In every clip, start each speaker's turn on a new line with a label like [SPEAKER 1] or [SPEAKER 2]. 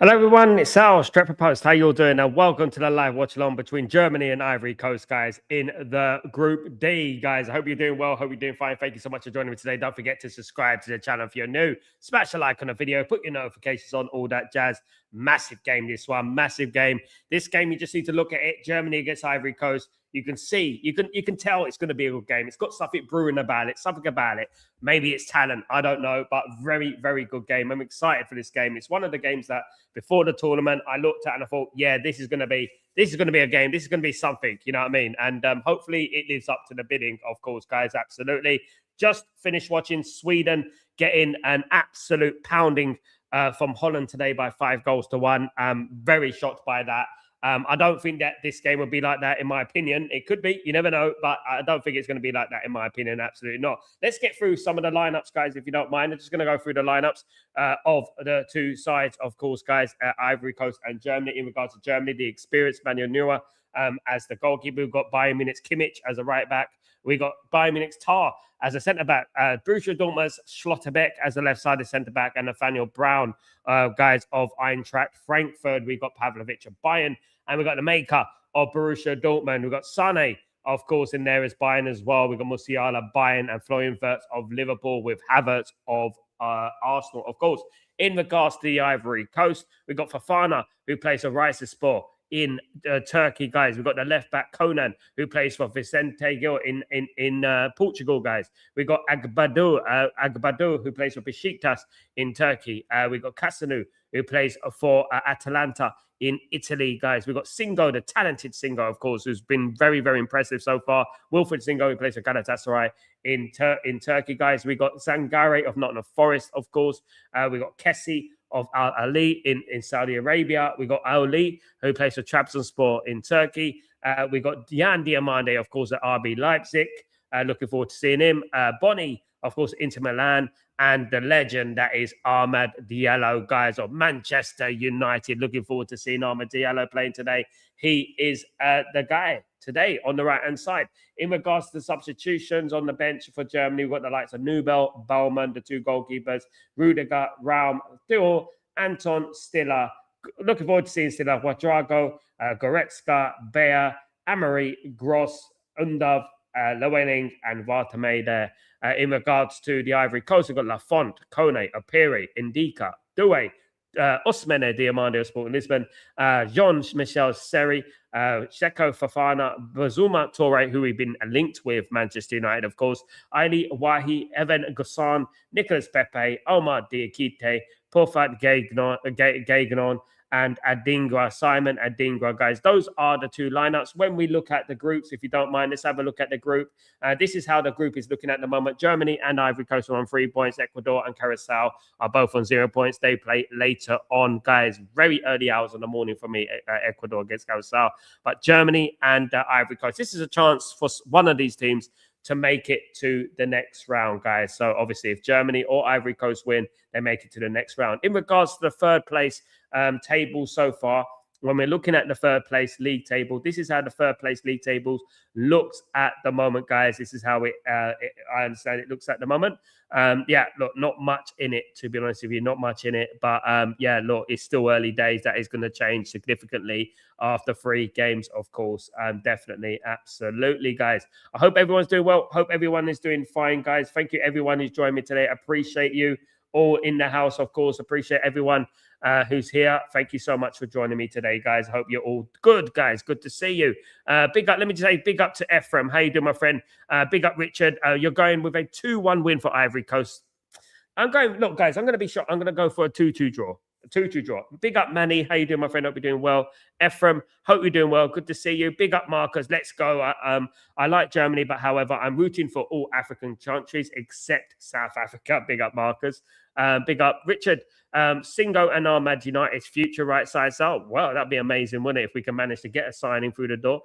[SPEAKER 1] Hello everyone, it's Sal, Strap Post. How you all doing? And welcome to the live watch along between Germany and Ivory Coast, guys, in the Group D, guys. I hope you're doing well. Hope you're doing fine. Thank you so much for joining me today. Don't forget to subscribe to the channel if you're new. Smash a like on the video, put your notifications on, all that jazz. Massive game, this one, massive game. This game, you just need to look at it. Germany against Ivory Coast. You can see, you can tell it's going to be a good game. It's got something brewing about it, something about it. Maybe it's talent, I don't know, but very, very good game. I'm excited for this game. It's one of the games that before the tournament I looked at and I thought, yeah, this is going to be a game. This is going to be something, you know what I mean? And hopefully it lives up to the bidding, of course, guys. Absolutely. Just finished watching Sweden getting an absolute pounding from Holland today by 5-1. Very shocked by that. I don't think that this game will be like that, in my opinion. It could be, you never know, but I don't think it's going to be like that, in my opinion. Absolutely not. Let's get through some of the lineups, guys, if you don't mind. I'm just going to go through the lineups of the two sides, of course, guys, Ivory Coast and Germany. In regards to Germany, the experienced Manuel Neuer as the goalkeeper. We've got Bayern Munich's Kimmich as a right back. We got Bayern Munich's Tar as a centre back. Borussia Dortmund's Schlotterbeck as a left-sided centre back, and Nathaniel Brown, guys, of Eintracht Frankfurt. We got Pavlovic of Bayern. And we've got the maker of Borussia Dortmund. We've got Sane, of course, in there as Bayern as well. We've got Musiala, Bayern, and Florian Wirtz of Liverpool, with Havertz of Arsenal, of course. In regards to the Ivory Coast, we've got Fofana, who plays for Rizespor in Turkey, guys. We've got the left back Conan, who plays for Vicente Gil in Portugal, guys. We've got Agbadou, who plays for Besiktas in Turkey. We've got Casanu, who plays for Atalanta in Italy, guys. We've got Singo, the talented Singo, of course, who's been very, very impressive so far. Wilfried Singo, who plays for Galatasaray in Turkey, guys. We got Sangare of Nottingham Forest, of course. We got Kessie of Al Ali in Saudi Arabia. We got Ali, who plays for Trabzonspor in Turkey. We got Jan Diamande, of course, at RB Leipzig. Looking forward to seeing him. Bonnie, of course, Inter Milan, and the legend that is Ahmad Diallo, guys, of Manchester United. Looking forward to seeing Ahmad Diallo playing today. He is the guy today on the right-hand side. In regards to the substitutions on the bench for Germany, we've got the likes of Nubel, Baumann, the two goalkeepers, Rudiger, Raum, Thiel, Anton, Stiller. Looking forward to seeing Stiller, Wadrago, Goretzka, Bear, Amory, Gross, Undav, Llewellyn, and Vartamay there. In regards to the Ivory Coast, we've got Lafont, Kone, Apiri, Indika, Doué, Ousmane Diamande of Sporting Lisbon, Jean-Michel Seri, Seko Fofana, Bazuma Toure, who we've been linked with Manchester United, of course, Aili Wahi, Evan Gossan, Nicolas Pepe, Omar Diakite, Porfat Gagnon, and Adingra, Simon Adingra, guys. Those are the two lineups. When we look at the groups, if you don't mind, let's have a look at the group. This is how the group is looking at the moment. Germany and Ivory Coast are on 3 points. Ecuador and Curacao are both on 0 points. They play later on, guys. Very early hours in the morning for me, Ecuador against Curacao. But Germany and Ivory Coast, this is a chance for one of these teams to make it to the next round, guys. So obviously, if Germany or Ivory Coast win, they make it to the next round. In regards to the third place table so far, when we're looking at the third place league table, this is how the third place league tables looks at the moment, guys. This is how I understand it looks at the moment. Yeah, look, not much in it, to be honest with you, not much in it. But yeah, look, it's still early days. That is going to change significantly after 3 games, of course. Definitely, absolutely, guys. I hope everyone's doing well. Hope everyone is doing fine, guys. Thank you, everyone who's joined me today. Appreciate you all in the house, of course. Appreciate everyone who's here. Thank you so much for joining me today, guys. Hope you're all good, guys. Good to see you. Big up, let me just say big up to Ephraim. How you doing, my friend? Big up, Richard. You're going with a 2-1 win for Ivory Coast. Look, guys, I'm going to be shocked. I'm going to go for a 2-2 draw. A 2-2 draw. Big up, Manny. How you doing, my friend? Hope you're doing well. Ephraim, hope you're doing well. Good to see you. Big up, Marcus. Let's go. I like Germany, but however, I'm rooting for all African countries except South Africa. Big up, Marcus. Big up, Richard. Singo and Ahmad United's future right side. So, well, that'd be amazing, wouldn't it, if we can manage to get a signing through the door.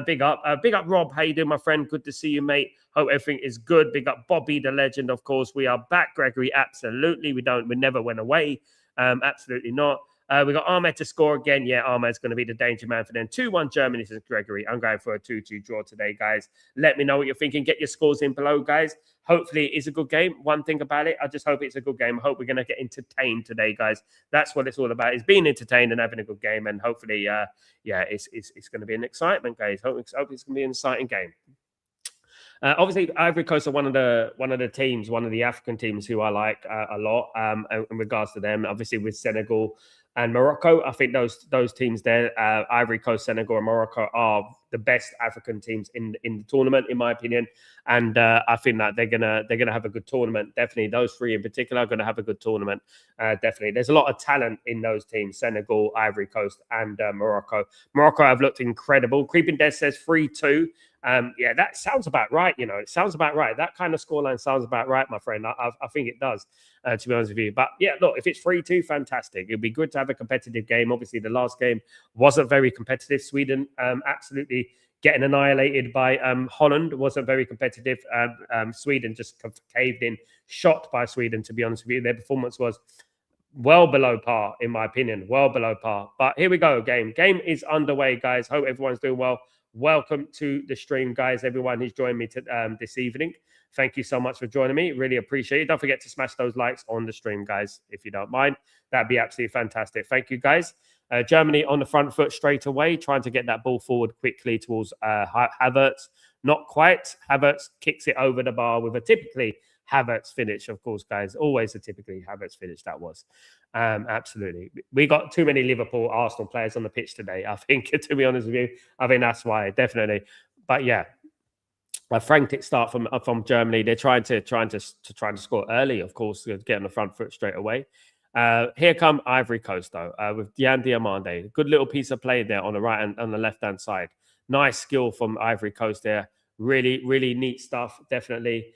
[SPEAKER 1] Big up, Rob. How you doing, my friend? Good to see you, mate. Hope everything is good. Big up, Bobby, the legend. Of course, we are back, Gregory. Absolutely, we never went away. Absolutely not. We got Ahmed to score again. Yeah, Ahmed's going to be the danger man for them. 2-1 Germany, says Gregory. I'm going for a 2-2 draw today, guys. Let me know what you're thinking. Get your scores in below, guys. Hopefully it is a good game. One thing about it, I just hope it's a good game. I hope we're going to get entertained today, guys. That's what it's all about, is being entertained and having a good game. And hopefully, it's going to be an excitement, guys. Hope it's going to be an exciting game. Obviously, Ivory Coast are one of the teams, one of the African teams who I like a lot in regards to them. Obviously, with Senegal and Morocco, I think those teams there, Ivory Coast, Senegal, and Morocco, are the best African teams in the tournament, in my opinion. And I think that they're gonna have a good tournament. Definitely, those three in particular are going to have a good tournament. Definitely, there's a lot of talent in those teams: Senegal, Ivory Coast, and Morocco. Morocco have looked incredible. Creeping Dead says 3-2. Yeah, that sounds about right. It sounds about right. That kind of scoreline sounds about right, my friend. I think it does, to be honest with you. But yeah, look, if it's 3-2, fantastic. It'd be good to have a competitive game. Obviously, the last game wasn't very competitive. Sweden absolutely getting annihilated by Holland. Wasn't very competitive. Sweden just caved in, shot by Sweden, to be honest with you. Their performance was well below par, in my opinion. Well below par. But here we go, game. Game is underway, guys. Hope everyone's doing well. Welcome to the stream, guys. Everyone who's joined me this evening. Thank you so much for joining me. Really appreciate it. Don't forget to smash those likes on the stream, guys, if you don't mind. That'd be absolutely fantastic. Thank you, guys. Germany on the front foot straight away, trying to get that ball forward quickly towards Havertz. Not quite. Havertz kicks it over the bar with a typically Havertz finish, of course, guys. Always a typically Havertz finish, that was. Absolutely. We got too many Liverpool, Arsenal players on the pitch today, I think, to be honest with you. I think that's why, definitely. But yeah, a frantic start from Germany. They're trying to score early, of course, to get on the front foot straight away. Here come Ivory Coast, though, with Diane Diamande. Good little piece of play there on the right and on the left-hand side. Nice skill from Ivory Coast there. Really, really neat stuff, definitely.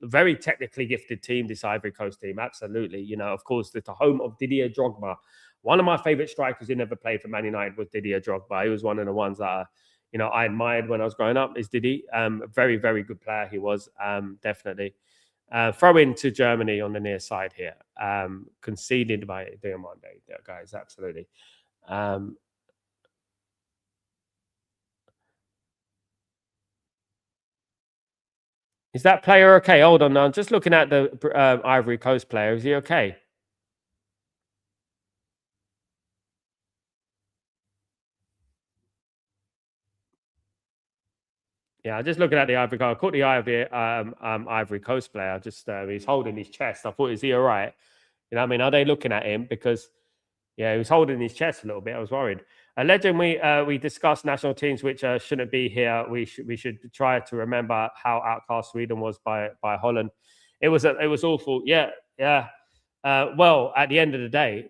[SPEAKER 1] Very technically gifted team, this Ivory Coast team. Absolutely. Of course, it's the home of Didier Drogba. One of my favorite strikers who never played for Man United was Didier Drogba. He was one of the ones that I admired when I was growing up, is Didi. Very, very good player he was, definitely. Throw in to Germany on the near side here. Conceded by Diamande, guys, absolutely. Is that player okay? Hold on, now I'm just looking at the Ivory Coast player. Is he okay? Yeah, I'm just looking at the Ivory Coast. I caught the eye of the Ivory Coast player. Just he's holding his chest. I thought, is he all right? I mean, are they looking at him? Because yeah, he was holding his chest a little bit. I was worried. Legend, we discussed national teams which shouldn't be here. We should try to remember how outcast Sweden was by Holland. It was awful. Yeah. Well, at the end of the day,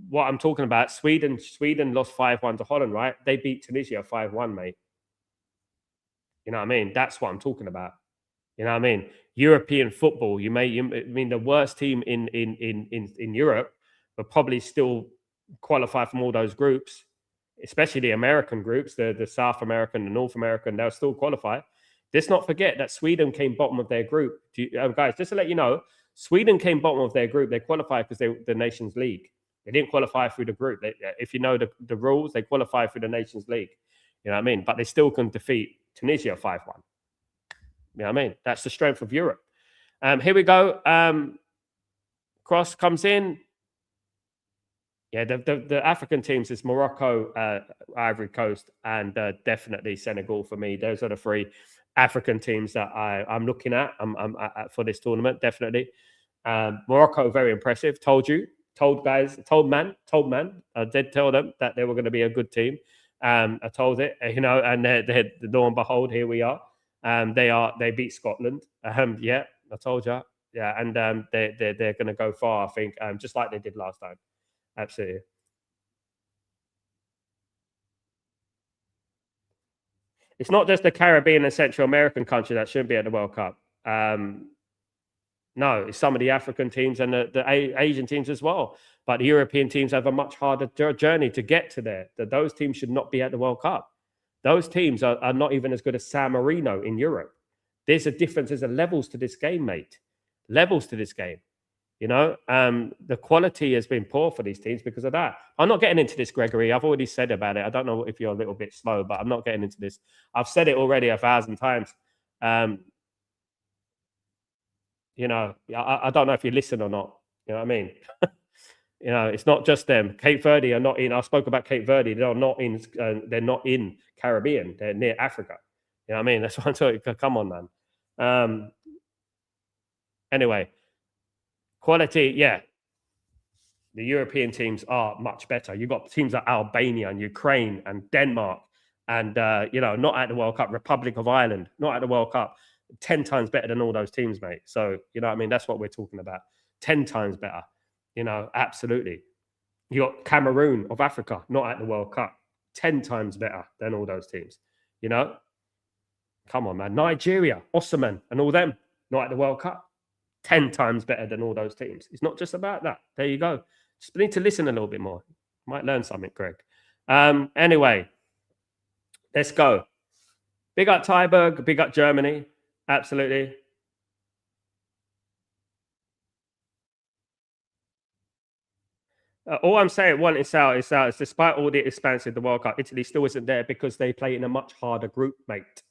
[SPEAKER 1] what I'm talking about, Sweden lost 5-1 to Holland, right? They beat Tunisia 5-1, mate. You know what I mean? That's what I'm talking about. You know what I mean? European football. I mean, the worst team in Europe will probably still qualify from all those groups, especially the American groups, the South American, the North American. They'll still qualify. Let's not forget that Sweden came bottom of their group. Guys, just to let you know, Sweden came bottom of their group. They qualified because they the Nations League. They didn't qualify through the group. If you know the rules, they qualify through the Nations League. You know what I mean? But they still can defeat Tunisia 5-1. You know what I mean? That's the strength of Europe. Here we go. Cross comes in. Yeah, the African teams is Morocco, Ivory Coast, and definitely Senegal for me. Those are the three African teams that I'm looking at for this tournament, definitely. Morocco, very impressive. Told man. I did tell them that they were going to be a good team. I told it, and they're lo and behold, here we are. They beat Scotland. Yeah, I told you. Yeah, and they're going to go far, I think, just like they did last time. Absolutely. It's not just the Caribbean and Central American country that shouldn't be at the World Cup. No, it's some of the African teams and the Asian teams as well. But the European teams have a much harder journey to get to there. Those teams should not be at the World Cup. Those teams are not even as good as San Marino in Europe. There's a difference. There's levels to this game, mate. Levels to this game. The quality has been poor for these teams because of that. I'm not getting into this, Gregory. I've already said about it. I don't know if you're a little bit slow, but I'm not getting into this. I've said it already 1,000 times. Um, I don't know if you listen or not. You know what I mean? It's not just them. Cape Verde are not in. I spoke about Cape Verde. They're not in. They're not in Caribbean. They're near Africa. You know what I mean? That's what I'm telling you. Come on, man. Anyway, quality. Yeah, the European teams are much better. You've got teams like Albania and Ukraine and Denmark and, not at the World Cup, Republic of Ireland, not at the World Cup, 10 times better than all those teams, mate. So, you know what I mean? That's what we're talking about. 10 times better, absolutely. You got Cameroon of Africa, not at the World Cup, 10 times better than all those teams, you know? Come on, man. Nigeria, Osman and all them, not at the World Cup, 10 times better than all those teams. It's not just about that. There you go. Just need to listen a little bit more. Might learn something, Greg. Anyway, let's go. Big up Tyberg, big up Germany. Absolutely. All I'm saying, one, is despite all the expanse of the World Cup, Italy still isn't there because they play in a much harder group, mate.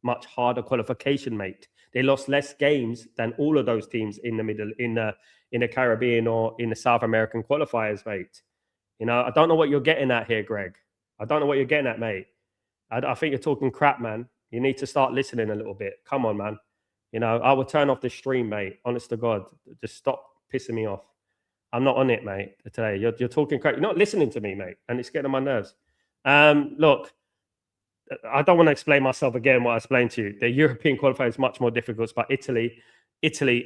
[SPEAKER 1] Much harder qualification, mate. They lost less games than all of those teams in the middle, in the Caribbean or in the South American qualifiers, mate. I don't know what you're getting at here, Greg. I don't know what you're getting at, mate. I think you're talking crap, man. You need to start listening a little bit. Come on, man. I will turn off the stream, mate. Honest to God, just stop pissing me off. I'm not on it, mate. Today, you're talking crap. You're not listening to me, mate, and it's getting on my nerves. Look, I don't want to explain myself again. What I explained to you, the European qualifier is much more difficult. But Italy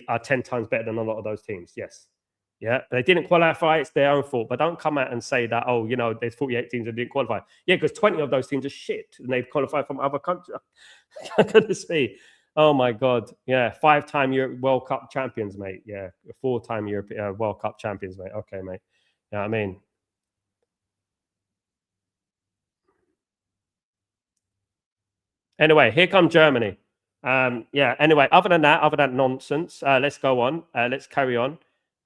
[SPEAKER 1] are 10 times better than a lot of those teams. Yes. Yeah, they didn't qualify. It's their own fault. But don't come out and say that, there's 48 teams that didn't qualify. Yeah, because 20 of those teams are shit and they've qualified from other countries. I'm going to see. Oh, my God. Yeah, 5-time World Cup champions, mate. Yeah, 4-time European World Cup champions, mate. Okay, mate. You know what I mean? Anyway, here comes Germany. Anyway, other than that, other than nonsense, let's go on. Let's carry on.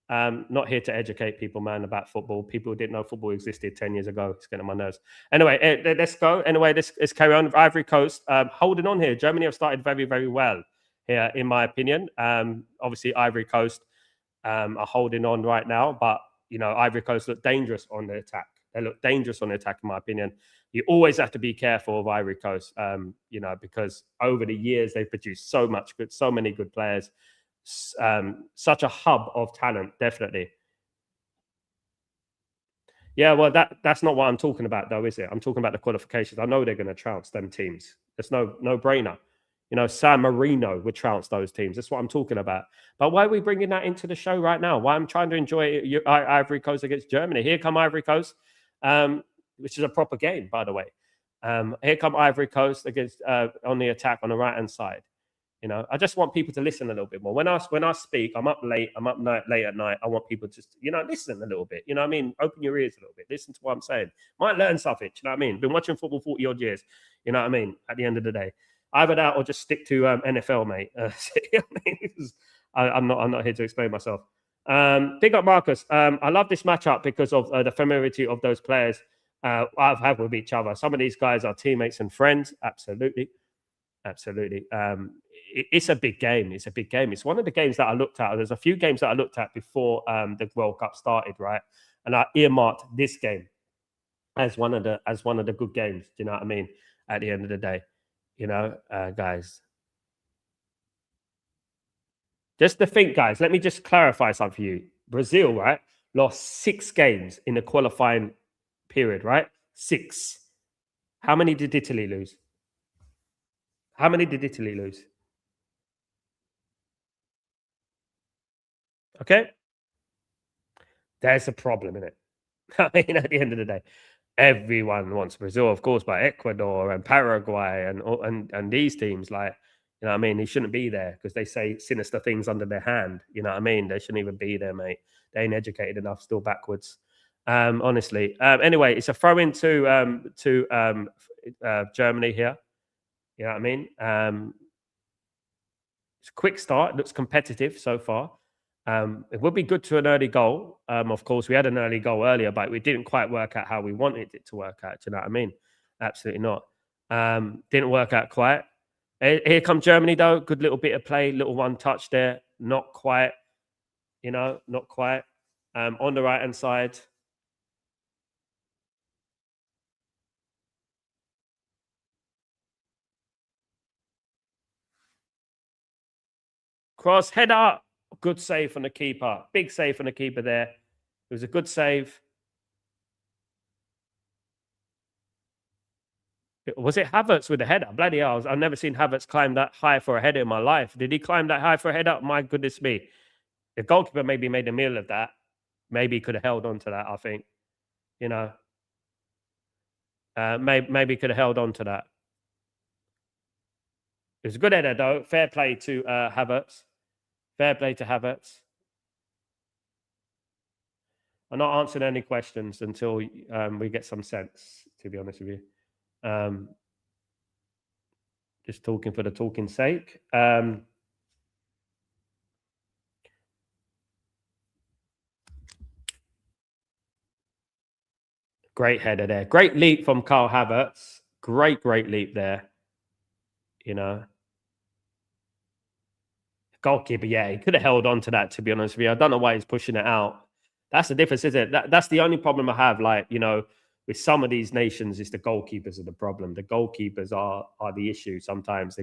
[SPEAKER 1] Not here to educate people, man, about football. People who didn't know football existed 10 years ago. It's getting on my nerves. Anyway, let's go. Anyway, let's carry on. Ivory Coast, holding on here. Germany have started very, very well here, in my opinion. Obviously, Ivory Coast are holding on right now, but, Ivory Coast look dangerous on the attack. They look dangerous on the attack, in my opinion. You always have to be careful of Ivory Coast, because over the years they've produced so many good players, such a hub of talent, definitely. Yeah, well, that's not what I'm talking about, though, is it? I'm talking about the qualifications. I know they're going to trounce them teams. It's no brainer. San Marino would trounce those teams. That's what I'm talking about. But why are we bringing that into the show right now? Why I'm trying to enjoy Ivory Coast against Germany. Here come Ivory Coast, which is a proper game, by the way. Here come Ivory Coast against on the attack on the right-hand side. I just want people to listen a little bit more. When I speak, I'm up late. I'm up late at night. I want people to, listen a little bit. You know what I mean? Open your ears a little bit. Listen to what I'm saying. Might learn something. You know what I mean? Been watching football 40 odd years. You know what I mean? At the end of the day, either that or just stick to NFL, mate. I'm not here to explain myself. Big up Marcus. I love this matchup because of the familiarity of those players I've had with each other. Some of these guys are teammates and friends. Absolutely. It's a big game. It's a big game. It's one of the games that I looked at. There's a few games that I looked at before the World Cup started, right? And I earmarked this game as one of the good games. Do you know what I mean? At the end of the day, guys. Just to think, guys. Let me just clarify something for you. Brazil, right, lost 6 games in the qualifying period, right? 6. How many did Italy lose? How many did Italy lose? Okay. There's a problem in it. I mean, at the end of the day, everyone wants Brazil, of course, but Ecuador and Paraguay and these teams, like, you know what I mean? They shouldn't be there because they say sinister things under their hand. You know what I mean? They shouldn't even be there, mate. They ain't educated enough, still backwards. Honestly. Anyway, it's a throw in to Germany here. You know what I mean? It's a quick start. It looks competitive so far. It would be good to an early goal. Of course, we had an early goal earlier, but we didn't quite work out how we wanted it to work out. Do you know what I mean? Absolutely not. Didn't work out quite. Here come Germany, though. Good little bit of play, little one touch there. Not quite, not quite. On the right-hand side. Cross, head up. Good save from the keeper. Big save from the keeper there. It was a good save. Was it Havertz with the header? Bloody hell. I've never seen Havertz climb that high for a header in my life. Did he climb that high for a header? My goodness me. The goalkeeper maybe made a meal of that. Maybe he could have held on to that, I think. Maybe could have held on to that. It was a good header, though. Fair play to Havertz. Fair play to Havertz. I'm not answering any questions until we get some sense, to be honest with you. Just talking for the talking's sake. Great header there. Great leap from Karl Havertz. Great leap there. Goalkeeper, yeah, he could have held on to that, to be honest with you. I don't know why he's pushing it out. That's the difference, isn't it? That's the only problem I have. Like, with some of these nations, it's the goalkeepers are the problem. The goalkeepers are the issue sometimes.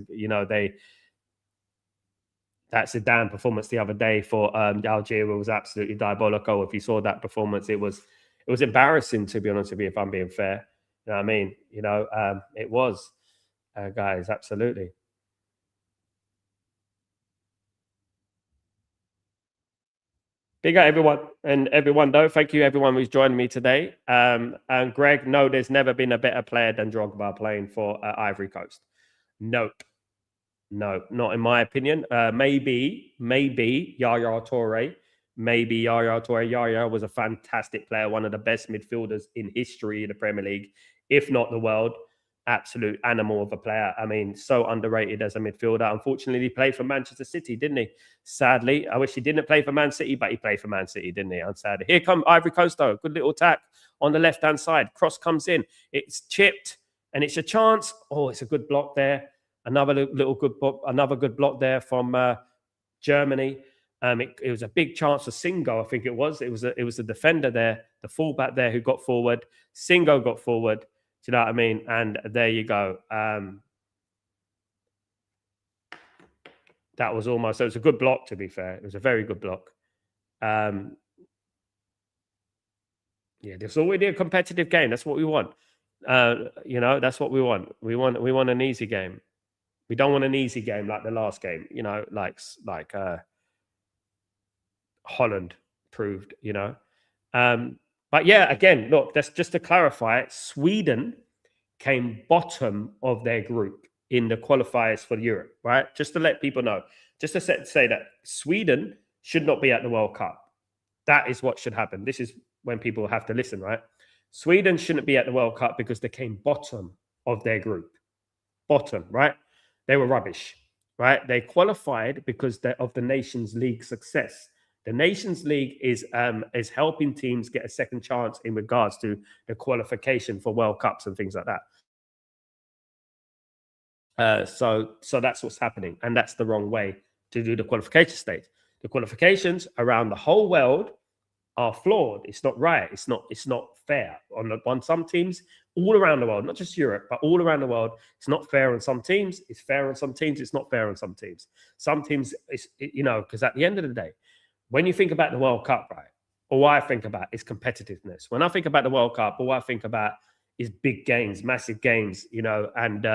[SPEAKER 1] That's a damn performance the other day for Algeria was absolutely diabolical. If you saw that performance, it was embarrassing, to be honest with you, if I'm being fair. You know what I mean? It was, guys, absolutely. Big up everyone, though. Thank you, everyone who's joined me today. And Greg, no, there's never been a better player than Drogba playing for Ivory Coast. Nope. No, not in my opinion. Maybe Yaya Toure. Maybe Yaya Toure. Yaya was a fantastic player, one of the best midfielders in history of the Premier League, if not the world. Absolute animal of a player. I mean, so underrated as a midfielder. Unfortunately, he played for Manchester City, didn't he? Sadly, I wish he didn't play for Man City, but he played for Man City, didn't he? I'm sad. Here come Ivory Coast, though. Good little attack on the left-hand side. Cross comes in. It's chipped, and it's a chance. Oh, it's a good block there. Another good block there from Germany. It was a big chance for Singo, I think it was. It was a defender there, the fullback there who got forward. Singo got forward. Do you know what I mean? And there you go. That was almost, it was a good block, to be fair. It was a very good block. Yeah, there's already a competitive game. That's what we want. That's what we want. We want an easy game. We don't want an easy game like the last game, like Holland proved, But yeah, again, look, that's just to clarify, Sweden came bottom of their group in the qualifiers for Europe, right? Just to let people know, just to say that Sweden should not be at the World Cup. That is what should happen. This is when people have to listen, right? Sweden shouldn't be at the World Cup because they came bottom of their group. Bottom, right? They were rubbish, right? They qualified because of the Nations League success. The Nations League is helping teams get a second chance in regards to the qualification for World Cups and things like that. So that's what's happening, and that's the wrong way to do the qualification stage. The qualifications around the whole world are flawed. It's not right. It's not fair on some teams all around the world, not just Europe, but all around the world. It's not fair on some teams. It's fair on some teams. It's not fair on some teams. Some teams, because at the end of the day, when you think about the World Cup, right, all I think about is competitiveness. When I think about the World Cup, all I think about is big games, massive games, and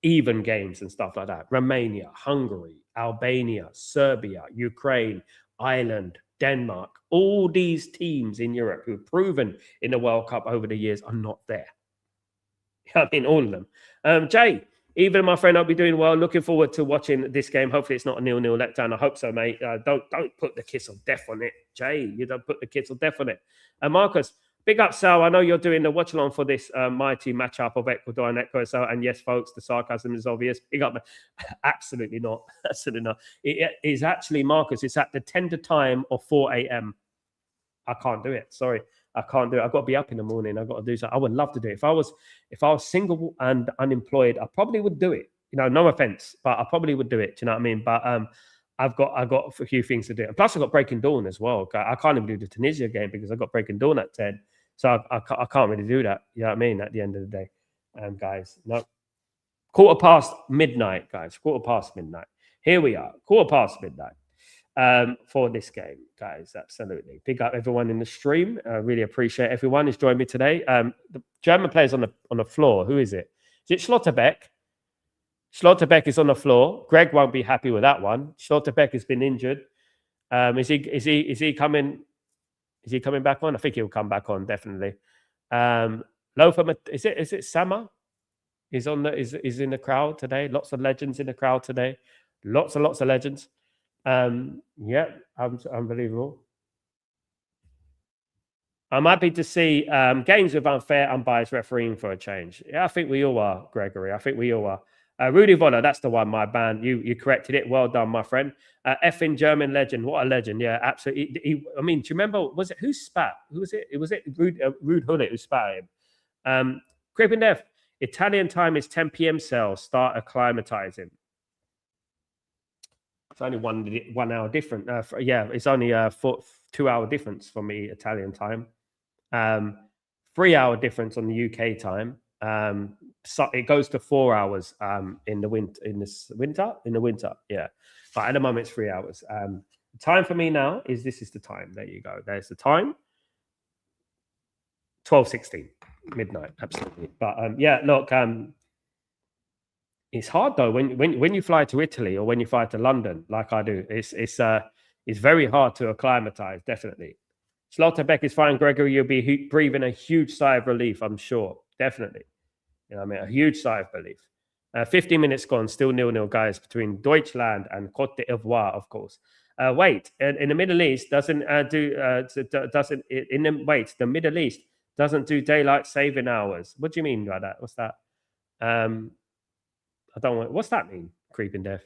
[SPEAKER 1] even games and stuff like that. Romania, Hungary, Albania, Serbia, Ukraine, Ireland, Denmark, all these teams in Europe who have proven in the World Cup over the years are not there. I mean, all of them. Jay, even my friend, I'll be doing well. Looking forward to watching this game. Hopefully it's not a 0-0 letdown. I hope so, mate. Don't put the kiss of death on it, Jay. You don't put the kiss of death on it. And Marcus, Big up, Sal. I know you're doing the watch along for this mighty matchup of Ecuador and Ecuador. And yes, folks, the sarcasm is obvious. Big up. Absolutely not. Absolutely not. It is actually, Marcus, it's at the tender time of 4 a.m. I can't do it. Sorry. I can't do it. I've got to be up in the morning. I've got to do something. I would love to do it. If I was single and unemployed, I probably would do it. You know, no offense, but I probably would do it. Do you know what I mean? But I've got a few things to do. And plus, I've got Breaking Dawn as well. I can't even do the Tunisia game because I've got Breaking Dawn at 10. So I can't really do that. You know what I mean? At the end of the day, guys, no. Quarter past midnight, guys. Quarter past midnight. Here we are. Quarter past midnight. For this game, guys. Absolutely. Big up everyone in the stream. I really appreciate everyone who's joined me today. The German players on the floor. Who is it? Is it Schlotterbeck? Schlotterbeck is on the floor. Greg won't be happy with that one. Schlotterbeck has been injured. Is he coming? Is he coming back on? I think he'll come back on, definitely. Lothar, is it Sama? Is in the crowd today. Lots of legends in the crowd today. Lots of legends. Yeah, unbelievable. I'm happy to see games with unfair, unbiased refereeing for a change. Yeah, I think we all are, Gregory. I think we all are. Rudy Voller, that's the one, my band. You corrected it. Well done, my friend. Effing German legend. What a legend. Yeah, absolutely. I mean, do you remember, was it, who spat? Who was it? Was it Rude Hullet who spat at him? Creeping Death. Italian time is 10 p.m. cells. Start acclimatizing. It's only 1 hour different. Yeah, it's only a 2 hour difference for me, Italian time. 3 hour difference on the UK time. So it goes to 4 hours in the winter. Yeah, but at the moment it's 3 hours. The time for me now is this is the time. There you go. There's the time. 12:16 midnight. Absolutely. But yeah, look. It's hard though when you fly to Italy or when you fly to London, like I do. It's very hard to acclimatize. Definitely. Schlotterbeck is fine, Gregory. You'll be breathing a huge sigh of relief, I'm sure. Definitely. You know what I mean? A huge sigh of relief. 15 minutes gone, still 0-0, guys, between Deutschland and Côte d'Ivoire, of course. Wait, in the Middle East the Middle East doesn't do daylight saving hours. What do you mean by that? What's that? I don't want. What's that mean? Creeping Death.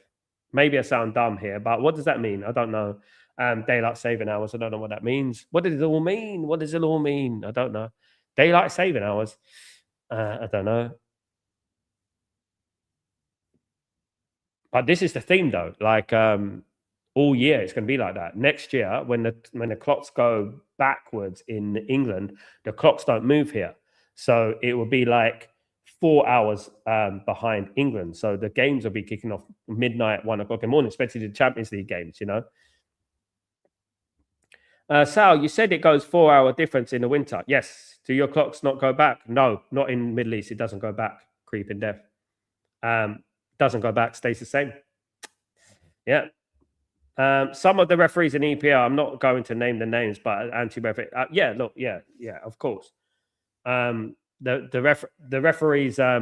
[SPEAKER 1] Maybe I sound dumb here, but what does that mean? I don't know. Daylight saving hours. I don't know what that means. What does it all mean? What does it all mean? I don't know. Daylight saving hours. I don't know. But this is the theme, though. Like all year, it's going to be like that. Next year, when the clocks go backwards in England, the clocks don't move here, so it will be like 4 hours behind England. So the games will be kicking off midnight, 1 o'clock in the morning, especially the Champions League games. You know. Sal, you said it goes 4 hour difference in the winter. Yes. Do your clocks not go back? No, not in Middle East. It doesn't go back. Creeping Death. Doesn't go back. Stays the same. Yeah. Some of the referees in EPL, I'm not going to name the names, but anti-referee. Yeah, look, yeah, of course. The referees are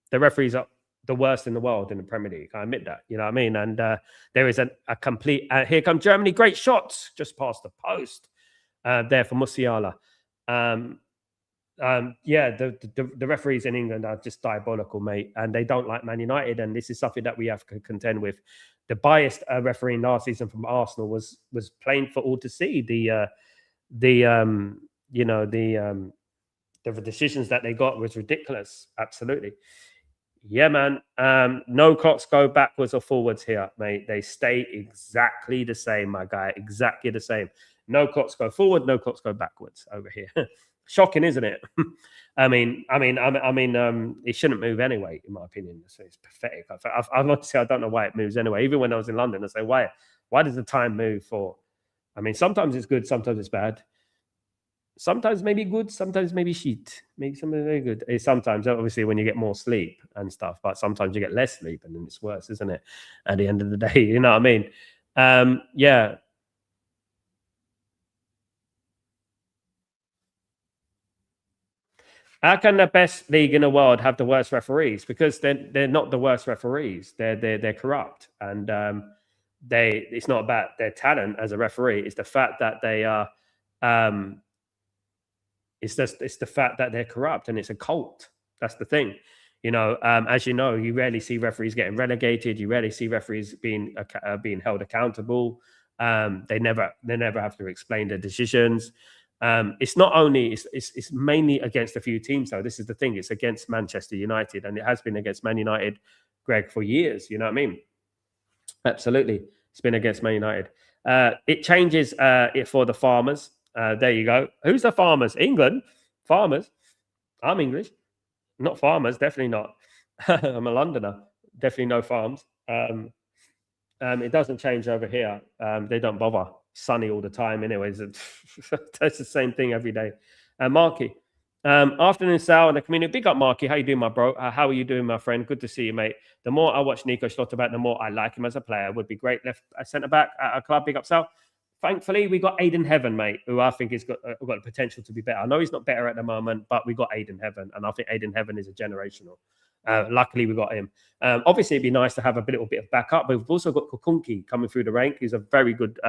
[SPEAKER 1] the worst in the world in the Premier League. I admit that. You know what I mean? And there is a complete. Here come Germany. Great shots just past the post there for Musiala. Yeah, the referees in England are just diabolical, mate, and they don't like Man United, and this is something that we have to contend with. The biased refereeing last season from Arsenal was plain for all to see. The decisions that they got was ridiculous. Absolutely. Yeah, man. No clocks go backwards or forwards here, mate. They stay exactly the same, my guy. Exactly the same. No clocks go forward. No clocks go backwards over here. Shocking, isn't it? I mean, it shouldn't move anyway, in my opinion. It's pathetic. I honestly, I don't know why it moves anyway. Even when I was in London, I say, why does the time move for? I mean, sometimes it's good, sometimes it's bad. Sometimes maybe good, sometimes maybe shit. Maybe something very good. Sometimes, obviously, when you get more sleep and stuff, but sometimes you get less sleep and then it's worse, isn't it? At the end of the day, you know what I mean? Yeah. How can the best league in the world have the worst referees? Because they're not the worst referees. They're corrupt, and it's not about their talent as a referee. It's the fact that they are. It's the fact that they're corrupt and it's a cult. That's the thing. As you know, you rarely see referees getting relegated. You rarely see referees being held accountable. They never have to explain their decisions. It's not only it's mainly against a few teams though. This is the thing. It's against Manchester United, and it has been against Man United, Greg, for years. You know what I mean? Absolutely, it's been against Man United. It changes it for the farmers. There you go. Who's the farmers? England farmers. I'm English. Not farmers, definitely not. I'm a Londoner. Definitely no farms. It doesn't change over here. They don't bother. Sunny all the time, anyways. That's the same thing every day. Marky, afternoon, Sal, and the community. Big up, Marky. How you doing, my bro? How are you doing, my friend? Good to see you, mate. The more I watch Nico Schlotterbeck, the more I like him as a player. Would be great left centre back at our club. Big up, Sal. Thankfully, we got Aiden Heaven, mate, who I think has got the potential to be better. I know he's not better at the moment, but we got Aiden Heaven, and I think Aiden Heaven is a generational. Luckily, we got him. Obviously, it'd be nice to have a little bit of backup, but we've also got Kukunki coming through the rank. He's a very good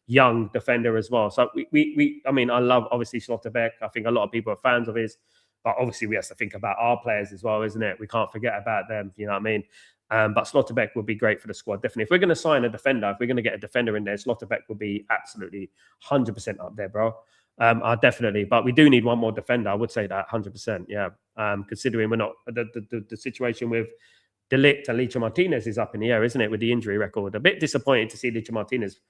[SPEAKER 1] young defender as well. So I love obviously Schlotterbeck. I think a lot of people are fans of his, but obviously we have to think about our players as well, isn't it? We can't forget about them. You know what I mean? But Schlotterbeck would be great for the squad, definitely. If we're going to sign a defender, if we're going to get a defender in there, Schlotterbeck would be absolutely 100% up there, bro. Definitely. But we do need one more defender. I would say that 100%. Yeah. Considering we're not the situation with De Ligt and Licha Martinez is up in the air, isn't it? With the injury record, a bit disappointed to see Licha Martinez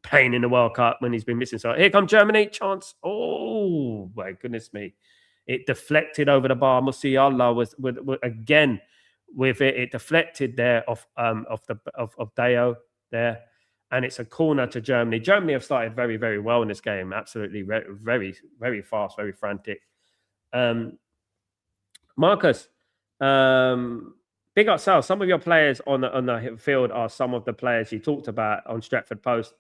[SPEAKER 1] playing in the World Cup when he's been missing. So here come Germany, chance. Oh my goodness me! It deflected over the bar. Musiala was again with it. It deflected there of Deo there. And it's a corner to Germany. Germany have started very, very well in this game. Absolutely, very, very fast, very frantic. Marcus, big up, Sal. Some of your players on the field are some of the players you talked about on Stretford Post.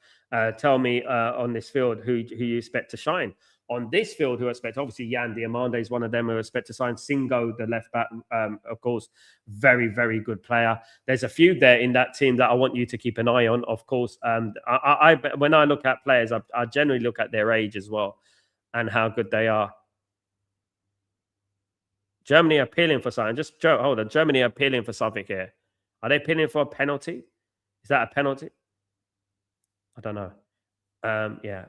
[SPEAKER 1] Tell me on this field who you expect to shine. On this field, who I expect, obviously, Yan Diomande is one of them who I expect to sign. Singo, the left back, of course, very, very good player. There's a few there in that team that I want you to keep an eye on, of course. When I look at players, I generally look at their age as well and how good they are. Germany are appealing for something. Just, Joe, hold on. Germany are appealing for something here. Are they appealing for a penalty? Is that a penalty? I don't know. Yeah.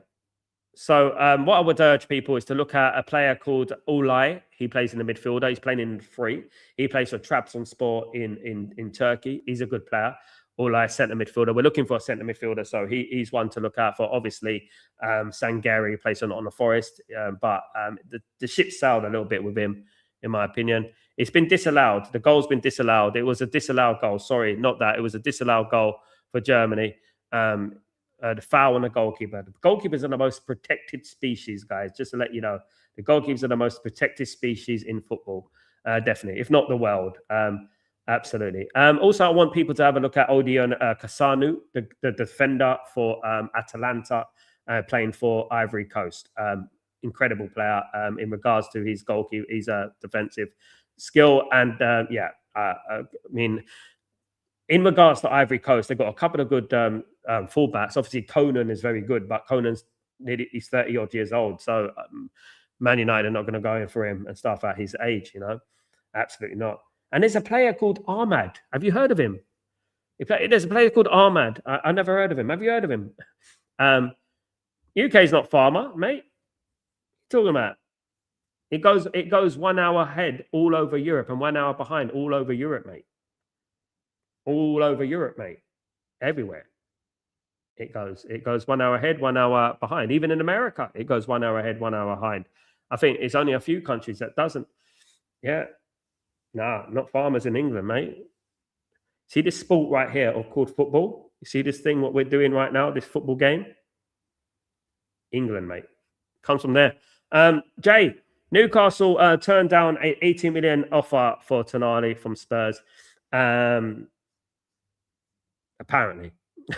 [SPEAKER 1] So what I would urge people is to look at a player called Ulay. He plays in the midfielder. He's playing in free. He plays for Trabzonspor in Turkey. He's a good player. Ulay, centre midfielder. We're looking for a centre midfielder, so he's one to look out for. Obviously, Sangari plays on the Forest, but the ship sailed a little bit with him, in my opinion. It's been disallowed. The goal's been disallowed. It was a disallowed goal. Sorry, not that. It was a disallowed goal for Germany. The foul on the goalkeeper. The goalkeepers are the most protected species, guys. Just to let you know, the goalkeepers are the most protected species in football, definitely, if not the world. Absolutely. Also, I want people to have a look at Odion Kasanu, the defender for Atalanta, playing for Ivory Coast. Incredible player in regards to his goalkeeper, his defensive skill, and I mean. In regards to Ivory Coast, they've got a couple of good fullbacks. Obviously, Conan is very good, but Conan's he's 30-odd years old. So Man United are not going to go in for him and stuff at his age, you know. Absolutely not. And there's a player called Ahmad. Have you heard of him? There's a player called Ahmad. I never heard of him. Have you heard of him? UK's not farmer, mate. What are you talking about? It goes 1 hour ahead all over Europe and 1 hour behind all over Europe, mate. All over Europe, mate. Everywhere. It goes 1 hour ahead, 1 hour behind. Even in America, it goes 1 hour ahead, 1 hour behind. I think it's only a few countries that doesn't. Yeah. Nah, not farmers in England, mate. See this sport right here called football? You see this thing, what we're doing right now, this football game? England, mate. Comes from there. Jay, Newcastle turned down an 80 million offer for Tonali from Spurs. Apparently,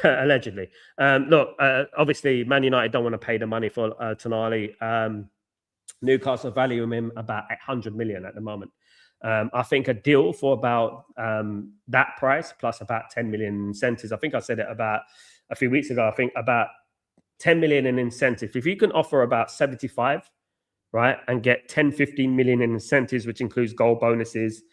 [SPEAKER 1] allegedly. Look, obviously, Man United don't want to pay the money for Tonali. Newcastle value him about 100 million at the moment. I think a deal for about that price plus about 10 million incentives. I think I said it about a few weeks ago. I think about 10 million in incentives. If you can offer about 75 right? And get 10, 15 million in incentives, which includes goal bonuses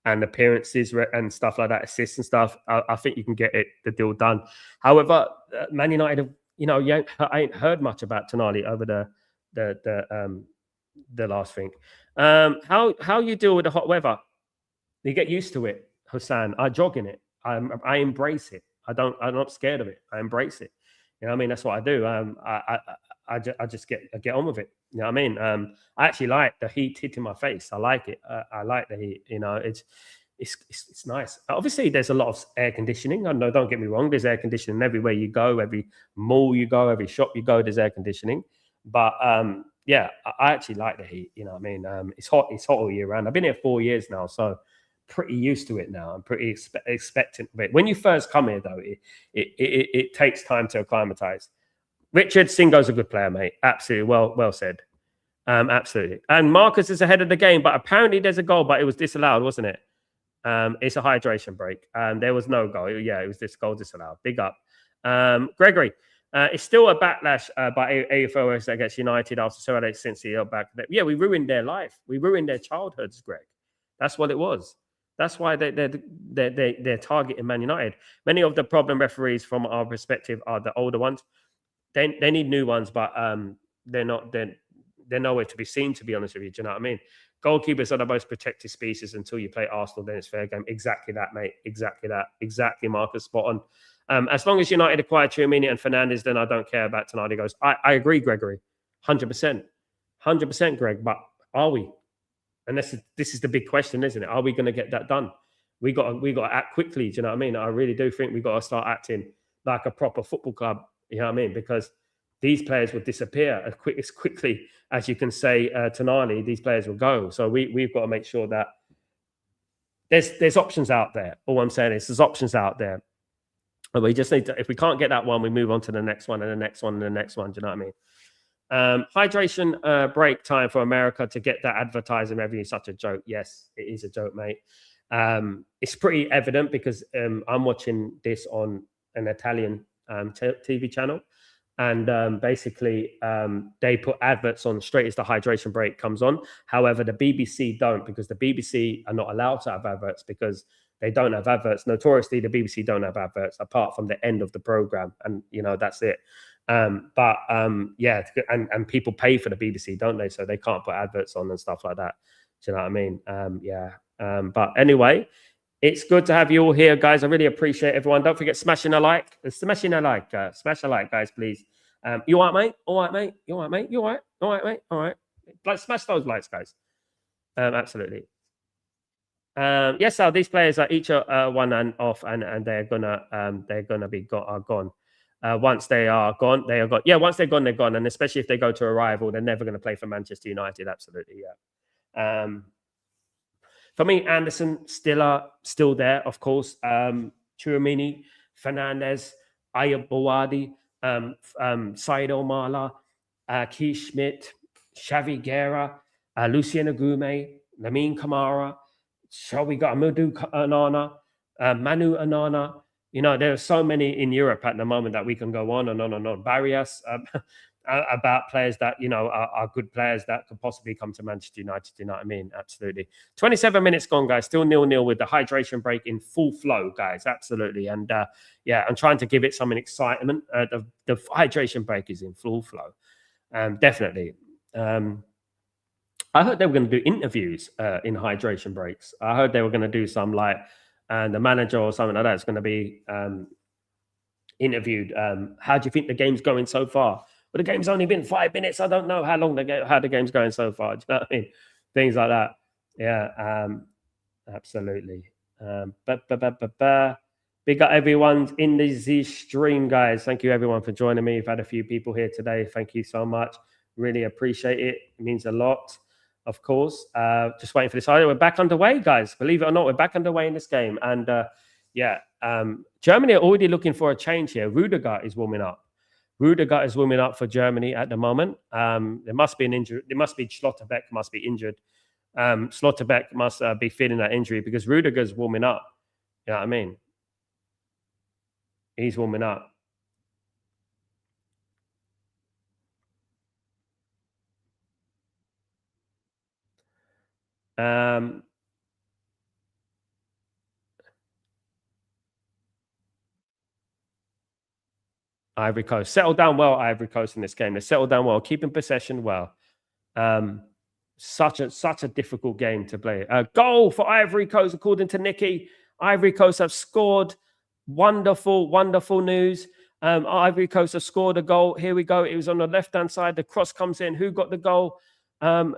[SPEAKER 1] and appearances and stuff like that, assists and stuff. I think you can get the deal done. However, Man United have, I ain't heard much about Tonali over the last thing. How you deal with the hot weather? You get used to it, Hussein. I jog in it. I embrace it. I'm not scared of it. I embrace it. You know what I mean? That's what I do. I just get on with it. You know what I mean? I actually like the heat hitting my face. I like it. I like the heat. You know, it's nice. Obviously, there's a lot of air conditioning. I know, don't get me wrong. There's air conditioning everywhere you go, every mall you go, every shop you go. There's air conditioning. But yeah, I actually like the heat. You know what I mean? It's hot. It's hot all year round. I've been here 4 years now, so pretty used to it now. I'm pretty expectant of it. When you first come here, though, it takes time to acclimatize. Richard Singo's a good player, mate. Absolutely, well said. Absolutely. And Marcus is ahead of the game, but apparently there's a goal, but it was disallowed, wasn't it? It's a hydration break. There was no goal. Yeah, it was this goal disallowed. Big up. Gregory, it's still a backlash by AFOS against United after so late since the back. Yeah, we ruined their life. We ruined their childhoods, Greg. That's what it was. That's why they're targeting Man United. Many of the problem referees, from our perspective, are the older ones. They need new ones, but they're not. They're nowhere to be seen. To be honest with you, do you know what I mean? Goalkeepers are the most protected species until you play Arsenal. Then it's fair game. Exactly that, mate. Exactly that. Exactly, Marcus. Spot on. As long as United acquire Tchouaméni and Fernandes, then I don't care about tonight. He goes. I agree, Gregory. 100%. 100%, Greg. But are we? And this is the big question, isn't it? Are we going to get that done? We got to act quickly. Do you know what I mean? I really do think we got to start acting like a proper football club. You know what I mean? Because these players will disappear as quickly as you can say Tonali. These players will go. So we've got to make sure that there's options out there. All I'm saying is there's options out there. And we just need to. If we can't get that one, we move on to the next one and the next one and the next one. Do you know what I mean? Hydration break time for America to get that advertising revenue. Such a joke. Yes, it is a joke, mate. It's pretty evident because I'm watching this on an Italian TV channel, and basically they put adverts on straight as the hydration break comes on. However, the BBC don't, because the BBC are not allowed to have adverts because they don't have adverts. Notoriously, the BBC don't have adverts apart from the end of the program, and that's it. Yeah, and people pay for the BBC, don't they? So they can't put adverts on and stuff like that. Do you know what I mean? Yeah. But anyway, it's good to have you all here, guys. I really appreciate everyone. Don't forget smashing a like. Smash a like, guys, please. You all right, mate? All right, mate? You all right, mate? You all right? All right, mate? All right. Like, smash those likes, guys. Absolutely. Yes, so these players are each one and off, and they're gonna be gone. Once they are gone, they are gone. Yeah, once they're gone, they're gone. And especially if they go to a rival, they're never going to play for Manchester United. Absolutely, yeah. For me, Anderson still there, of course. Tchouaméni, Fernandes, Ayub Bawadi, Saido Mala, Keith Schmidt, Xavi Guerra, Lucien Agume, Lamine Kamara. So we got Amadou Anana, Manu Anana. There are so many in Europe at the moment that we can go on and on and on. Barrios, about players that, are good players that could possibly come to Manchester United. You know what I mean? Absolutely. 27 minutes gone, guys. Still 0-0 with the hydration break in full flow, guys. Absolutely. And yeah, I'm trying to give it some excitement. The hydration break is in full flow. Definitely. I heard they were going to do interviews in hydration breaks. I heard they were going to do some the manager or something like that is going to be interviewed. How do you think the game's going so far? But the game's only been 5 minutes. I don't know how the game's going so far. Do you know what I mean? Things like that. Yeah, absolutely. Big up everyone in the stream, guys. Thank you everyone for joining me. We've had a few people here today. Thank you so much. Really appreciate it. It means a lot. Of course, just waiting for this. We're back underway, guys. Believe it or not, we're back underway in this game. And yeah, Germany are already looking for a change here. Rudiger is warming up. Rudiger is warming up for Germany at the moment. There must be an injury. There must be Schlotterbeck must be injured. Schlotterbeck must be feeling that injury because Rudiger's warming up. You know what I mean? He's warming up. Ivory Coast settled down well. Ivory Coast in this game, they settled down well, keeping possession well. Such a difficult game to play. Goal for Ivory Coast, according to Nikki. Ivory Coast have scored. Wonderful, wonderful news. Ivory Coast have scored a goal. Here we go. It was on the left-hand side. The cross comes in. Who got the goal? Yeah,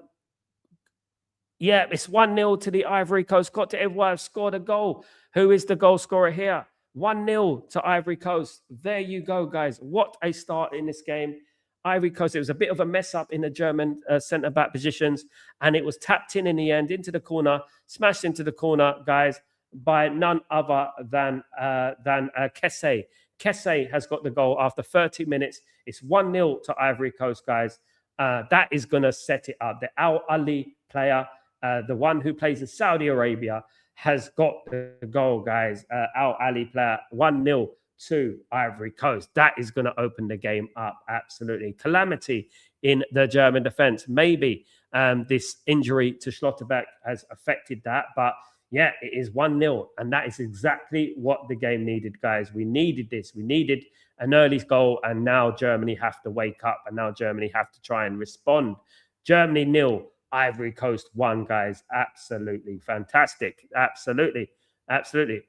[SPEAKER 1] it's 1-0 to the Ivory Coast. CôTE d'Ivoire have scored a goal. Who is the goal scorer here? 1-0 to Ivory Coast. There you go, guys. What a start in this game. Ivory Coast, it was a bit of a mess up in the German centre-back positions, and it was tapped in the end into the corner, smashed into the corner, guys, by none other than Kesse. Kesse has got the goal after 30 minutes. It's 1-0 to Ivory Coast, guys. That is going to set it up. The Al Ali player, the one who plays in Saudi Arabia, has got the goal, guys. Al Ali player, 1-0 to Ivory Coast. That is going to open the game up. Absolutely. Calamity in the German defense. Maybe this injury to Schlotterbeck has affected that, but yeah, it is 1-0, and that is exactly what the game needed, guys. We needed this. We needed an early goal, and now Germany have to wake up, and now Germany have to try and respond. Germany 0, Ivory Coast 1, guys. Absolutely fantastic. Absolutely. Absolutely.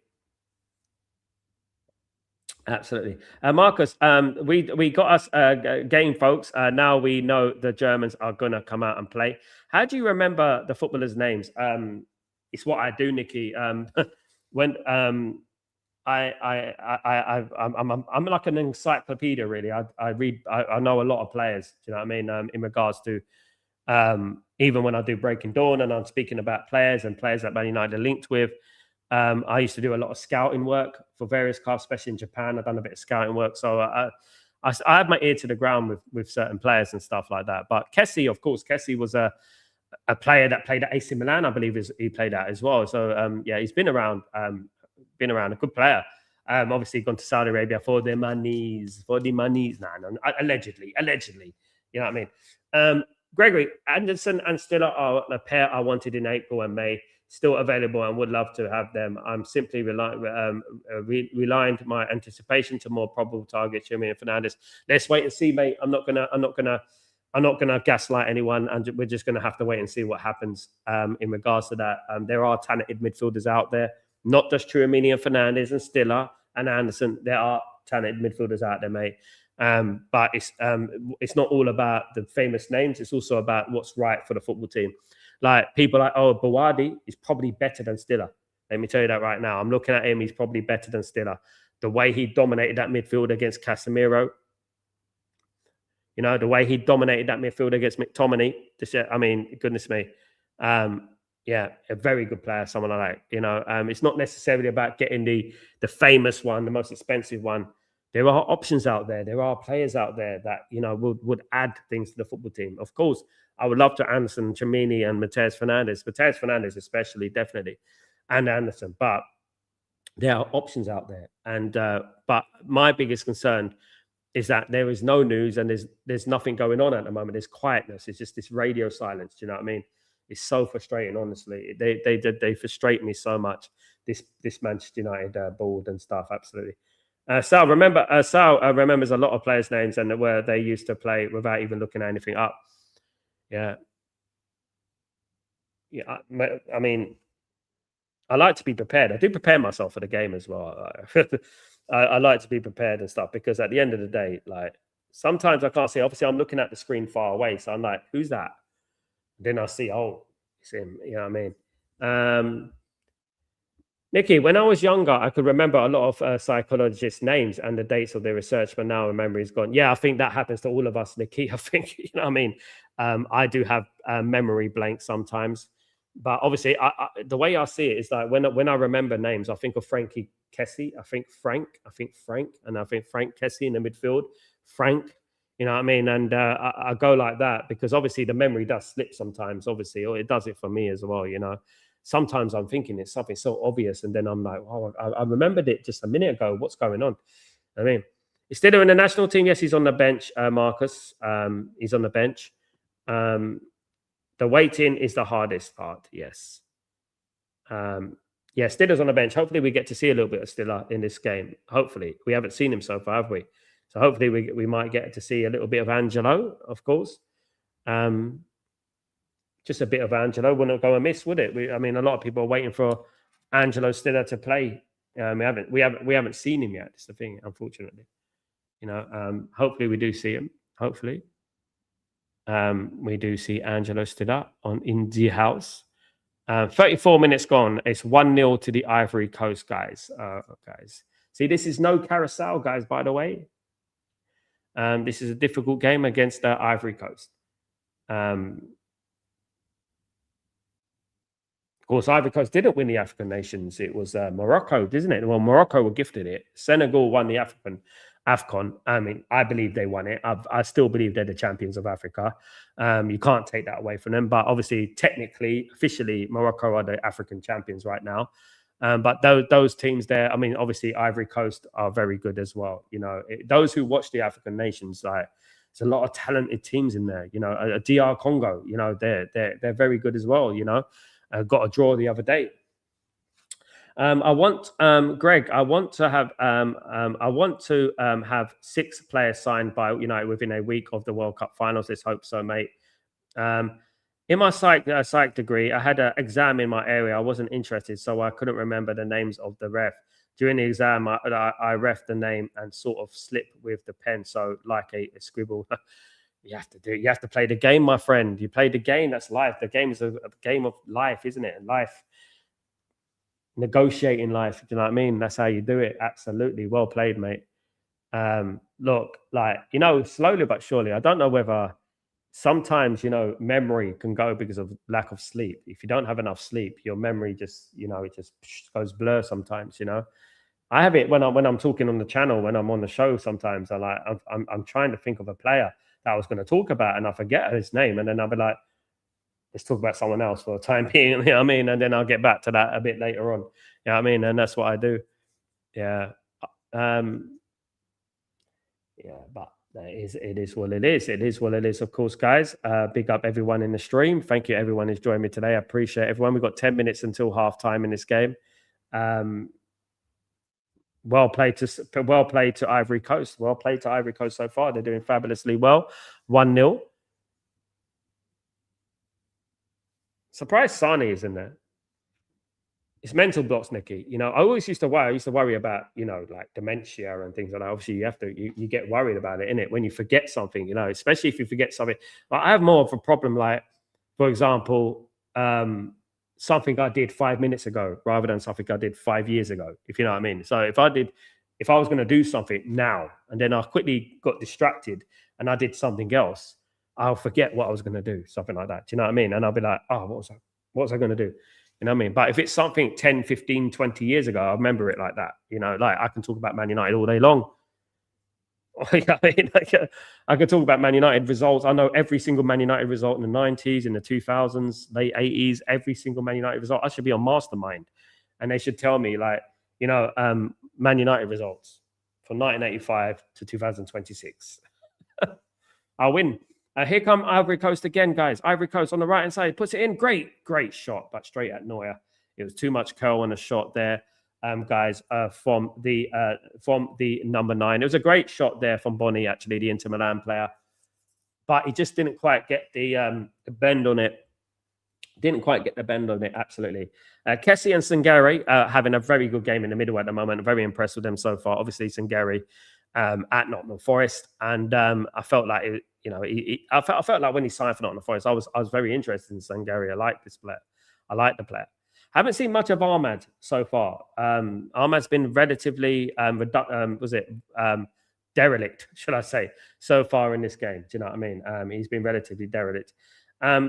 [SPEAKER 1] Absolutely. Marcus, we got us a game, folks. Now we know the Germans are going to come out and play. How do you remember the footballers' names? It's what I do, Nikki. When I'm like an encyclopedia, really. I read. I know a lot of players. Do you know what I mean? In regards to even when I do Breaking Dawn and I'm speaking about players and players that Man United are linked with. I used to do a lot of scouting work for various clubs, especially in Japan. I've done a bit of scouting work, so I had my ear to the ground with certain players and stuff like that. But Kesse, of course, Kesse was a player that played at AC Milan, I believe he played at as well. So yeah, he's been around, a good player. Obviously gone to Saudi Arabia for the monies. No, allegedly. You know what I mean? Gregory, Anderson and Stiller are a pair I wanted in April and May. Still available and would love to have them. I'm simply relying my anticipation to more probable targets, Jimmy and Fernandez. Let's wait and see, mate. I'm not gonna gaslight anyone, and we're just gonna have to wait and see what happens in regards to that. There are talented midfielders out there, not just Tchouaméni and Fernandez and Stiller and Anderson. There are talented midfielders out there, mate. But it's not all about the famous names. It's also about what's right for the football team. Like people like, Bawadi is probably better than Stiller. Let me tell you that right now. I'm looking at him. He's probably better than Stiller. The way he dominated that midfield against Casemiro, you know, the way he dominated that midfield against McTominay. I mean, goodness me. Yeah, a very good player, someone like that. You know, it's not necessarily about getting the famous one, the most expensive one. There are options out there. There are players out there that, you know, would add things to the football team. Of course, I would love to Anderson, Tchouaméni, and Matheus Fernandes especially, definitely, and Anderson. But there are options out there. And but my biggest concern is that there is no news and there's nothing going on at the moment. There's quietness. It's just this radio silence. Do you know what I mean? It's so frustrating, honestly. They frustrate me so much. This Manchester United board and stuff, absolutely. Sal remembers a lot of players' names and where they used to play without even looking at anything up. Yeah. I mean, I like to be prepared. I do prepare myself for the game as well. I like to be prepared and stuff because at the end of the day, like sometimes I can't see. Obviously, I'm looking at the screen far away, so I'm like, "Who's that?" Then I see, "Oh, it's him." You know what I mean? Nikki, when I was younger, I could remember a lot of psychologists' names and the dates of their research, but now my memory's gone. Yeah, I think that happens to all of us, Nikki. I think, you know what I mean? I do have memory blanks sometimes. But obviously, the way I see it is like when I remember names, I think of Frankie Kesse, I think Frank, and I think Frank Kesse in the midfield. Frank, you know what I mean? And I go like that because obviously the memory does slip sometimes, obviously, or it does it for me as well, you know. Sometimes I'm thinking it's something so obvious, and then I'm like, oh, I remembered it just a minute ago. What's going on? I mean, is Stiller in the national team? Yes, he's on the bench, Marcus. He's on the bench. The waiting is the hardest part. Yes. Yeah, Stiller's on the bench. Hopefully, we get to see a little bit of Stiller in this game. Hopefully, we haven't seen him so far, have we? So hopefully, we might get to see a little bit of Angelo, of course. Just a bit of Angelo wouldn't go amiss, would it? I mean, a lot of people are waiting for Angelo Stiller to play. We haven't seen him yet. That's the thing, unfortunately. Hopefully we do see him. Hopefully, we do see Angelo Stiller in the house. 34 minutes gone. It's 1-0 to the Ivory Coast, guys. Guys, see, this is no carousel, guys. By the way, this is a difficult game against the Ivory Coast. Of course, Ivory Coast didn't win the African Nations. It was Morocco, isn't it? Well, Morocco were gifted it. Senegal won the AFCON. I mean, I believe they won it. I still believe they're the champions of Africa. You can't take that away from them. But obviously, technically, officially, Morocco are the African champions right now. But those teams there, I mean, obviously, Ivory Coast are very good as well. Those who watch the African nations, like, there's a lot of talented teams in there. DR Congo, they're very good as well. Got a draw the other day. I want Greg. I want to have 6 players signed by United within a week of the World Cup finals. Let's hope so, mate. In my psych degree, I had an exam in my area. I wasn't interested, so I couldn't remember the names of the ref. During the exam, I ref the name and sort of slip with the pen, so like a scribble. You have to play the game, my friend. You play the game. That's life. The game is a game of life, isn't it? Life. Negotiating life. Do you know what I mean? That's how you do it. Absolutely. Well played, mate. Look, slowly but surely, I don't know whether sometimes, memory can go because of lack of sleep. If you don't have enough sleep, your memory just, it just goes blur sometimes, I have it when I'm talking on the channel, when I'm on the show, sometimes I'm trying to think of a player that I was going to talk about and I forget his name. And then I'll be like, let's talk about someone else for the time being. You know what I mean? And then I'll get back to that a bit later on. You know what I mean? And that's what I do. Yeah. But it is what it is. It is what it is, of course, guys. Big up everyone in the stream. Thank you, everyone who's joined me today. I appreciate everyone. We've got 10 minutes until half time in this game. Well played to Ivory Coast. Well played to Ivory Coast so far. They're doing fabulously well. 1-0. Surprised Sani is in there. It's mental blocks, Nicky. I always used to worry. I used to worry about, like dementia and things like that. Obviously, you get worried about it, innit? When you forget something, especially if you forget something. Like, I have more of a problem, like, for example, something I did 5 minutes ago rather than something I did 5 years ago, if you know what I mean. So if I was going to do something now and then I quickly got distracted and I did something else, I'll forget what I was going to do, something like that. Do you know what I mean? And I'll be like, oh, what was I going to do? You know what I mean? But if it's something 10, 15, 20 years ago, I remember it like that. Like I can talk about Man United all day long. I can talk about Man United results. I know every single Man United result in the 90s, in the 2000s, late 80s, every single Man United result. I should be on Mastermind. And they should tell me, like, Man United results from 1985 to 2026. I'll win. Here come Ivory Coast again, guys. Ivory Coast on the right-hand side. Puts it in. Great shot, but straight at Neuer. It was too much curl on a shot there, guys, from the number 9. It was a great shot there from Bonnie, actually, the Inter Milan player. But he just didn't quite get the bend on it. Didn't quite get the bend on it, absolutely. Kessie and Sangare having a very good game in the middle at the moment. I'm very impressed with them so far. Obviously, Sangare at Nottingham Forest. And I felt like it, I felt like when he signed for Nottingham Forest, I was very interested in Sangare. I like this player. I like the player. Haven't seen much of Ahmad so far. Ahmad's been relatively derelict, should I say, so far in this game. Do you know what I mean? He's been relatively derelict.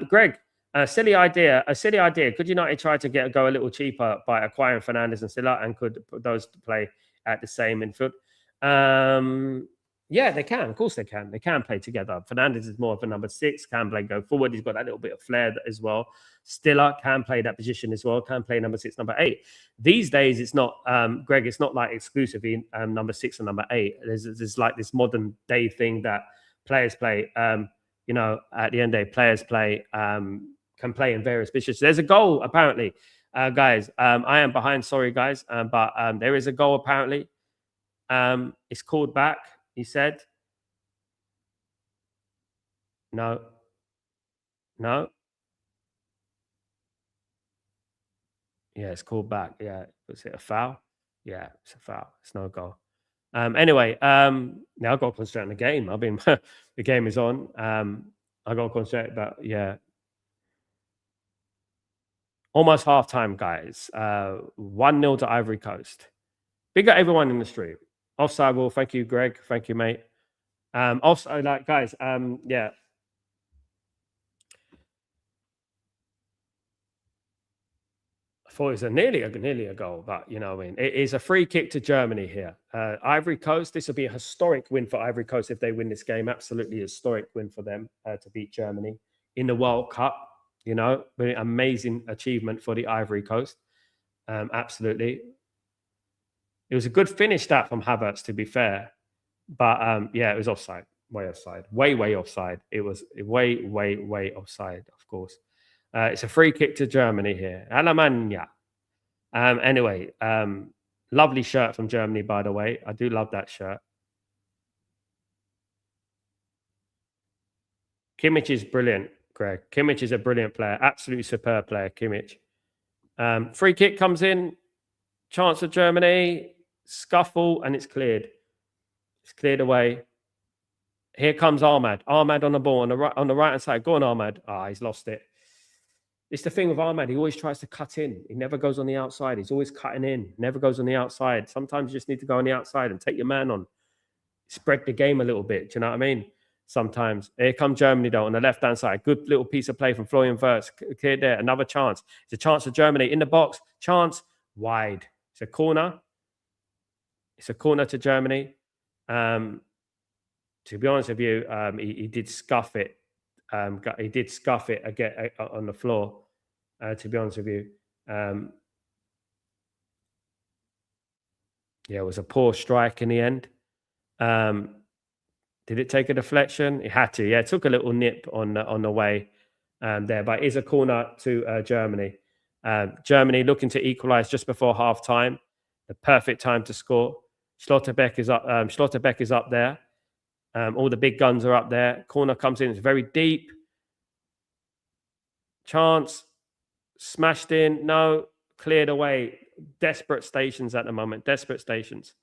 [SPEAKER 1] Greg, a silly idea. Could United try to go a little cheaper by acquiring Fernandes and Silla, and could put those to play at the same midfield? Yeah, they can. Of course they can. They can play together. Fernandes is more of a number 6, can play go forward. He's got that little bit of flair as well. Stiller can play that position as well, can play number 6, number 8. These days, it's not, Greg, it's not like exclusively number 6 and number 8. There's like this modern day thing that players play, at the end of the day, players play can play in various positions. There's a goal apparently, guys. I am behind. Sorry, guys, but there is a goal apparently. It's called back. He said, no, no. Yeah, it's called back. Yeah, was it a foul? Yeah, it's a foul. It's no goal. Anyway, now I've got to concentrate on the game. I mean, the game is on. I got to concentrate, but yeah, almost half time, guys. 1-0 to Ivory Coast. Big up everyone in the stream. Offside wall. Thank you, Greg. Thank you, mate. Also, like, guys, yeah. I thought it was nearly a goal, but you know, what I mean, it is a free kick to Germany here. Ivory Coast. This will be a historic win for Ivory Coast if they win this game. Absolutely historic win for them to beat Germany in the World Cup. You know, really amazing achievement for the Ivory Coast. Absolutely, it was a good finish that from Havertz, to be fair. But yeah, it was offside, way offside, way offside. It was way offside, of course. It's a free kick to Germany here. Alemania. Anyway, lovely shirt from Germany, by the way. I do love that shirt. Kimmich is brilliant, Greg. Kimmich is a brilliant player, absolutely superb player, Kimmich. Free kick comes in, chance for Germany, scuffle, and it's cleared. It's cleared away. Here comes Ahmad. Ahmad on the ball on the right hand side. Go on, Ahmad. He's lost it. It's the thing with Ahmad. He always tries to cut in. He never goes on the outside. He's always cutting in. Never goes on the outside. Sometimes you just need to go on the outside and take your man on. Spread the game a little bit. Do you know what I mean? Sometimes. Here come Germany though on the left hand side. Good little piece of play from Florian Wirtz. Cleared there. Another chance. It's a chance for Germany in the box. Chance wide. It's a corner. It's a corner to Germany. To be honest with you, he did scuff it. He did scuff it again on the floor. To be honest with you, yeah, it was a poor strike in the end. Did it take a deflection? It had to. Yeah, it took a little nip on the way there, but it is a corner to Germany. Germany looking to equalise just before half time. The perfect time to score. Schlotterbeck is up. Schlotterbeck is up there. All the big guns are up there. Corner comes in. It's very deep. Chance. Smashed in. No. Cleared away. Desperate stations at the moment. Desperate stations.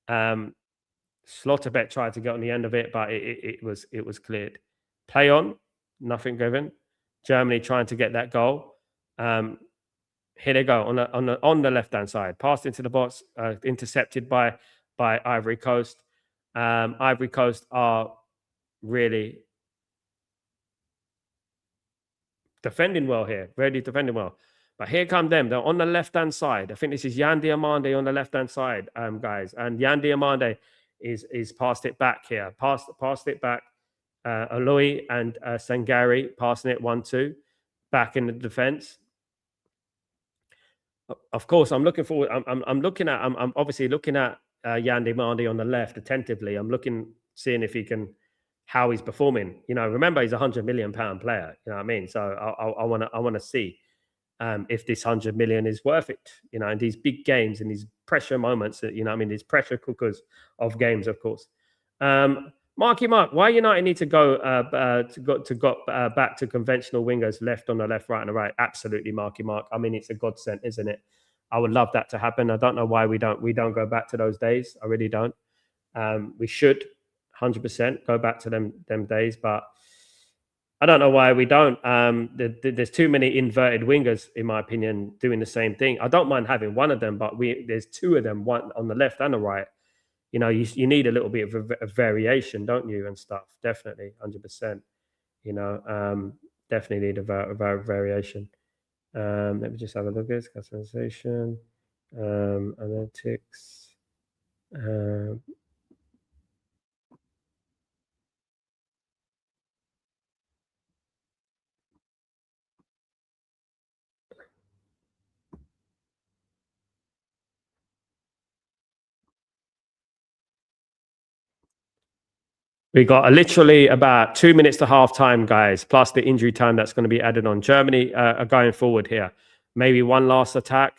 [SPEAKER 1] Schlotterbeck tried to get on the end of it, but it was cleared. Play on. Nothing given. Germany trying to get that goal. Here they go on the left hand side. Passed into the box. Intercepted by Ivory Coast. Ivory Coast are really defending well here. Really defending well. But here come them. They're on the left-hand side. I think this is Yan Diomande on the left-hand side, guys. And Yan Diomande is passed it back here. Passed it back. Aloy and Sangari passing it 1-2 back in the defense. Of course, I'm looking forward. I'm obviously looking at Yan Diomande on the left attentively. I'm seeing if he can, how he's performing. You know, remember he's a £100 million player. You know what I mean? So I want to see if this 100 million is worth it. You know, in these big games and these pressure moments. You know, what I mean, these pressure cookers of games, of course. Marky Mark, why United need to go back to conventional wingers, left on the left, right on the right? Absolutely, Marky Mark. I mean, it's a godsend, isn't it? I would love that to happen. I don't know why we don't go back to those days. I really don't. We should 100% go back to them days, but I don't know why we don't. There's too many inverted wingers, in my opinion, doing the same thing. I don't mind having one of them, but there's two of them, one on the left and the right. You know, you need a little bit of a variation, don't you, and stuff. Definitely, 100%. You know, definitely need a variation. Let me just have a look at this customization, analytics. We got literally about 2 minutes to half time, guys, plus the injury time that's going to be added on. Germany are going forward here. Maybe one last attack.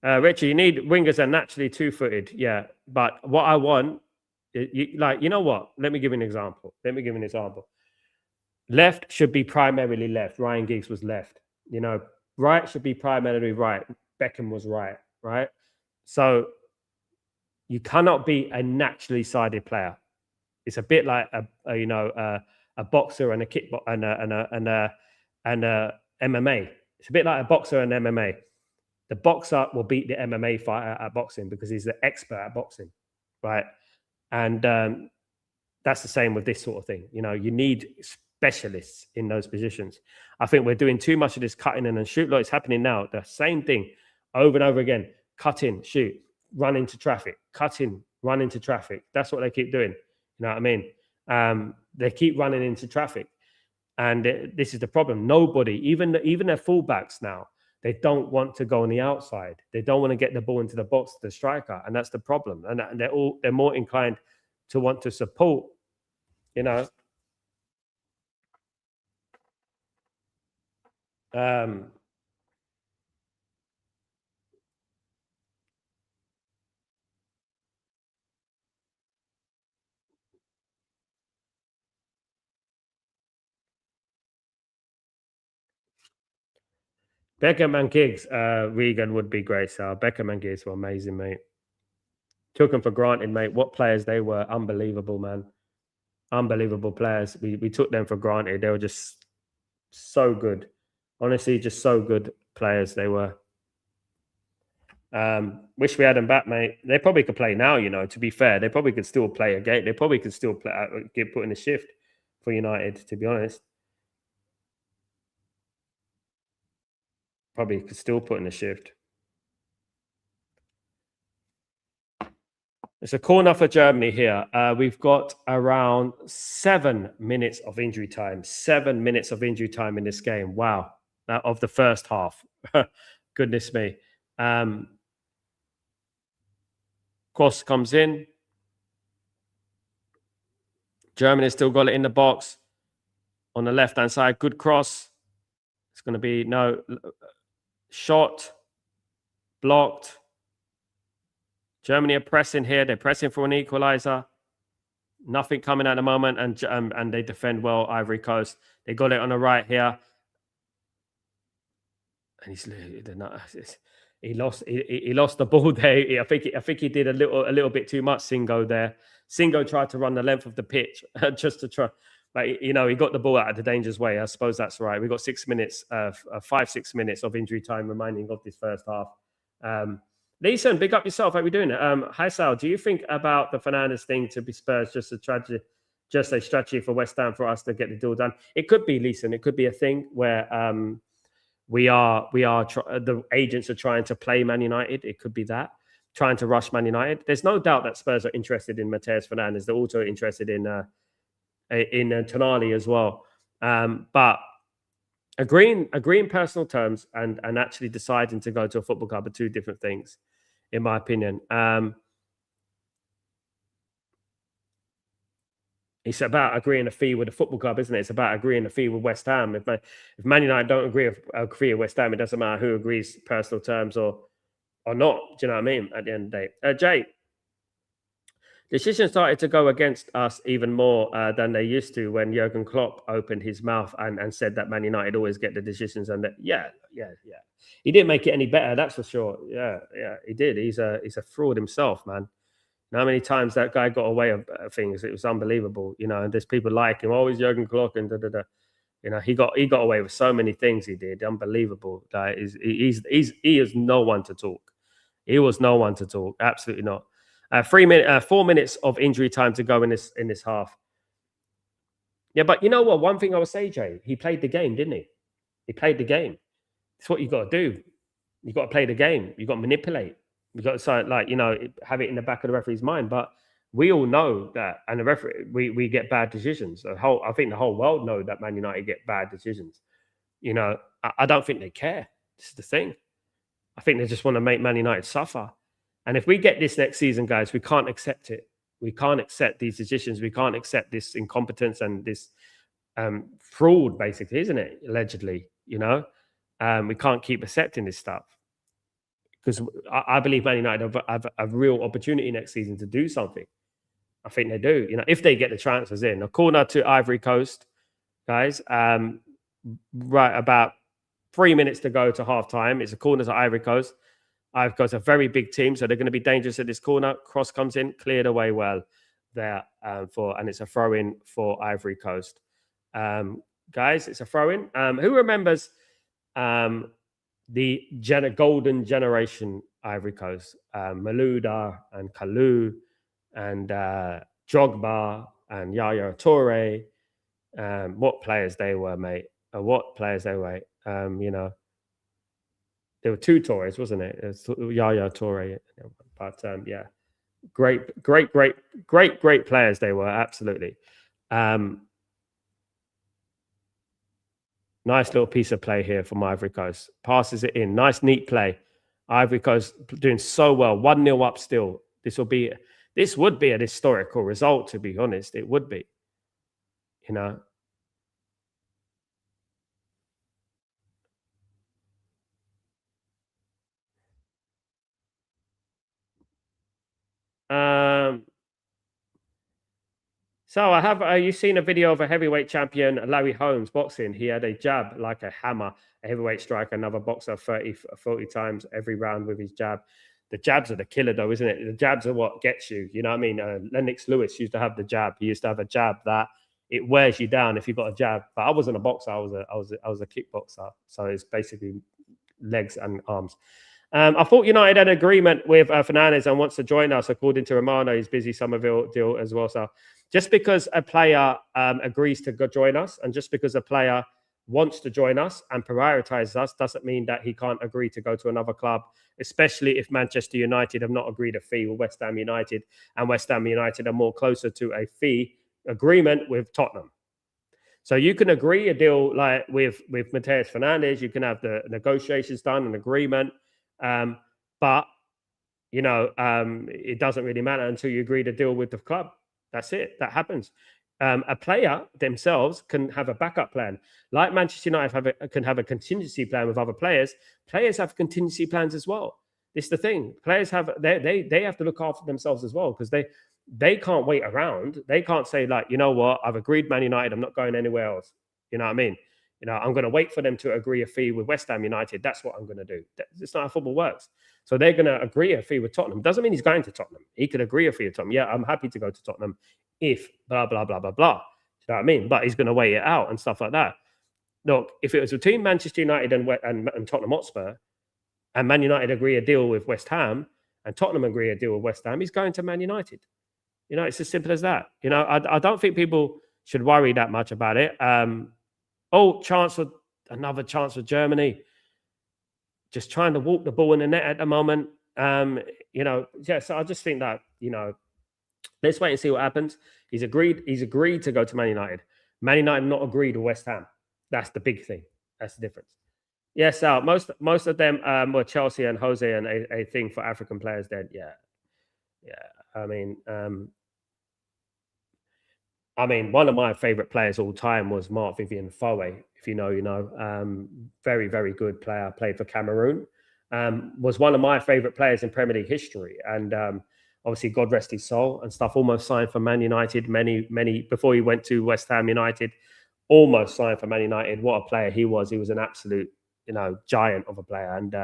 [SPEAKER 1] Richie, you need wingers that are naturally two-footed. Yeah, but what I want, you know what? Let me give you an example. Left should be primarily left. Ryan Giggs was left. You know, right should be primarily right. Beckham was right. Right. So you cannot be a naturally sided player. It's a bit like a boxer and a kickboxer and a MMA. It's a bit like a boxer and MMA. The boxer will beat the MMA fighter at boxing because he's the expert at boxing, right? And that's the same with this sort of thing. You know, you need specialists in those positions. I think we're doing too much of this cutting in and shoot. Look, it's happening now. The same thing over and over again. Cut in, shoot, run into traffic, cut in, run into traffic. That's what they keep doing. You know what I mean? They keep running into traffic. And this is the problem. Nobody, even their fullbacks now, they don't want to go on the outside. They don't want to get the ball into the box, the striker. And that's the problem. And they're more inclined to want to support, you know. Beckham and Giggs, Regan would be great. So Beckham and Giggs were amazing, mate. Took them for granted, mate. What players they were. Unbelievable, man. Unbelievable players. We took them for granted. They were just so good. Honestly, just so good players they were. Wish we had them back, mate. They probably could play now, you know, to be fair. They probably could still play a game. They probably could still play, get put in a shift for United, to be honest. Probably could still put in a shift. It's a corner for Germany here. We've got around 7 minutes of injury time. 7 minutes of injury time in this game. Wow. Of the first half. Goodness me. Cross comes in. Germany still got it in the box. On the left-hand side, good cross. It's going to be no shot. Blocked. Germany are pressing here. They're pressing for an equalizer. Nothing coming at the moment, and they defend well. Ivory Coast. They got it on the right here, and he lost the ball there. I think he did a little bit too much. Singo there. Singo tried to run the length of the pitch just to try. But you know, he got the ball out of the dangerous way. I suppose that's right. We got 6 minutes, 5-6 minutes of injury time remaining of this first half. Leeson, big up yourself. How are we doing? Hi, Sal. Do you think about the Fernandes thing to be Spurs just a strategy for West Ham for us to get the deal done? It could be, Leeson. It could be a thing where the agents are trying to play Man United. It could be that, trying to rush Man United. There's no doubt that Spurs are interested in Matheus Fernandes. They're also interested in Tonali as well. But agreeing personal terms and actually deciding to go to a football club are two different things, in my opinion. It's about agreeing a fee with a football club, isn't it? It's about agreeing a fee with West Ham. If Man United don't agree a fee with West Ham, it doesn't matter who agrees personal terms or not. Do you know what I mean? At the end of the day, Jay, decisions started to go against us even more than they used to when Jurgen Klopp opened his mouth and said that Man United always get the decisions. And that, yeah. He didn't make it any better, that's for sure. Yeah, he did. He's a fraud himself, man. You know how many times that guy got away with things? It was unbelievable. You know, and there's people like him. Always Jurgen Klopp and da. You know, he got away with so many things. He did unbelievable. Like he is no one to talk. He was no one to talk. Absolutely not. 4 minutes of injury time to go in this half. Yeah, but you know what? One thing I would say, Jay, he played the game, didn't he? He played the game. It's what you got to do. You got to play the game. You got to manipulate. You got to have it in the back of the referee's mind. But we all know that, and the referee, we get bad decisions. I think the whole world know that Man United get bad decisions. You know, I don't think they care. This is the thing. I think they just want to make Man United suffer. And if we get this next season, guys, we can't accept it. We can't accept these decisions. We can't accept this incompetence and this fraud, basically, isn't it? Allegedly, we can't keep accepting this stuff, because I believe Man United have a real opportunity next season to do something. I think they do. If they get the transfers in. A corner to Ivory Coast, guys. Right about 3 minutes to go to half time. It's a corner to Ivory Coast. Ivory Coast, a very big team, so they're going to be dangerous at this corner. Cross comes in, cleared away well there and it's a throw in for Ivory Coast. Guys, it's a throw in. Who remembers the golden generation Ivory Coast? Malouda and Kalou and Drogba and Yaya Toure. What players they were, mate. What players they were. There were two Toures, wasn't it? It was Yaya Toure. But yeah, great players they were, absolutely. Nice little piece of play here from Ivory Coast. Passes it in. Nice, neat play. Ivory Coast doing so well. 1-0 up still. This would be an historical result, to be honest. It would be. So you seen a video of a heavyweight champion, Larry Holmes, boxing? He had a jab like a hammer, a heavyweight striker, another boxer 40 times every round with his jab. The jabs are the killer, though, isn't it? The jabs are what gets you. You know what I mean? Lennox Lewis used to have the jab. He used to have a jab that it wears you down if you got a jab. But I wasn't a boxer. I was a kickboxer. So it's basically legs and arms. I thought United had an agreement with Fernandes and wants to join us. According to Romano, he's busy Somerville deal as well. So just because a player agrees to join us, and just because a player wants to join us and prioritizes us, doesn't mean that he can't agree to go to another club, especially if Manchester United have not agreed a fee with West Ham United, and West Ham United are more closer to a fee agreement with Tottenham. So you can agree a deal like with Matheus Fernandes, you can have the negotiations done, an agreement, but it doesn't really matter until you agree to deal with the club. That's it. That happens. A player themselves can have a backup plan, like Manchester United can have a contingency plan with other players. Players have contingency plans as well. This is the thing. Players have they have to look after themselves as well, because they can't wait around. They can't say, like, you know what, I've agreed Man United, I'm not going anywhere else. You know what I mean? I'm going to wait for them to agree a fee with West Ham United. That's what I'm going to do. It's not how football works. So they're going to agree a fee with Tottenham. Doesn't mean he's going to Tottenham. He could agree a fee with Tottenham. Yeah, I'm happy to go to Tottenham if blah, blah, blah, blah, blah. Do you know what I mean? But he's going to wait it out and stuff like that. Look, if it was between Manchester United and Tottenham Hotspur, and Man United agree a deal with West Ham, and Tottenham agree a deal with West Ham, he's going to Man United. It's as simple as that. I don't think people should worry that much about it. Another chance for Germany. Just trying to walk the ball in the net at the moment. So I just think that, let's wait and see what happens. He's agreed to go to Man United. Man United not agreed with West Ham. That's the big thing. That's the difference. Yes, most of them were Chelsea and Jose, and a thing for African players then. Yeah. I mean, one of my favorite players all time was Marc-Vivien Foé. If you know, very, very good player, played for Cameroon. Was one of my favorite players in Premier League history. And obviously, God rest his soul and stuff, almost signed for Man United many before he went to West Ham United, almost signed for Man United. What a player he was. He was an absolute, giant of a player, and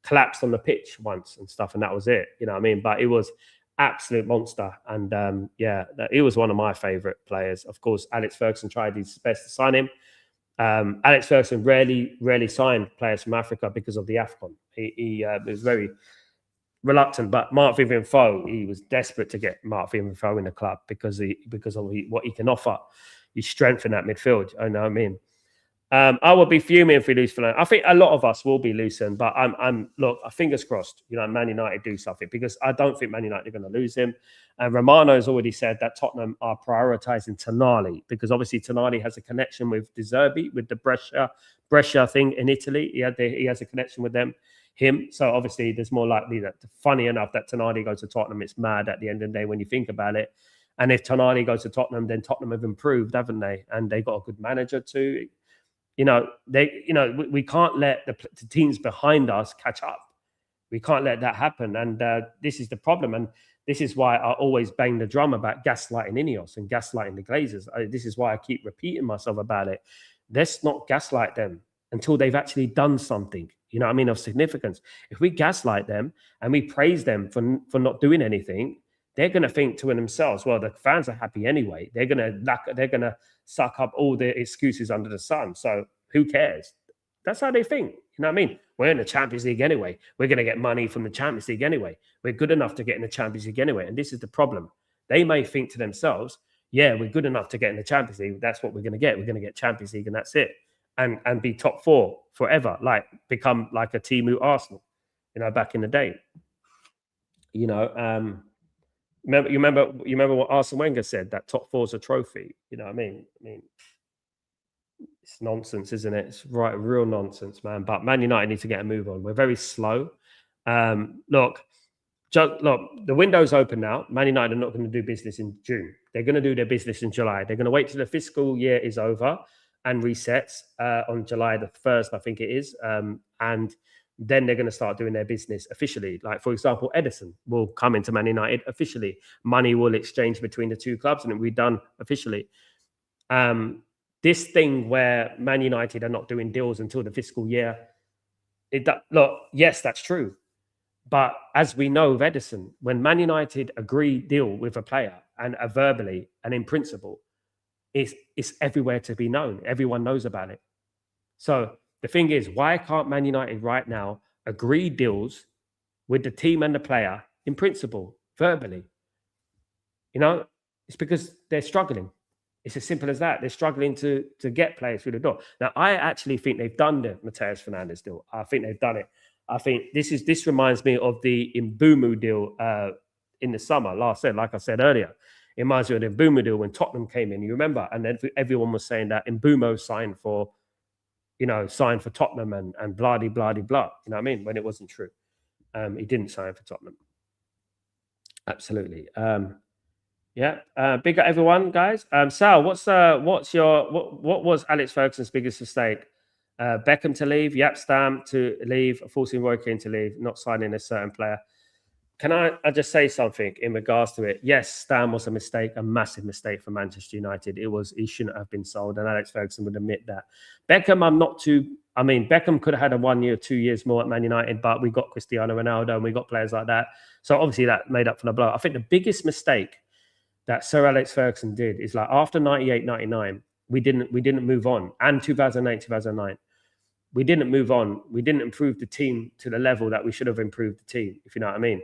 [SPEAKER 1] collapsed on the pitch once and stuff. And that was it. You know what I mean? But it was absolute monster. And he was one of my favorite players. Of course, Alex Ferguson tried his best to sign him. Alex Ferguson rarely signed players from Africa because of the AFCON. He was very reluctant, but Marc-Vivien Foé, he was desperate to get Marc-Vivien Foé in the club because of what he can offer, his strength in that midfield. I know what I mean. I will be fuming if we lose Fernandes. I think a lot of us will be losing, but look, fingers crossed, Man United do something, because I don't think Man United are going to lose him. And Romano has already said that Tottenham are prioritising Tonali, because obviously Tonali has a connection with De Zerbi, with the Brescia thing in Italy. He has a connection with them. him. So obviously, there's more likely that, funny enough, that Tonali goes to Tottenham. It's mad at the end of the day when you think about it. And if Tonali goes to Tottenham, then Tottenham have improved, haven't they? And they got a good manager too. We can't let the teams behind us catch up. We can't let that happen. And this is the problem. And this is why I always bang the drum about gaslighting Ineos and gaslighting the Glazers. This is why I keep repeating myself about it. Let's not gaslight them until they've actually done something, you know what I mean, of significance. If we gaslight them and we praise them for not doing anything, they're going to think to themselves, well, the fans are happy anyway. They're going to suck up all the excuses under the sun. So who cares? That's how they think. You know what I mean? We're in the Champions League anyway. We're going to get money from the Champions League anyway. We're good enough to get in the Champions League anyway. And this is the problem. They may think to themselves, yeah, we're good enough to get in the Champions League. That's what we're going to get. We're going to get Champions League and that's it. And be top four forever. Like become like a Timu Arsenal, back in the day. Remember what Arsene Wenger said, that top four is a trophy. You know what I mean? It's nonsense, isn't it? It's real nonsense, man. But Man United need to get a move on. We're very slow. Look, the window's open now. Man United are not going to do business in June. They're going to do their business in July. They're going to wait till the fiscal year is over and resets on July the 1st, I think it is. And then they're going to start doing their business officially. Like, for example, Edison will come into Man United officially. Money will exchange between the two clubs and it will be done officially. This thing where Man United are not doing deals until the fiscal year, yes, that's true. But as we know of Edison, when Man United agree deal with a player and verbally and in principle, it's everywhere to be known. Everyone knows about it. So the thing is, why can't Man United right now agree deals with the team and the player in principle, verbally? It's because they're struggling. It's as simple as that. They're struggling to get players through the door. Now, I actually think they've done the Mateus Fernandes deal. I think they've done it. I think this reminds me of the Mbumu deal in the summer. Like I said earlier, it reminds me of the Mbumu deal when Tottenham came in. You remember? And then everyone was saying that Mbumo signed for Tottenham and blah, blah, blah. You know what I mean? When it wasn't true. He didn't sign for Tottenham. Absolutely. Big up everyone, guys. Sal, what was Alex Ferguson's biggest mistake? Beckham to leave, Stam to leave, forcing Roy Keane to leave, not signing a certain player. Can I just say something in regards to it? Yes, Stam was a mistake, a massive mistake for Manchester United. He shouldn't have been sold, and Alex Ferguson would admit that. Beckham, Beckham could have had a 1 year, 2 years more at Man United, but we got Cristiano Ronaldo and we got players like that. So obviously that made up for the blow. I think the biggest mistake that Sir Alex Ferguson did is like after 98, 99, we didn't move on. And 2008, 2009. We didn't move on. We didn't improve the team to the level that we should have improved the team, if you know what I mean.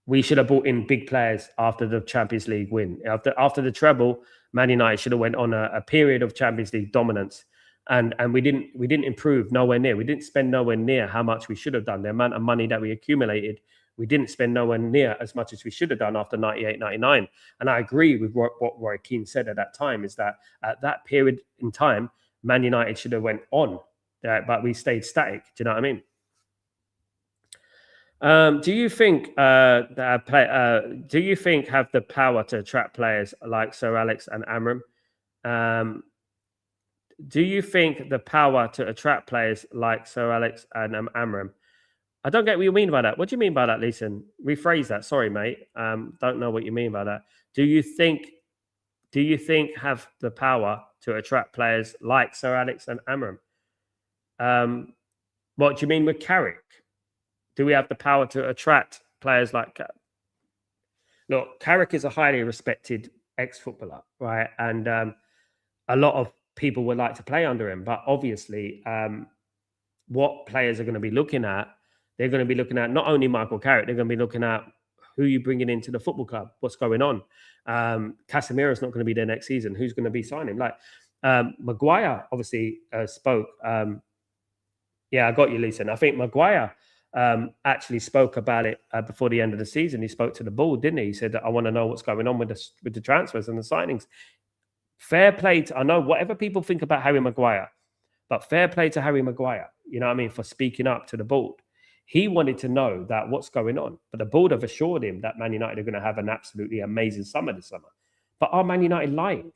[SPEAKER 1] We should have brought in big players after the Champions League win. After the treble, Man United should have went on a period of Champions League dominance. And we didn't improve nowhere near. We didn't spend nowhere near how much we should have done. The amount of money that we accumulated, we didn't spend nowhere near as much as we should have done after 98, 99. And I agree with what Roy Keane said at that time, is that at that period in time, Man United should have went on, but we stayed static. Do you know what I mean? Do you think have the power to attract players like Sir Alex and Amram? Do you think the power to attract players like Sir Alex and Amram? I don't get what you mean by that. What do you mean by that, Leeson? Rephrase that. Sorry, mate. Don't know what you mean by that. Do you think have the power to attract players like Sir Alex and Amram? What do you mean with Carrick? Do we have the power to attract players like Carrick? Look, Carrick is a highly respected ex-footballer, right? And a lot of people would like to play under him. But obviously, what players are going to be looking at, they're going to be looking at not only Michael Carrick, they're going to be looking at who you're bringing into the football club, what's going on. Casemiro's not going to be there next season. Who's going to be signing? Like Maguire obviously spoke. I got you, Lisa. And I think Maguire actually spoke about it before the end of the season. He spoke to the board, didn't he? He said that I want to know what's going on with the transfers and the signings. Fair play. I know whatever people think about Harry Maguire, But fair play to Harry Maguire, you know what I mean, for speaking up to the board. He wanted to know that what's going on, but the board have assured him that Man United are going to have an absolutely amazing summer this summer. But are Man United lying?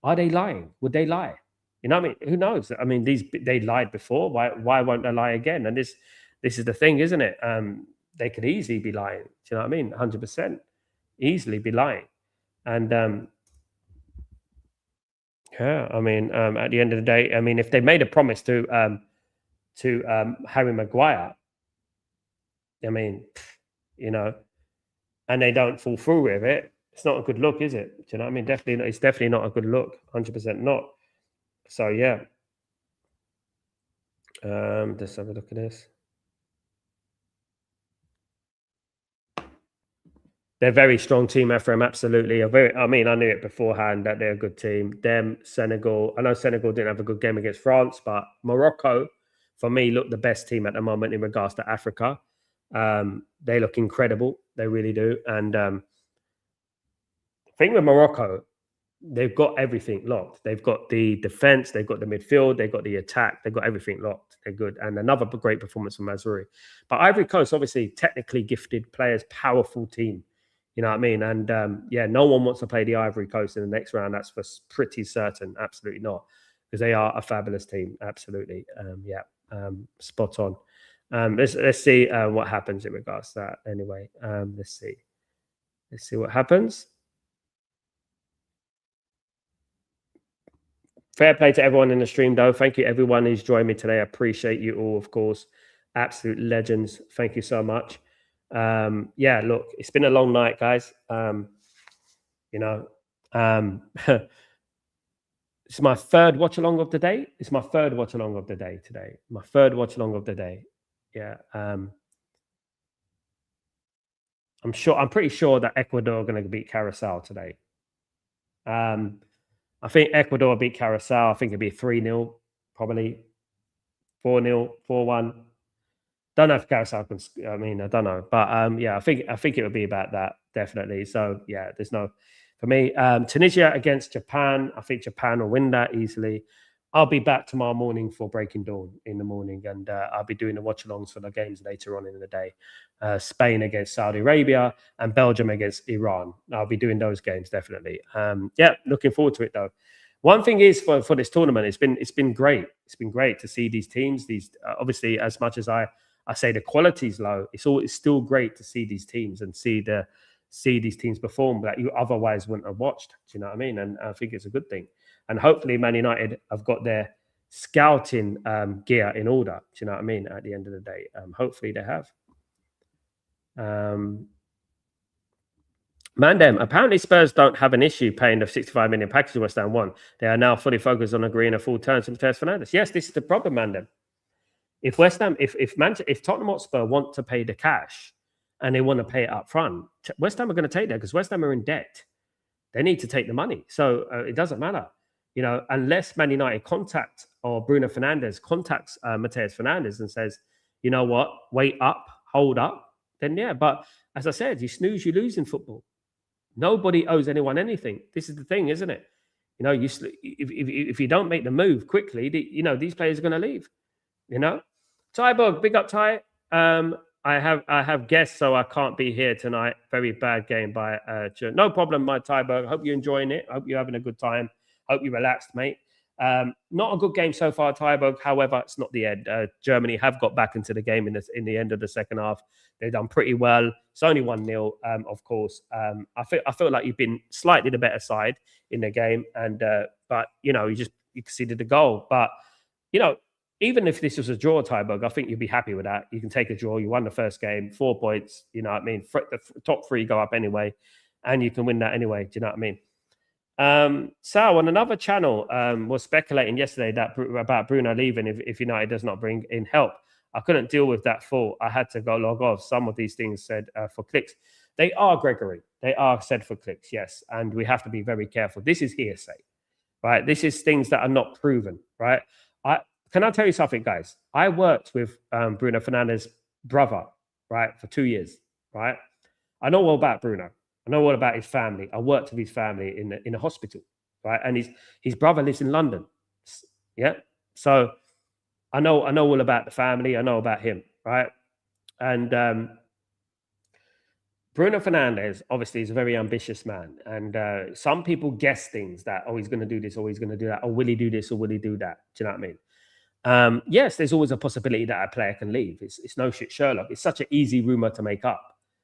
[SPEAKER 1] Are they lying? Would they lie? You know what I mean? Who knows? I mean, they lied before. Why won't they lie again? And this is the thing, isn't it? They could easily be lying. Do you know what I mean? 100%, easily be lying. And yeah, I mean, at the end of the day, I mean, if they made a promise to Harry Maguire, I mean, you know, and they don't fall through with it, it's not a good look, is it? Do you know what I mean? Definitely not. It's definitely not a good look. 100% not. So yeah. Let's have a look at this. They're a very strong team, Ephraim. Absolutely. I mean, I knew it beforehand that they're a good team. Them, Senegal. I know Senegal didn't have a good game against France, but Morocco, for me, look the best team at the moment in regards to Africa. They look incredible. They really do. And I think with Morocco, they've got everything locked. They've got the defense, they've got the midfield, they've got the attack, they've got everything locked. They're good. And another great performance from Mazraoui. But Ivory Coast, obviously, technically gifted players, powerful team. You know what I mean? And yeah, no one wants to play the Ivory Coast in the next round. That's for pretty certain. Absolutely not. Because they are a fabulous team. Absolutely. Spot on. Let's see what happens in regards to that. Anyway, let's see what happens. Fair play to everyone in the stream, though. Thank you, everyone who's joined me today. I appreciate you all, of course. Absolute legends. Thank you so much. Yeah, look, it's been a long night, guys. You know, it's my third watch along of the day. It's my third watch along of the day today. My third watch along of the day. Yeah. I'm pretty sure that Ecuador are going to beat Carousel today. I think Ecuador beat Carousel. I think it'd be 3-0, probably 4-0, 4-1. Don't know if Carousel can. I mean, I don't know, but yeah, I think it would be about that, definitely. So yeah, there's no for me. Tunisia against Japan. I think Japan will win that easily. I'll be back tomorrow morning for Breaking Dawn in the morning, and I'll be doing the watch-alongs for the games later on in the day. Spain against Saudi Arabia and Belgium against Iran. I'll be doing those games, definitely. Yeah, looking forward to it, though. One thing is for this tournament, it's been great. It's been great to see these teams. These obviously, as much as I say the quality's low, it's still great to see these teams and see these teams perform that you otherwise wouldn't have watched. Do you know what I mean? And I think it's a good thing. And hopefully Man United have got their scouting gear in order. Do you know what I mean? At the end of the day, hopefully they have. Mandem, apparently Spurs don't have an issue paying the 65 million package West Ham won. They are now fully focused on agreeing a full term to Matheus Fernandes. Yes, this is the problem, Mandem. If West Ham, if Tottenham Hotspur want to pay the cash and they want to pay it up front, West Ham are going to take that because West Ham are in debt. They need to take the money. So it doesn't matter. You know, unless Man United contact or Bruno Fernandes contacts Matheus Fernandes and says, you know what, wait up, hold up, then yeah. But as I said, you snooze, you lose in football. Nobody owes anyone anything. This is the thing, isn't it? You know, if you don't make the move quickly, these players are going to leave. You know, Tybug, big up Ty. I have guests, so I can't be here tonight. Very bad game by no problem, my Tybug. Hope you're enjoying it. Hope you're having a good time. Hope you relaxed, mate. Not a good game so far, Tybug. However, it's not the end. Germany have got back into the game in the end of the second half. They've done pretty well. It's only 1-0, of course. I feel like you've been slightly the better side in the game, but you conceded the goal. But even if this was a draw, Tybug, I think you'd be happy with that. You can take a draw. You won the first game, 4 points. You know what I mean? The top 3 go up anyway, and you can win that anyway. Do you know what I mean? Sal on another channel was speculating yesterday about Bruno leaving if United does not bring in help. I couldn't deal with that thought. I had to go log off. Some of these things said for clicks. They are, Gregory. They are said for clicks, yes. And we have to be very careful. This is hearsay, right? This is things that are not proven, right? Can I tell you something, guys? I worked with Bruno Fernandes' brother, right, for 2 years, right? I know all about Bruno. I know all about his family. I worked with his family in a hospital, right? And his brother lives in London, yeah? So I know all about the family. I know about him, right? And Bruno Fernandes obviously is a very ambitious man, and some people guess things that, oh, he's going to do this or he's going to do that, or will he do this or will he do that? Do you know what I mean? Yes, there's always a possibility that a player can leave. It's no shit Sherlock. It's such an easy rumor to make up,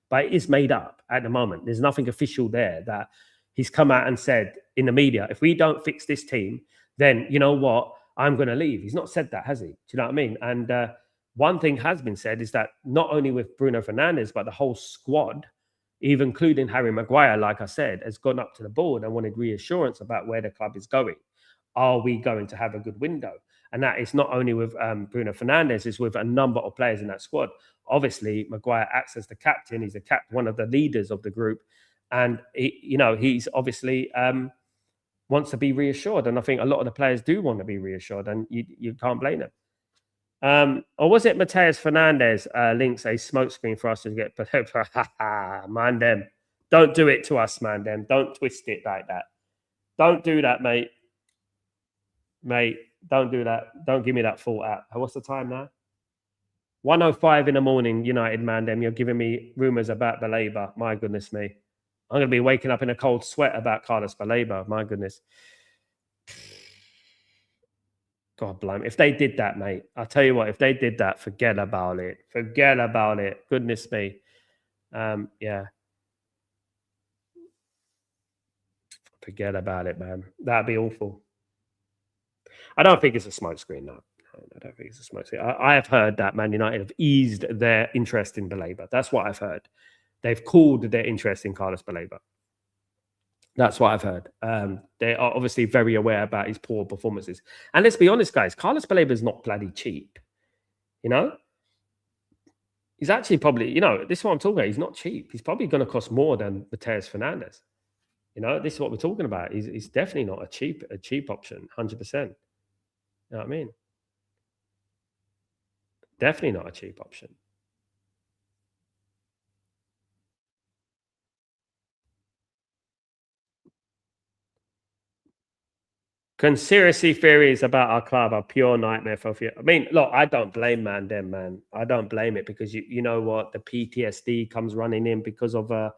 [SPEAKER 1] but it is made up at the moment. There's nothing official there that he's come out and said in the media, if we don't fix this team, then you know what? I'm going to leave. He's not said that, has he? Do you know what I mean? And one thing has been said is that not only with Bruno Fernandes, but the whole squad, even including Harry Maguire, like I said, has gone up to the board and wanted reassurance about where the club is going. Are we going to have a good window? And that is not only with Bruno Fernandes, it's with a number of players in that squad. Obviously, Maguire acts as the captain. He's one of the leaders of the group. And, he's obviously wants to be reassured. And I think a lot of the players do want to be reassured, and you can't blame them. Or was it Mateus Fernandes links a smokescreen for us to get? Man, them. Don't do it to us, man, them. Don't twist it like that. Don't do that, mate. Mate, don't do that. Don't give me that thought out. What's the time now? 1:05 in the morning, United, man, them. You're giving me rumours about Baleba. My goodness me. I'm going to be waking up in a cold sweat about Carlos Baleba. My goodness. God blimey. If they did that, mate, I'll tell you what, if they did that, forget about it. Forget about it. Goodness me. Yeah. Forget about it, man. That'd be awful. I don't think it's a smokescreen, no. I don't think it's a smokescreen. I have heard that Man United have eased their interest in Baleba. That's what I've heard. They've cooled their interest in Carlos Baleba. That's what I've heard. They are obviously very aware about his poor performances. And let's be honest, guys, Carlos Baleba is not bloody cheap. He's actually probably, this is what I'm talking about. He's not cheap. He's probably going to cost more than Mateus Fernandes. This is what we're talking about. He's definitely not a cheap option, 100%. You know what I mean? Definitely not a cheap option. Conspiracy theories about our club are pure nightmare for you. I mean, look, I don't blame man. I don't blame it, because you know what? The PTSD comes running in because of our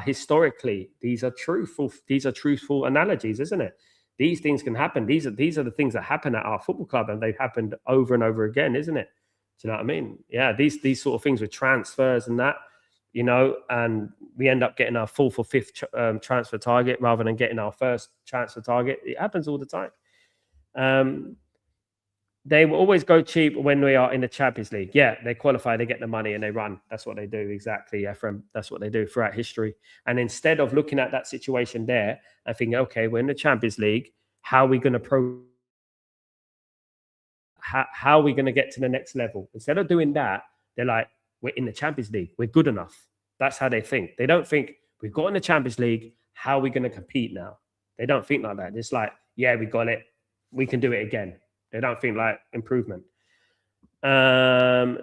[SPEAKER 1] historically. These are truthful analogies, isn't it? These things can happen. These are the things that happen at our football club, and they've happened over and over again, isn't it? Do you know what I mean? Yeah, these sort of things with transfers and that, and we end up getting our fourth or fifth transfer target rather than getting our first transfer target. It happens all the time. They will always go cheap when we are in the Champions League. Yeah, they qualify, they get the money, and they run. That's what they do. Exactly, Ephraim. That's what they do throughout history. And instead of looking at that situation there and thinking, okay, we're in the Champions League, how are we going to how are we going to get to the next level? Instead of doing that, they're like, we're in the Champions League. We're good enough. That's how they think. They don't think, we've got in the Champions League. How are we going to compete now? They don't think like that. It's like, yeah, we got it. We can do it again. They don't think like improvement.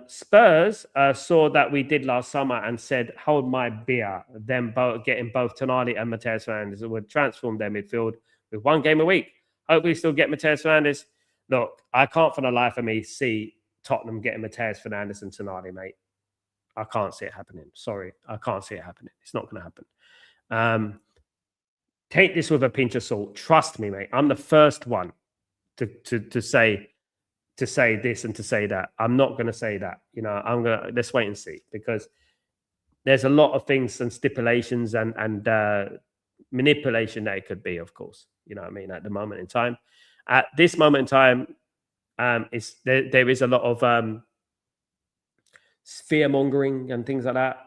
[SPEAKER 1] Spurs saw that we did last summer and said, hold my beer. Them getting both Tonali and Mateus Fernandes would transform their midfield with one game a week. Hope we still get Mateus Fernandes. Look, I can't for the life of me see Tottenham getting Mateus Fernandes and Tonali, mate. I can't see it happening. Sorry, I can't see it happening. It's not going to happen. Take this with a pinch of salt. Trust me, mate. I'm the first one to say this and to say that. I'm not going to say that. Let's wait and see, because there's a lot of things and stipulations and manipulation that it could be, of course. You know what I mean? At the moment in time. At this moment in time, there is a lot of fear mongering and things like that.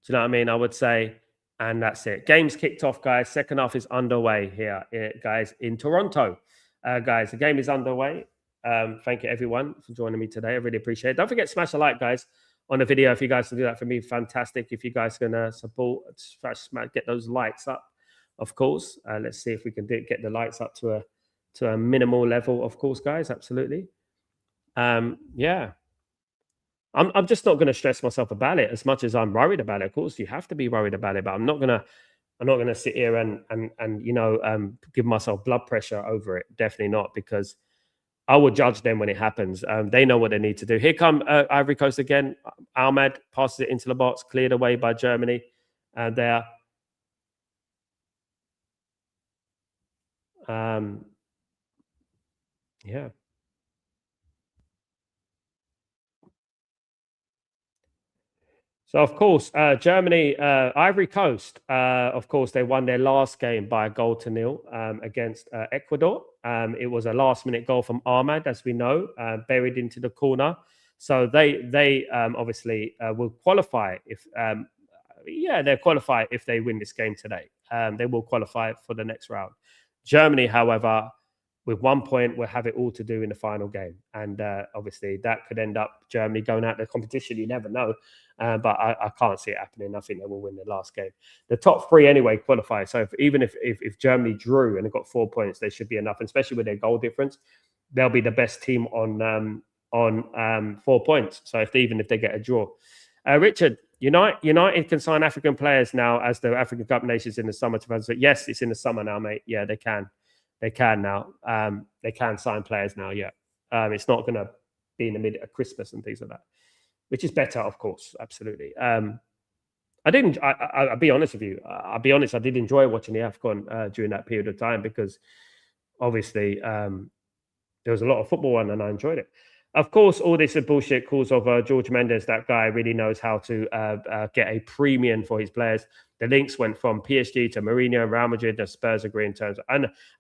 [SPEAKER 1] Do you know what I mean? I would say, and that's it. Game's kicked off, guys. Second half is underway here, guys, in Toronto. Guys, the game is underway. Thank you, everyone, for joining me today. I really appreciate it. Don't forget to smash a like, guys, on the video. If you guys can do that for me, fantastic. If you guys can support, get those likes up, of course. Let's see if we can get the likes up to a minimal level, of course, guys. Absolutely. Yeah. I'm just not going to stress myself about it as much as I'm worried about it. Of course, you have to be worried about it, but I'm not gonna sit here and give myself blood pressure over it. Definitely not, because I will judge them when it happens. They know what they need to do. Here come Ivory Coast again. Ahmed passes it into the box, cleared away by Germany. And there. Yeah. So, of course, Germany, Ivory Coast, of course, they won their last game by a goal to nil against Ecuador. It was a last-minute goal from Ahmad, as we know, buried into the corner. So they obviously will qualify if, they'll qualify if they win this game today. They will qualify for the next round. Germany, however, with 1 point, will have it all to do in the final game. And obviously, that could end up Germany going out of the competition. You never know. But I can't see it happening. I think they will win the last game. The top three anyway qualify. So even if Germany drew and they got 4 points, they should be enough. And especially with their goal difference, they'll be the best team on 4 points. So even if they get a draw, Richard, United can sign African players now as the African Cup nations in the summer. Yes, it's in the summer now, mate. Yeah, they can. They can now. They can sign players now. Yeah, it's not going to be in the middle of Christmas and things like that, which is better, of course. Absolutely. I didn't. I'll be honest with you. I'll be honest. I did enjoy watching the AFCON during that period of time because obviously there was a lot of football on, and I enjoyed it. Of course, all this is bullshit calls of George Mendes. That guy really knows how to get a premium for his players. The links went from PSG to Mourinho, Real Madrid, and Spurs agree in terms of,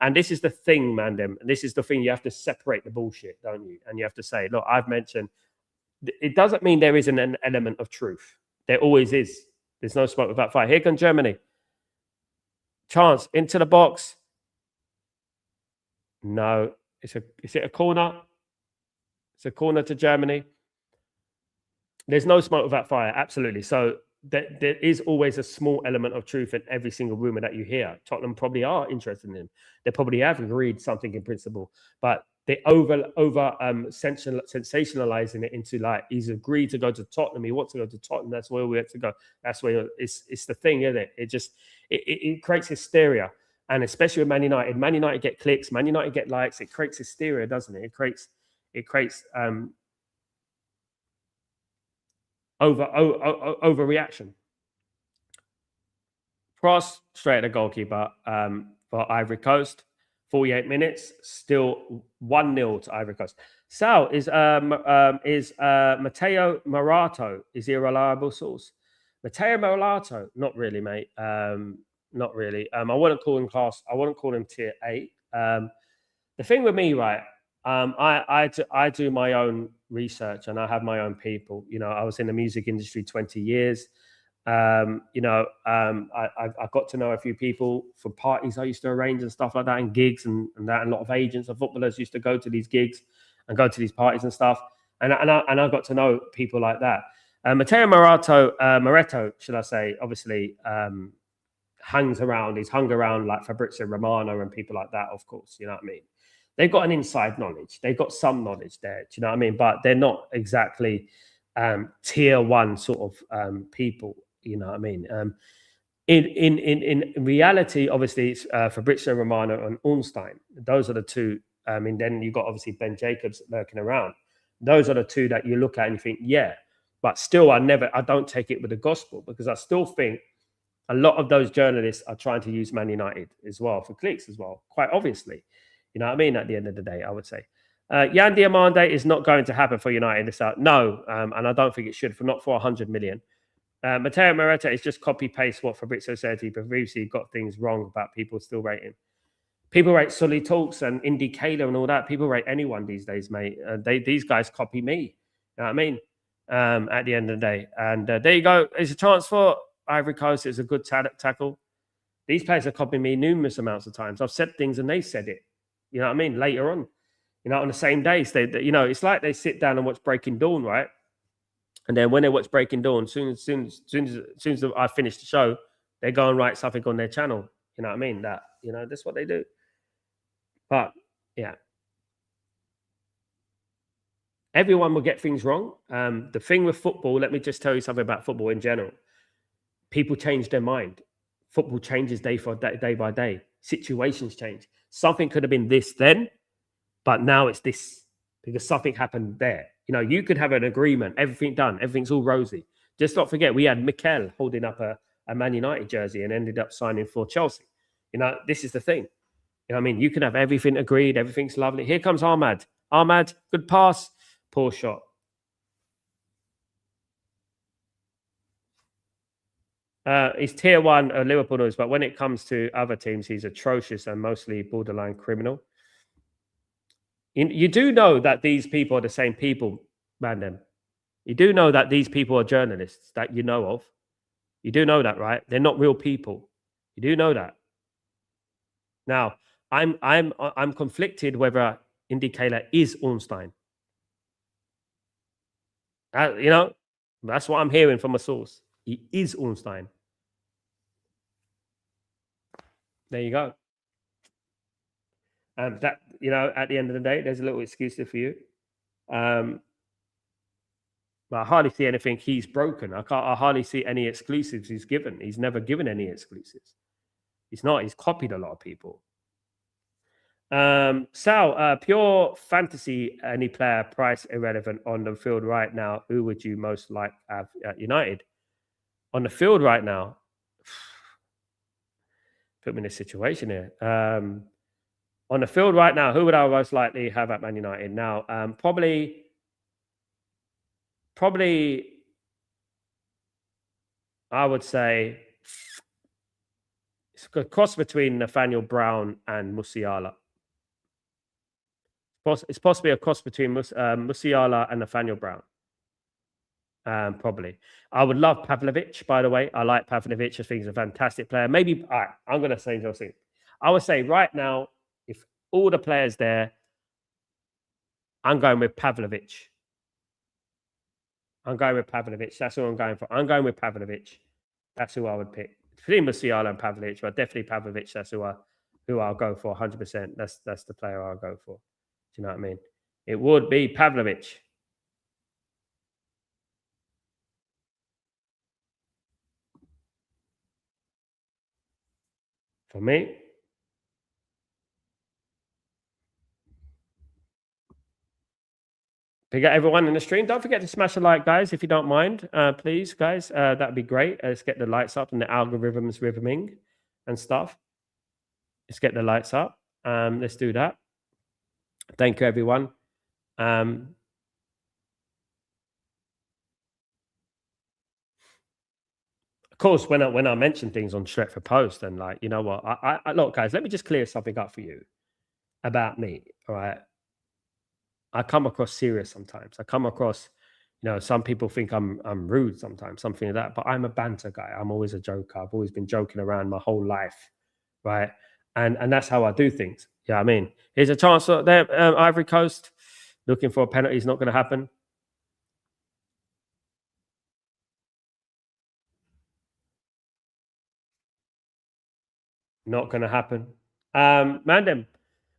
[SPEAKER 1] and this is the thing, Mandem. This is the thing. You have to separate the bullshit, don't you? And you have to say, look, I've mentioned. It doesn't mean there isn't an element of truth. There always is. There's no smoke without fire. Here comes Germany. Chance into the box. No, is it a corner? It's a corner to Germany. There's no smoke without fire. Absolutely. So there is always a small element of truth in every single rumor that you hear. Tottenham probably are interested in him. They probably have agreed something in principle, but they over sensationalizing it into like he's agreed to go to Tottenham. He wants to go to Tottenham. That's where we have to go. That's where it's the thing, isn't it? It creates hysteria, and especially with Man United. Man United get clicks. Man United get likes. It creates hysteria, doesn't it? It creates overreaction. Cross straight at the goalkeeper for Ivory Coast. 48 minutes, still 1-0 to Ivory Coast. Sal, is Matteo Morato, is he a reliable source? Matteo Morato, not really, mate. Not really. I wouldn't call him class. I wouldn't call him tier 8. The thing with me, right? I do my own research and I have my own people. I was in the music industry 20 years. I got to know a few people for parties I used to arrange and stuff like that, and gigs and that. And a lot of agents and footballers used to go to these gigs and go to these parties and stuff. And I got to know people like that. Matteo Moretto, should I say, obviously hangs around. He's hung around like Fabrizio Romano and people like that, of course. You know what I mean? They've got an inside knowledge. They've got some knowledge there. Do you know what I mean? But they're not exactly tier 1 sort of people. You know what I mean? In reality, obviously, it's Fabrizio Romano and Ornstein. Those are the two. I mean, then you've got obviously Ben Jacobs lurking around. Those are the two that you look at and you think, yeah. But still, I don't take it with the gospel because I still think a lot of those journalists are trying to use Man United as well for clicks as well, quite obviously. You know what I mean? At the end of the day, I would say. Yan Diamande is not going to happen for United this out. No, and I don't think it should, not for 100 million. Matteo Moretto is just copy-paste what Fabrizio said. He previously got things wrong about people still rating. People rate Sully Talks and Indy Kaler and all that. People rate anyone these days, mate. These guys copy me. You know what I mean? At the end of the day. And there you go. It's a chance for Ivory Coast. It's a good tackle. These players have copied me numerous amounts of times. I've said things and they said it. You know what I mean? Later on. On the same days. It's like they sit down and watch Breaking Dawn, right? And then when they watch Breaking Dawn, soon as I finish the show, they go and write something on their channel. You know what I mean? That's what they do. But yeah, everyone will get things wrong. The thing with football, let me just tell you something about football in general. People change their mind. Football changes day by day. Situations change. Something could have been this then, But now it's this because something happened there. You know, you could have an agreement, everything done, everything's all rosy. Just not forget, we had Mikel holding up a Man United jersey and ended up signing for Chelsea. You know, this is the thing. You know what I mean? You can have everything agreed, everything's lovely. Here comes Ahmad. Ahmad, good pass, poor shot. He's tier one of Liverpool news, but when it comes to other teams, he's atrocious and mostly borderline criminal. You do know that these people are the same people, Mandem. You do know that these people are journalists that you know of. You do know that, right? They're not real people. You do know that. Now, I'm conflicted whether Indicator is Ornstein. You know, that's what I'm hearing from a source. He is Ornstein. There you go. That, you know, at the end of the day, there's a little excuse there for you. But I hardly see anything he's broken. I hardly see any exclusives he's given. He's never given any exclusives. He's not. He's copied a lot of people. Sal, pure fantasy, any player, price irrelevant on the field right now. Who would you most like to have at United? On the field right now, put me in a situation here. On the field right now, who would I most likely have at Man United? Now, probably, I would say it's a cross between Nathaniel Brown and Musiala. It's possibly a cross between Musiala and Nathaniel Brown. Probably. I would love Pavlovic, by the way. I like Pavlovic. I think he's a fantastic player. Maybe, all right, I'm going to say something. I would say right now, if all the players there, I'm going with Pavlovic. I'm going with Pavlovic. That's who I'm going for. I'm going with Pavlovic. That's who I would pick. Between Musiala and Pavlovic, but definitely Pavlovic. That's who I'll go for 100%. That's the player I'll go for. Do you know what I mean? It would be Pavlovic. For me. Big up everyone in the stream. Don't forget to smash a like, guys, if you don't mind. Please, guys. That'd be great. Let's get the lights up and the algorithms rhythming and stuff. Let's get the lights up. Let's do that. Thank you, everyone. Of course, when I mention things on Stretford Post, and like, you know what, I look, guys, let me just clear something up for you about me. All right, I come across serious sometimes. I come across, you know, some people think I'm rude sometimes, something like that. But I'm a banter guy. I'm always a joker. I've always been joking around my whole life, right? And that's how I do things. Yeah, I mean, here's a chance there, Ivory Coast, looking for a penalty is not going to happen. Not going to happen. Mandem,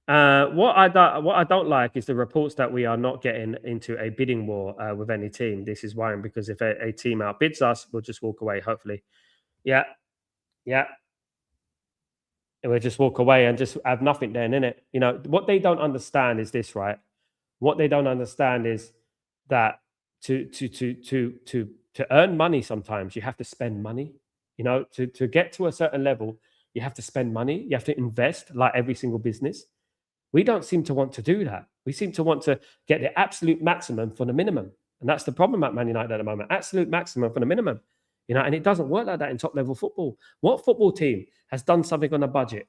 [SPEAKER 1] what I don't like is the reports that we are not getting into a bidding war with any team. This is worrying because if a team outbids us, we'll just walk away. Hopefully, yeah. And we'll just walk away and just have nothing then, innit? You know what they don't understand is this, right? What they don't understand is that to earn money, sometimes you have to spend money. You know, to get to a certain level, you have to spend money. You have to invest, like every single business. We don't seem to want to do that. We seem to want to get the absolute maximum for the minimum. And that's the problem at Man United at the moment. Absolute maximum for the minimum. You know, and it doesn't work like that in top level football. What football team has done something on a budget?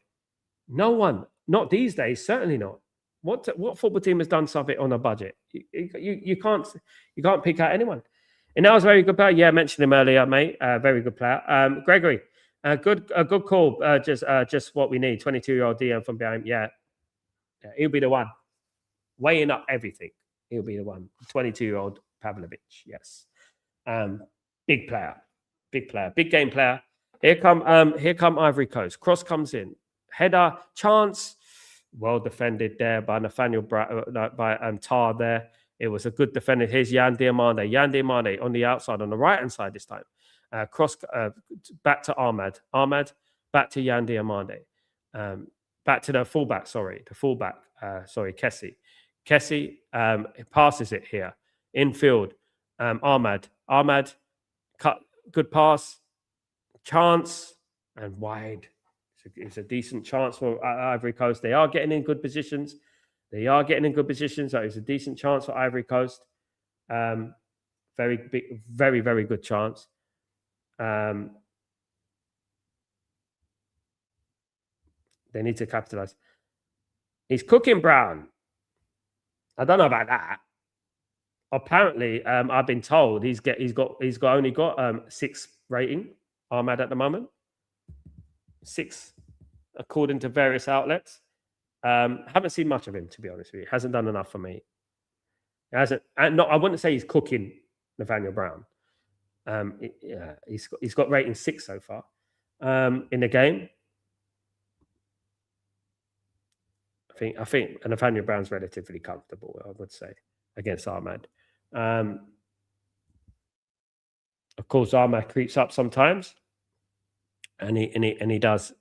[SPEAKER 1] No one. Not these days, certainly not. What football team has done something on a budget? You can't pick out anyone. And that was a very good player. Yeah, I mentioned him earlier, mate. Very good player. Gregory, a good call. Just what we need. 22-year-old DM from behind. Yeah, he'll be the one. Weighing up everything. He'll be the one. 22-year-old Pavlovic. Yes. Big player. Big player. Big game player. Here come Ivory Coast. Cross comes in. Header chance. Well defended there by Nathaniel by Tar there. It was a good defender. Here's Yan Diomande. Yan Diomande on the outside, on the right-hand side this time. Cross back to Ahmad. Ahmad back to Yan Diomande. Back to the fullback, Kessie. Kessie passes it here. Infield. Ahmad. Ahmad, cut, good pass. Chance and wide. It's a decent chance for Ivory Coast. They are getting in good positions. So it's a decent chance for Ivory Coast. Very big, very, very good chance. They need to capitalize. He's cooking Brown. I don't know about that. Apparently, I've been told he's only got 6 rating. Ahmad at the moment, 6, according to various outlets. Haven't seen much of him, to be honest with you. Hasn't done enough for me. He hasn't. And I wouldn't say he's cooking Nathaniel Brown. He's got rating 6 so far in the game. I think Nathaniel Brown's relatively comfortable, I would say, against Ahmad. Of course, Ahmad creeps up sometimes, and he does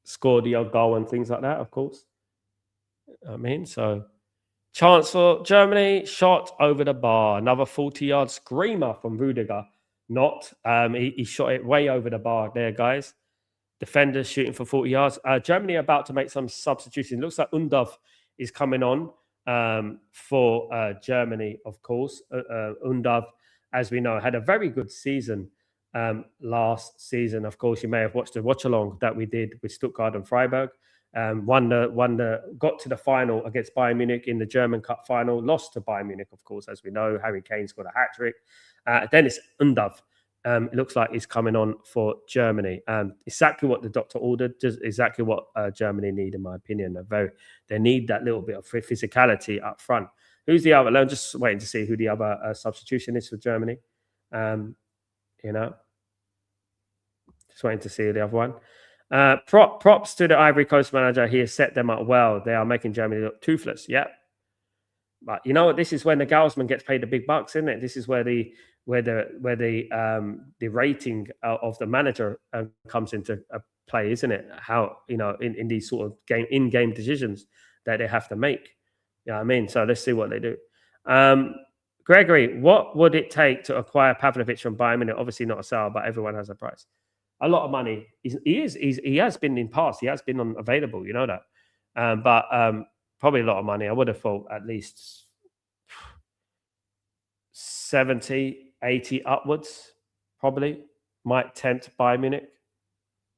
[SPEAKER 1] score the odd goal and things like that. Of course, I mean, so chance for Germany, shot over the bar, another 40-yard screamer from Rudiger. Not, he shot it way over the bar there, guys. Defenders shooting for 40 yards. Germany are about to make some substitutions. Looks like Undav is coming on for Germany, of course. Undav, as we know, had a very good season last season. Of course, you may have watched the watch-along that we did with Stuttgart and Freiburg. Got to the final against Bayern Munich in the German Cup final. Lost to Bayern Munich, of course, as we know. Harry Kane scored a hat-trick. Then it's Undav. It looks like he's coming on for Germany. Exactly what the doctor ordered, just exactly what Germany need, in my opinion. They need that little bit of physicality up front. Who's the other? I'm just waiting to see who the other substitution is for Germany. Just waiting to see the other one. Props to the Ivory Coast manager. He has set them up well. They are making Germany look toothless. Yeah. But you know what? This is when the Gaussman gets paid the big bucks, isn't it? This is where the rating of the manager comes into play, isn't it? How, in these sort of in-game decisions that they have to make. Yeah, I mean, so let's see what they do. Gregory, what would it take to acquire Pavlovic from Bayern Munich? Obviously not a sale, but everyone has a price. A lot of money. He has been in past. He has been available. You know that. But probably a lot of money. I would have thought at least 70, 80 upwards, probably. Might tempt Bayern Munich.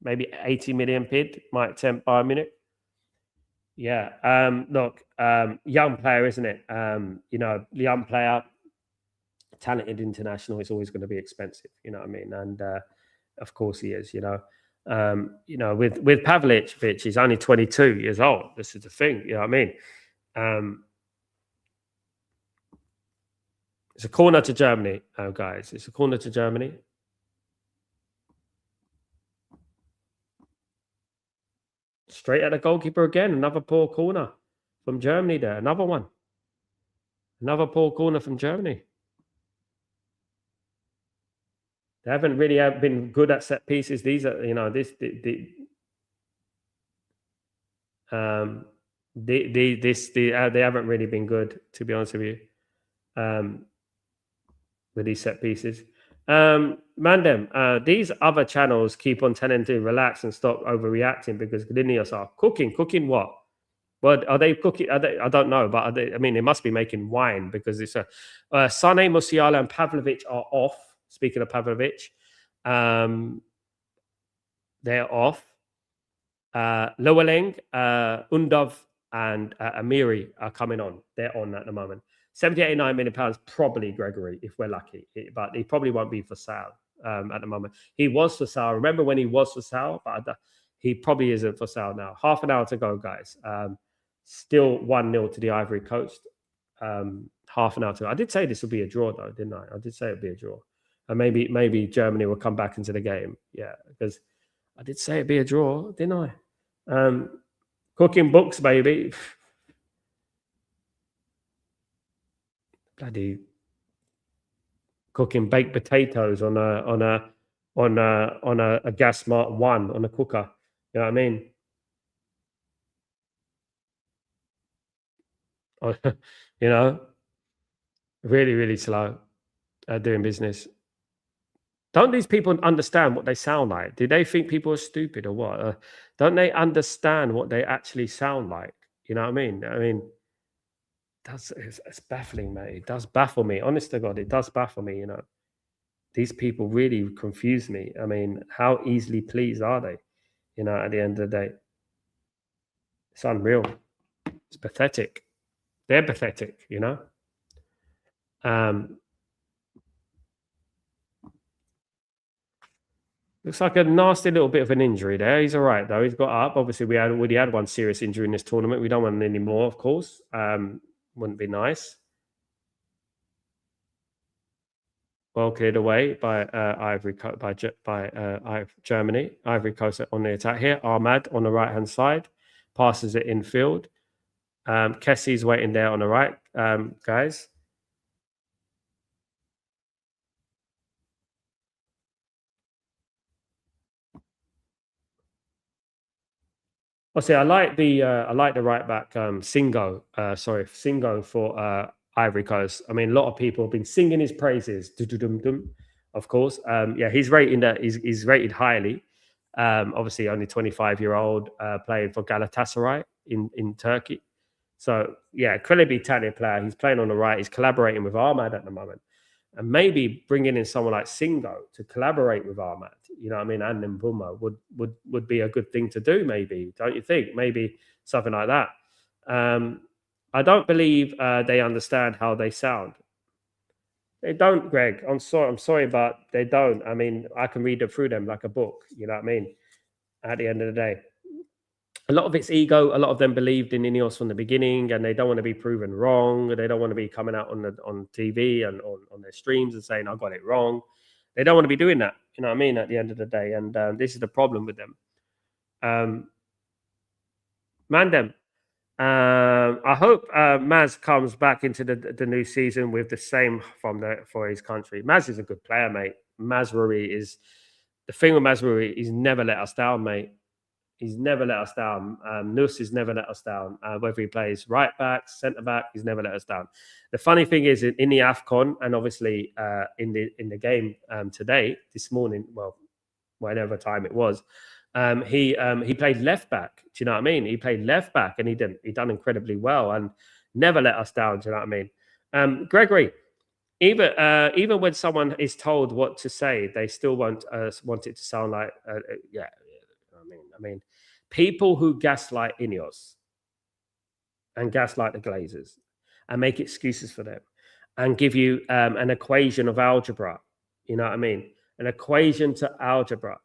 [SPEAKER 1] Maybe 80 million bid might tempt Bayern Munich. Yeah. Look, young player, isn't it? Young player, talented international. It's always going to be expensive. You know what I mean? And of course he is. With Pavlovic, he's only 22 years old. This is the thing. You know what I mean? It's a corner to Germany, guys. It's a corner to Germany. Straight at the goalkeeper again. Another poor corner from Germany there. Another one. Another poor corner from Germany. They haven't really been good at set pieces. These are, they haven't really been good, to be honest with you, with these set pieces. Mandem, these other channels keep on telling to relax and stop overreacting because Glinios are cooking. Cooking what? Well, are they cooking? I don't know, but they must be making wine because it's Sané, Musiala, and Pavlovic are off. Speaking of Pavlovic, they're off. Loweleng, Undav, and Amiri are coming on. They're on at the moment. 79 million pounds, probably Gregory, if we're lucky. But he probably won't be for sale at the moment. He was for sale. Remember when he was for sale? But he probably isn't for sale now. Half an hour to go, guys. Still 1-0 to the Ivory Coast. Half an hour to go. I did say this would be a draw, though, didn't I? I did say it would be a draw. And maybe Germany will come back into the game. Yeah, because I did say it'd be a draw, didn't I? Cooking books, baby. Bloody cooking baked potatoes on a Gas Smart 1 on a cooker. You know what I mean? You know, really, really slow at doing business. Don't these people understand what they sound like? Do they think people are stupid or what? Don't they understand what they actually sound like? You know what I mean? I mean, it's baffling, mate. It does baffle me. Honest to God, it does baffle me. You know, these people really confuse me. I mean, how easily pleased are they? You know, at the end of the day, it's unreal. It's pathetic. They're pathetic. You know. Um, Looks like a nasty little bit of an injury there. He's all right though. He's got up. Obviously, we had already had one serious injury in this tournament. We don't want any more, of course. Wouldn't be nice. Well cleared away by Germany. Ivory Coast on the attack here. Ahmad on the right hand side passes it in field. Kessie's waiting there on the right, guys. I like the right back Singo. Singo for Ivory Coast. I mean, a lot of people have been singing his praises. Du-du-dum-dum, of course. Yeah, he's rated highly. Obviously, only 25-year-old playing for Galatasaray in Turkey. So yeah, incredibly talented player. He's playing on the right. He's collaborating with Ahmad at the moment, and maybe bringing in someone like Singo to collaborate with Ahmad, you know what I mean, and Mbuma would be a good thing to do, maybe, don't you think? Maybe something like that. I don't believe they understand how they sound. They don't, Greg. I'm sorry, but they don't. I mean, I can read it through them like a book, you know what I mean? At the end of the day. A lot of it's ego. A lot of them believed in Ineos from the beginning, and they don't want to be proven wrong. They don't want to be coming out on TV and on their streams and saying I got it wrong. They don't want to be doing that. You know what I mean? At the end of the day, and this is the problem with them. Mandem. I hope Maz comes back into the new season with the same for his country. Maz is a good player, mate. Mazraoui is the thing with Mazraoui. He's never let us down, mate. He's never let us down. Nus has never let us down. Whether he plays right back, centre back, he's never let us down. The funny thing is, in the AFCON and obviously in the game today, this morning, well, whatever time it was, he played left back. Do you know what I mean? He played left back, and he done incredibly well, and never let us down. Do you know what I mean? Gregory, even when someone is told what to say, they still want it to sound like yeah. I mean, people who gaslight Ineos and gaslight the Glazers and make excuses for them and give you an equation of algebra, you know what I mean? An equation to algebra,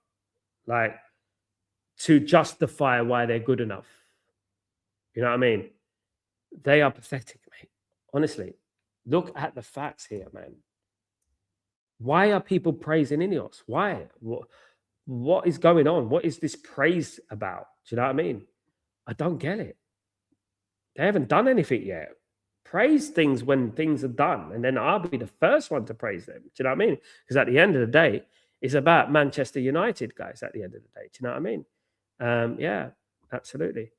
[SPEAKER 1] like to justify why they're good enough. You know what I mean? They are pathetic, mate. Honestly, look at the facts here, man. Why are people praising Ineos? Why? What is going on? What is this praise about? Do you know what I mean? I don't get it. They haven't done anything yet. Praise things when things are done, and then I'll be the first one to praise them. Do you know what I mean? Because at the end of the day, it's about Manchester United, guys. At the end of the day, do you know what I mean? Yeah, absolutely.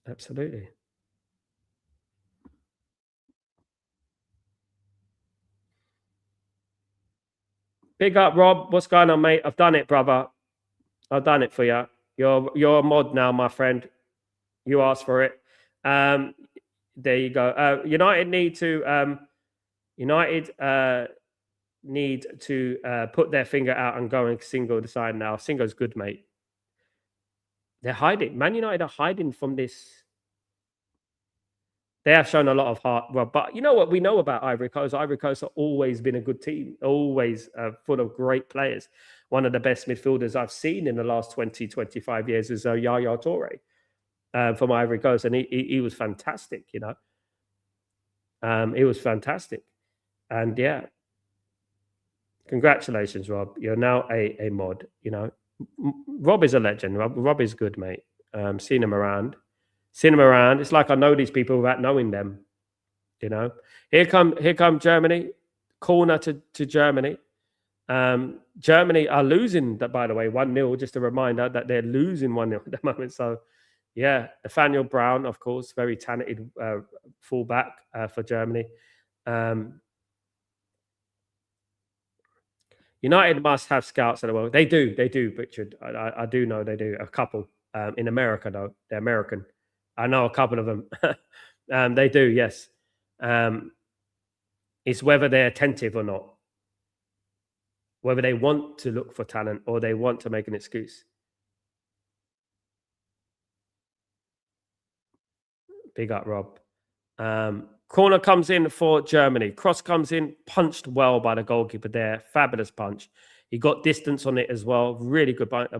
[SPEAKER 1] Absolutely. Big up, Rob. What's going on, mate? I've done it, brother. I've done it for you. You're a mod now, my friend. You asked for it. There you go. United need to put their finger out and go and single the side now. Singo's good, mate. They're hiding. Man United are hiding from this. They have shown a lot of heart. Well, but you know what we know about Ivory Coast? Ivory Coast have always been a good team, always full of great players. One of the best midfielders I've seen in the last 20, 25 years is Yaya Toure from Ivory Coast. And he was fantastic, you know. He was fantastic. And yeah, congratulations, Rob. You're now a mod, you know. Rob is a legend. Rob is good, mate. Seen him around. It's like I know these people without knowing them. You know. Here come Germany. Corner to Germany. Germany are losing that, by the way, 1-0. Just a reminder that they're losing 1-0 at the moment. So, yeah, Nathaniel Brown, of course, very talented fullback for Germany. United must have scouts in the world. They do, Richard. I do know they do. A couple in America, though. They're American. I know a couple of them. They do, yes. It's whether they're attentive or not, whether they want to look for talent or they want to make an excuse. Big up, Rob. Corner comes in for Germany. Cross comes in, punched well by the goalkeeper there. Fabulous punch. He got distance on it as well. Really good about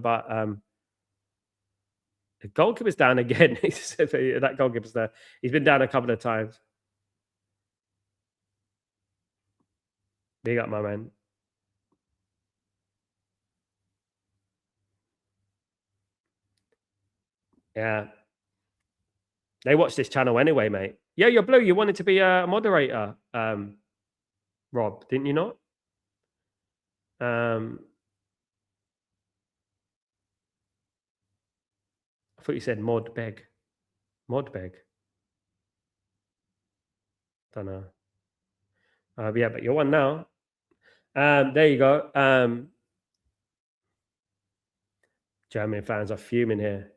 [SPEAKER 1] the goalkeeper's down again. That goalkeeper's there. He's been down a couple of times. Big up, my man. Yeah. They watch this channel anyway, mate. Yeah, you're blue. You wanted to be a moderator, Rob, didn't you not? I thought you said mod beg. Mod beg. Don't know. Yeah, but you're one now. There you go. German fans are fuming here.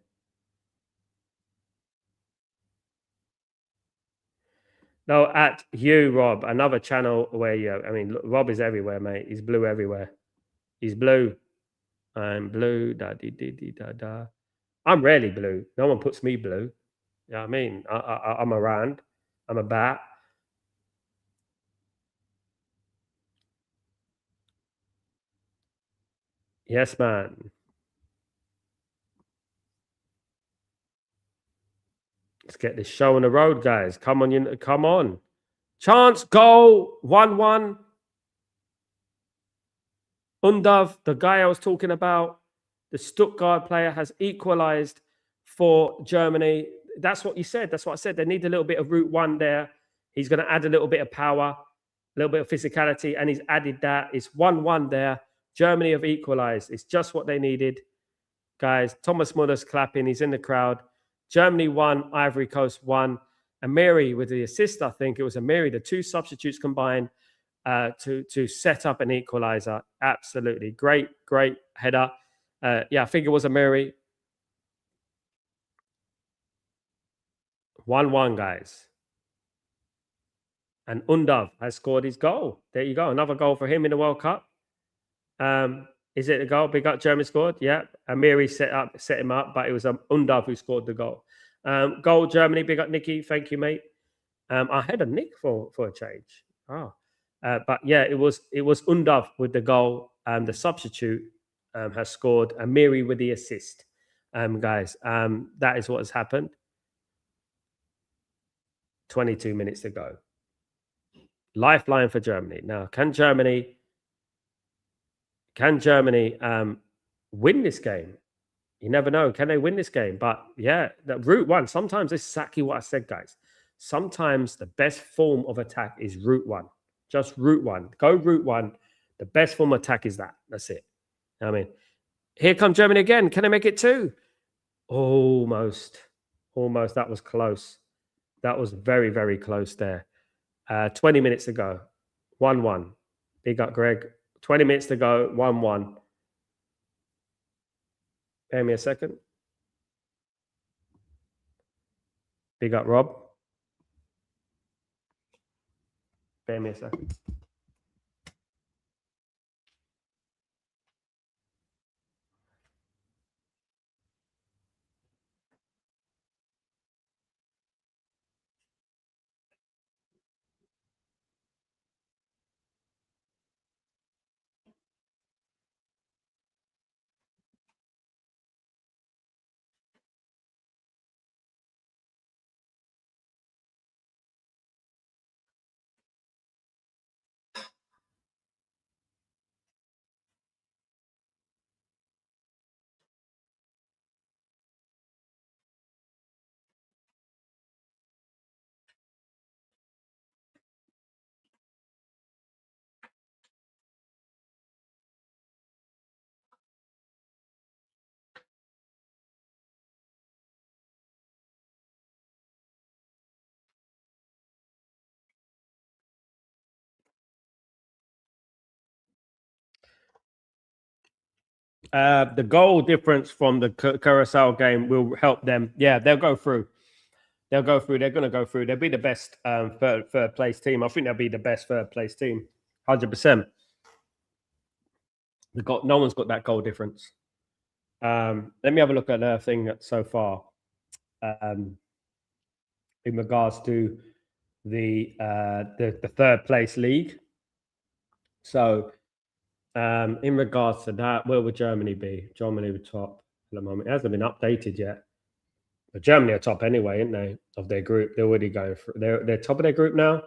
[SPEAKER 1] No, at you, Rob, another channel where you. I mean, look, Rob is everywhere, mate. He's blue everywhere. He's blue. I'm blue. Da dee dee dee da da. I'm rarely blue. No one puts me blue. You know what I mean? I'm around. I'm a bat. Yes, man. Let's get this show on the road, guys. Come on, come on. Chance, goal, 1-1. Undav, the guy I was talking about, the Stuttgart player, has equalized for Germany. That's what you said. That's what I said. They need a little bit of route one there. He's going to add a little bit of power, a little bit of physicality, and he's added that. It's 1-1 there. Germany have equalized. It's just what they needed, guys. Thomas Muller's clapping. He's in the crowd. Germany won. Ivory Coast won. Amiri with the assist, I think it was Amiri. The two substitutes combined to set up an equalizer. Absolutely. Great header. Yeah, I think it was Amiri. 1-1, guys. And Undav has scored his goal. There you go. Another goal for him in the World Cup. Is it a goal? Big up Germany scored. Yeah. Amiri set him up, but it was Undav who scored the goal. Goal Germany. Big up Nicky. Thank you, mate. I had a nick for a change. Oh. But yeah, it was Undav with the goal. The substitute has scored. Amiri with the assist. Guys, that is what has happened. 22 minutes to go. Lifeline for Germany. Now, can Germany win this game? You never know. Can they win this game? But yeah, the route one. Sometimes it's exactly what I said, guys. Sometimes the best form of attack is route one. Just route one. Go route one. The best form of attack is that. That's it. I mean, here come Germany again. Can they make it two? Almost. Almost. That was close. That was very, very close there. 20 minutes to go. 1-1. Big up, Greg. 20 minutes to go. 1-1. Bear me a second. Big up, Rob. Bear me a second. The goal difference from the Curacao game will help them. Yeah, they'll go through. They'll go through. They're going to go through. They'll be the best third place team. I think they'll be the best third place team. 100%. No one's got that goal difference. Let me have a look at the thing so far. In regards to the third place league. So in regards to that, where would Germany be? Germany would top at the moment. It hasn't been updated yet. But Germany are top anyway, aren't they? Of their group. They're already going through. They're top of their group now.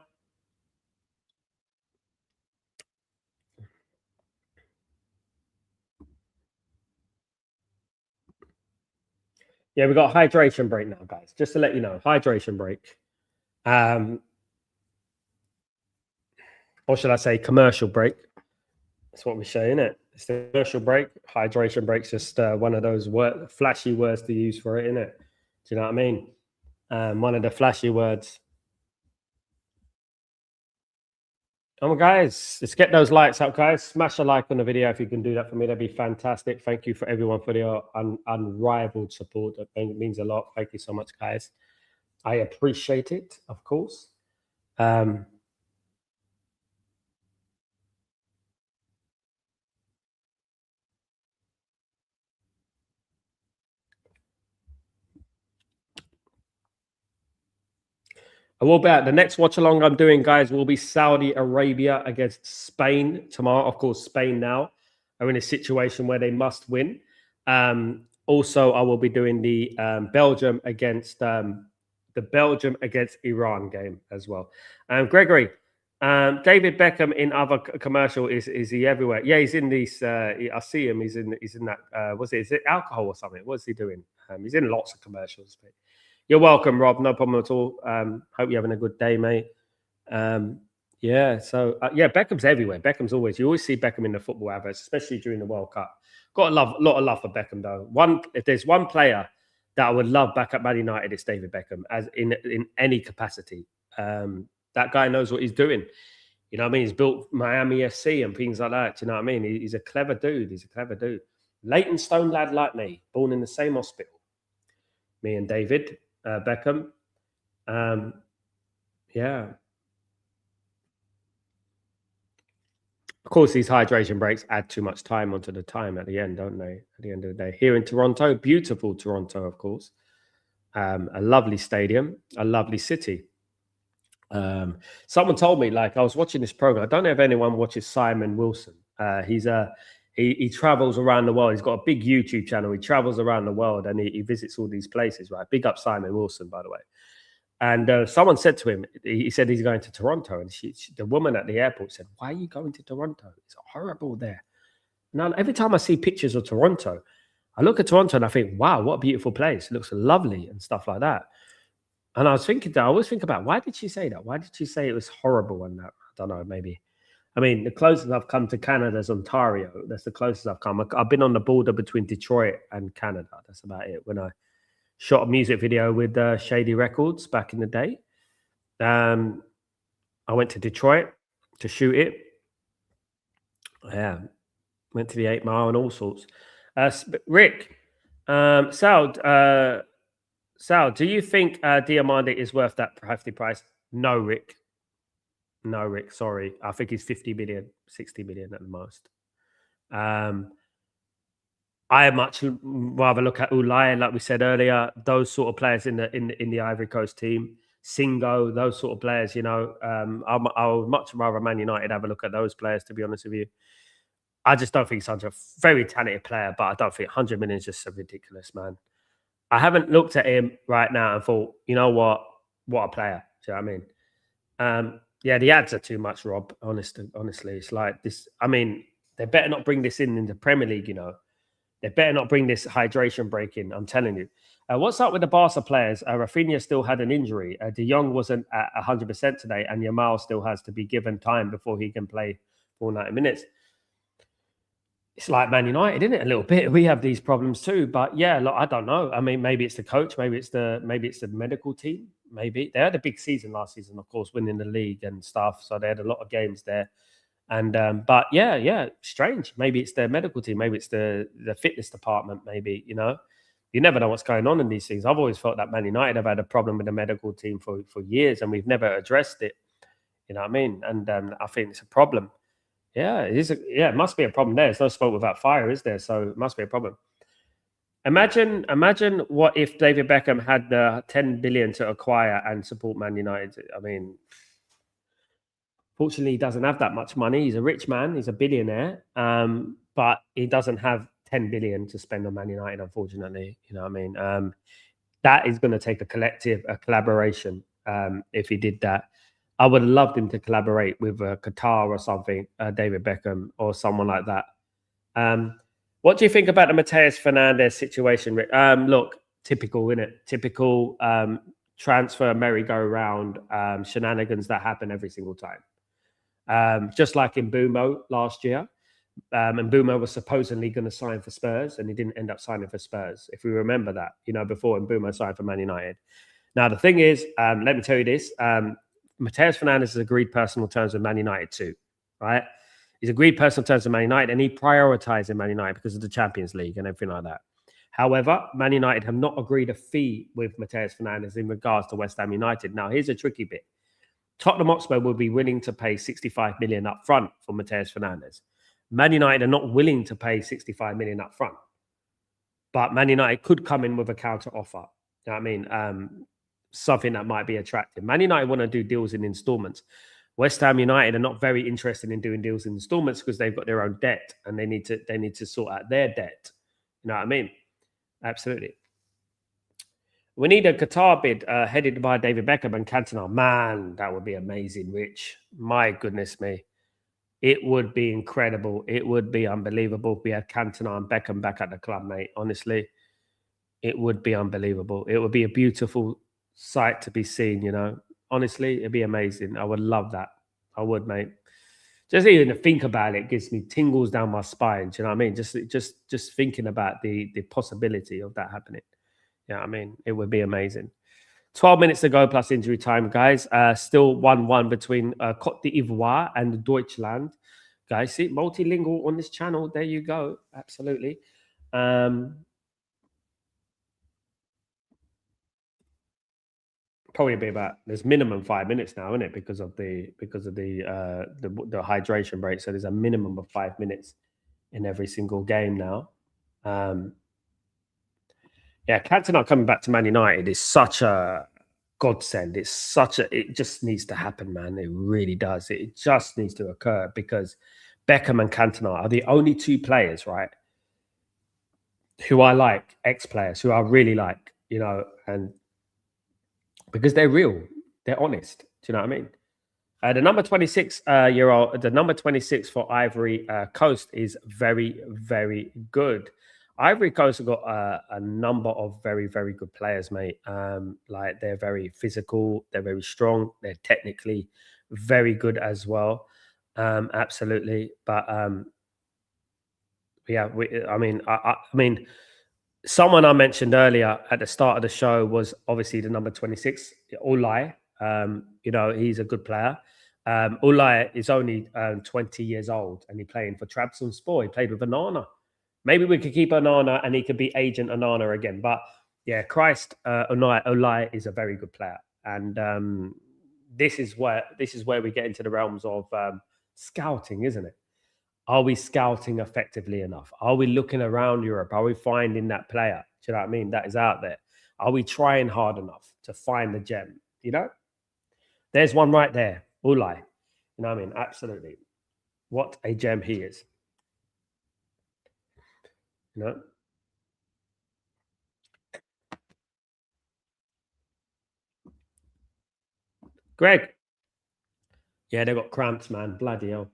[SPEAKER 1] Yeah, we got a hydration break now, guys. Just to let you know, hydration break. Or should I say commercial break? That's what we say, isn't it? It's the commercial break. Hydration break's just one of those flashy words to use for it, isn't it? Do you know what I mean? One of the flashy words. Oh, guys, let's get those likes up, guys. Smash a like on the video if you can do that for me. That'd be fantastic. Thank you for everyone for your unrivaled support. That means a lot. Thank you so much, guys. I appreciate it, of course. I will be at the next watch along I'm doing, guys, will be Saudi Arabia against Spain tomorrow. Of course, Spain now are in a situation where they must win. Also, I will be doing the Belgium against Iran game as well. Gregory, David Beckham in other commercial is he everywhere? Yeah, he's in these. I see him. He's in that. Is it alcohol or something? What's he doing? He's in lots of commercials. But you're welcome, Rob. No problem at all. Hope you're having a good day, mate. Yeah. So yeah, Beckham's everywhere. Beckham's always. You always see Beckham in the football adverts, especially during the World Cup. Got a lot of love for Beckham though. If there's one player that I would love back at Man United, it's David Beckham, as in any capacity. That guy knows what he's doing. You know what I mean? He's built Miami FC and things like that. You know what I mean? He's a clever dude. He's a clever dude. Leytonstone lad like me, born in the same hospital. Me and David Beckham. Yeah. Of course, these hydration breaks add too much time onto the time at the end, don't they? At the end of the day. Here in Toronto, beautiful Toronto, of course. A lovely stadium, a lovely city. Someone told me, like, I was watching this program. I don't know if anyone watches Simon Wilson. He travels around the world. He's got a big YouTube channel. He travels around the world and he visits all these places, right? Big up Simon Wilson, by the way. And someone said to him, he said he's going to Toronto. And the woman at the airport said, "Why are you going to Toronto? It's horrible there." Now, every time I see pictures of Toronto, I look at Toronto and I think, wow, what a beautiful place. It looks lovely and stuff like that. And I was thinking, I always think about, why did she say that? Why did she say it was horrible? And that, I don't know, maybe. I mean, the closest I've come to Canada is Ontario. That's the closest I've come. I've been on the border between Detroit and Canada. That's about it. When I shot a music video with Shady Records back in the day. I went to Detroit to shoot it. Yeah, went to the 8 Mile and all sorts. Rick, Sal, do you think Diamande is worth that hefty price? No, Rick. No, Rick, sorry. I think he's 50 million, 60 million at the most. I much rather look at Ulaya, like we said earlier, those sort of players in the Ivory Coast team, Singo, those sort of players, you know. I would much rather Man United have a look at those players, to be honest with you. I just don't think he's such a very talented player, but I don't think 100 million is just so ridiculous, man. I haven't looked at him right now and thought, you know what a player. Do you know what I mean? Yeah, the ads are too much, Rob. Honestly, it's like this. I mean, they better not bring this in the Premier League, you know. They better not bring this hydration break in. I'm telling you. What's up with the Barca players? Rafinha still had an injury. De Jong wasn't at 100% today, and Yamal still has to be given time before he can play for 90 minutes. It's like Man United, isn't it? A little bit. We have these problems too. But yeah, look, I don't know. I mean, maybe it's the coach, maybe it's the medical team. Maybe they had a big season last season, of course, winning the league and stuff. So they had a lot of games there. And but yeah, strange. Maybe it's their medical team. Maybe it's the fitness department. Maybe, you know, you never know what's going on in these things. I've always felt that Man United have had a problem with the medical team for years, and we've never addressed it. You know what I mean? And I think it's a problem. Yeah, it is. It must be a problem there. There's no smoke without fire, is there? So it must be a problem. Imagine what if David Beckham had the 10 billion to acquire and support Man United. I mean, fortunately, he doesn't have that much money. He's a rich man. He's a billionaire, but he doesn't have 10 billion to spend on Man United. Unfortunately, you know what I mean. That is going to take a collaboration. If he did that, I would have loved him to collaborate with Qatar or something, David Beckham or someone like that. What do you think about the Mateus Fernandes situation? Look, typical, innit? Typical transfer merry-go-round shenanigans that happen every single time. Just like in Mbeumo last year. And Mbeumo was supposedly going to sign for Spurs, and he didn't end up signing for Spurs. If we remember that, you know, before Mbeumo signed for Man United. Now, the thing is, let me tell you this. Mateus Fernandes has agreed personal terms with Man United too, right? He's agreed personal terms with Man United, and he prioritized Man United because of the Champions League and everything like that. However, Man United have not agreed a fee with Mateus Fernandes in regards to West Ham United. Now, here's a tricky bit. Tottenham Hotspur will be willing to pay 65 million up front for Mateus Fernandes. Man United are not willing to pay 65 million up front. But Man United could come in with a counter offer. You know what I mean? Something that might be attractive. Man United want to do deals in installments. West Ham United are not very interested in doing deals in installments because they've got their own debt and they need to sort out their debt. You know what I mean? Absolutely. We need a Qatar bid headed by David Beckham and Cantona. Man, that would be amazing, Rich. My goodness me. It would be incredible. It would be unbelievable if we had Cantona and Beckham back at the club, mate. Honestly, it would be unbelievable. It would be a beautiful sight to be seen, you know. Honestly, it'd be amazing. I would love that. I would, mate. Just even to think about it gives me tingles down my spine. Do you know what I mean? Just thinking about the possibility of that happening. Yeah, I mean, it would be amazing. 12 minutes to go plus injury time, guys. Still 1-1 between Côte d'Ivoire and Deutschland. Guys, see, multilingual on this channel. There you go. Absolutely. Probably be about, there's minimum 5 minutes now, isn't it? Because of the hydration break. So there's a minimum of 5 minutes in every single game now. Yeah, Cantona coming back to Man United is such a godsend. It just needs to happen, man. It really does. It just needs to occur because Beckham and Cantona are the only two players, right, who I like, ex-players, who I really like, you know, and because they're real, they're honest. Do you know what I mean? The number 26 the number 26 for Ivory Coast is very, very good. Ivory Coast have got a number of very, very good players, mate. Like they're very physical, they're very strong, they're technically very good as well. Absolutely, but yeah, I mean, someone I mentioned earlier at the start of the show was obviously the number 26, Ulai. You know, he's a good player. Ulai is only 20 years old and he's playing for Trabzonspor. He played with Onana. Maybe we could keep Onana and he could be Agent Onana again. But yeah, Ulai is a very good player. And this is where we get into the realms of scouting, isn't it? Are we scouting effectively enough? Are we looking around Europe? Are we finding that player? Do you know what I mean? That is out there. Are we trying hard enough to find the gem? You know? There's one right there. Ulai. You know what I mean? Absolutely. What a gem he is. You know? Greg. Yeah, they got cramps, man. Bloody hell.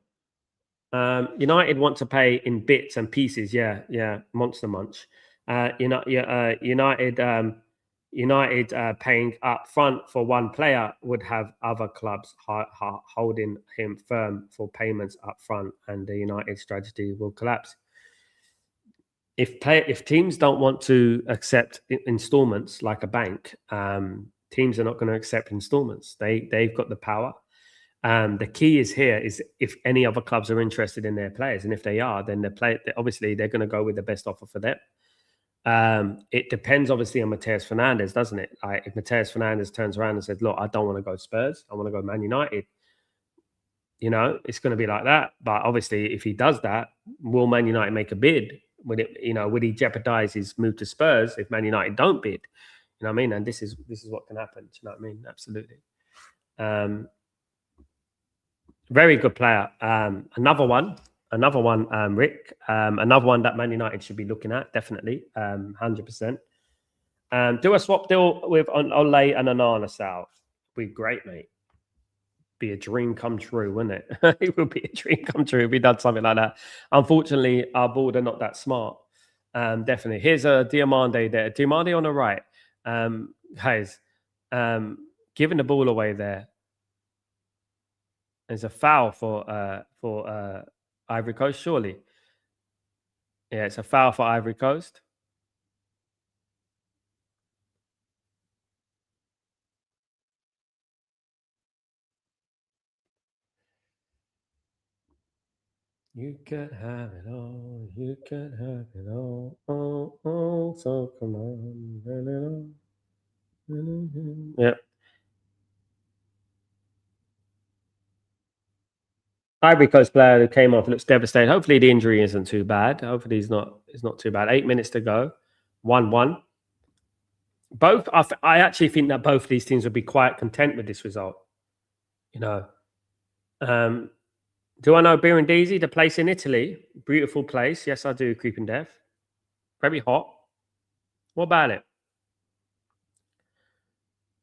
[SPEAKER 1] United want to pay in bits and pieces. Yeah. Monster Munch. United paying up front for one player would have other clubs holding him firm for payments up front, and the United strategy will collapse. If teams don't want to accept installments like a bank, teams are not going to accept installments. They've got the power. The key is here is if any other clubs are interested in their players, and if they are, then obviously they're going to go with the best offer for them. It depends obviously on Mateus Fernandes, doesn't it? Like if Mateus Fernandes turns around and says, "Look, I don't want to go Spurs, I want to go Man United," it's going to be like that. But obviously, if he does that, will Man United make a bid? Would he jeopardize his move to Spurs if Man United don't bid? You know what I mean? And this is what can happen. Do you know what I mean? Absolutely. Very good player. Another one, Rick. Another one that Man United should be looking at, definitely, 100%. Do a swap deal with Ole and Onana South. Be great, mate. Be a dream come true, wouldn't it? It would be a dream come true if we done something like that. Unfortunately, our board are not that smart. Definitely. Here's a Diamande there. Diamande on the right. Guys, giving the ball away there. There's a foul for Ivory Coast, surely. Yeah, it's a foul for Ivory Coast. You can have it all. You can have it all. Oh, oh, so come on. Yep. Ivory Coast player who came off looks devastated. Hopefully the injury isn't too bad. Hopefully it's not too bad. 8 minutes to go. 1-1. Both I actually think that both of these teams would be quite content with this result. Do I know Brindisi, the place in Italy? Beautiful place. Yes, I do. Creeping Death. Very hot. What about it?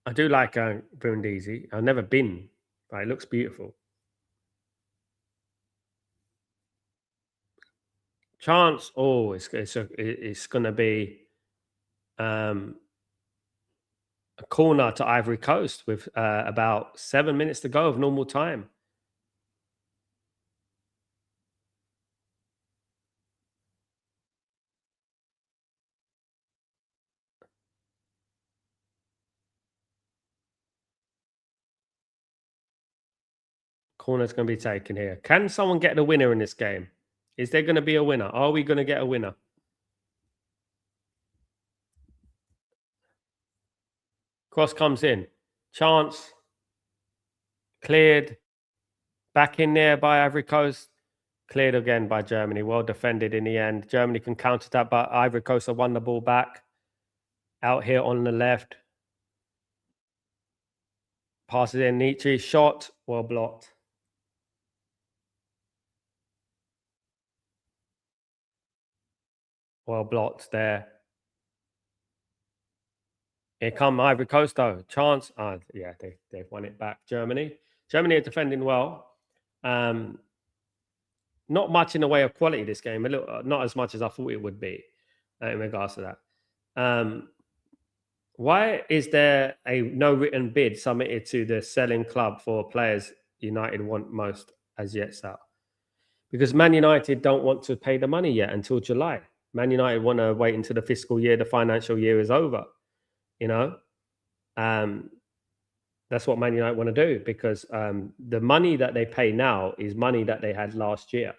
[SPEAKER 1] I do like Brindisi. I've never been, but it looks beautiful. Chance. Oh, it's going to be a corner to Ivory Coast with about 7 minutes to go of normal time. Corner's going to be taken here. Can someone get the winner in this game? Is there going to be a winner? Are we going to get a winner? Cross comes in. Chance. Cleared. Back in there by Ivory Coast. Cleared again by Germany. Well defended in the end. Germany can counter that, but Ivory Coast have won the ball back. Out here on the left. Passes in. Nietzsche. Shot. Well blocked. Well blocked there. Here come Ivory Coast though. Chance. Yeah, they've won it back. Germany are defending well. Not much in the way of quality this game. Not as much as I thought it would be in regards to that. Why is there a no written bid submitted to the selling club for players United want most as yet, Sal? Because Man United don't want to pay the money yet until July. Man United want to wait until the fiscal year, the financial year is over. That's what Man United want to do because the money that they pay now is money that they had last year.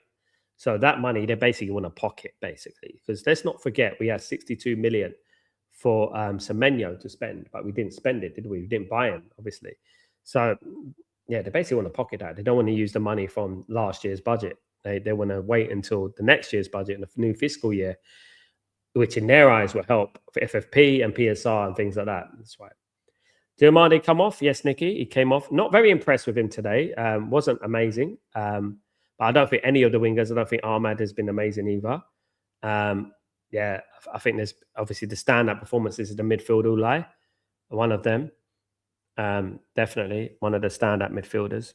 [SPEAKER 1] So that money they basically want to pocket, basically. Because let's not forget, we had 62 million for Semenyo to spend, but we didn't spend it, did we? We didn't buy him, obviously. So yeah, they basically want to pocket that. They don't want to use the money from last year's budget. They want to wait until the next year's budget and the new fiscal year, which in their eyes will help for FFP and PSR and things like that. That's right. Diamande come off? Yes, Nicky. He came off. Not very impressed with him today. Wasn't amazing. But I don't think any of the wingers, I don't think Ahmad has been amazing either. Yeah, I think there's obviously the standout performances of the midfield Ulai, one of them. Definitely one of the standout midfielders.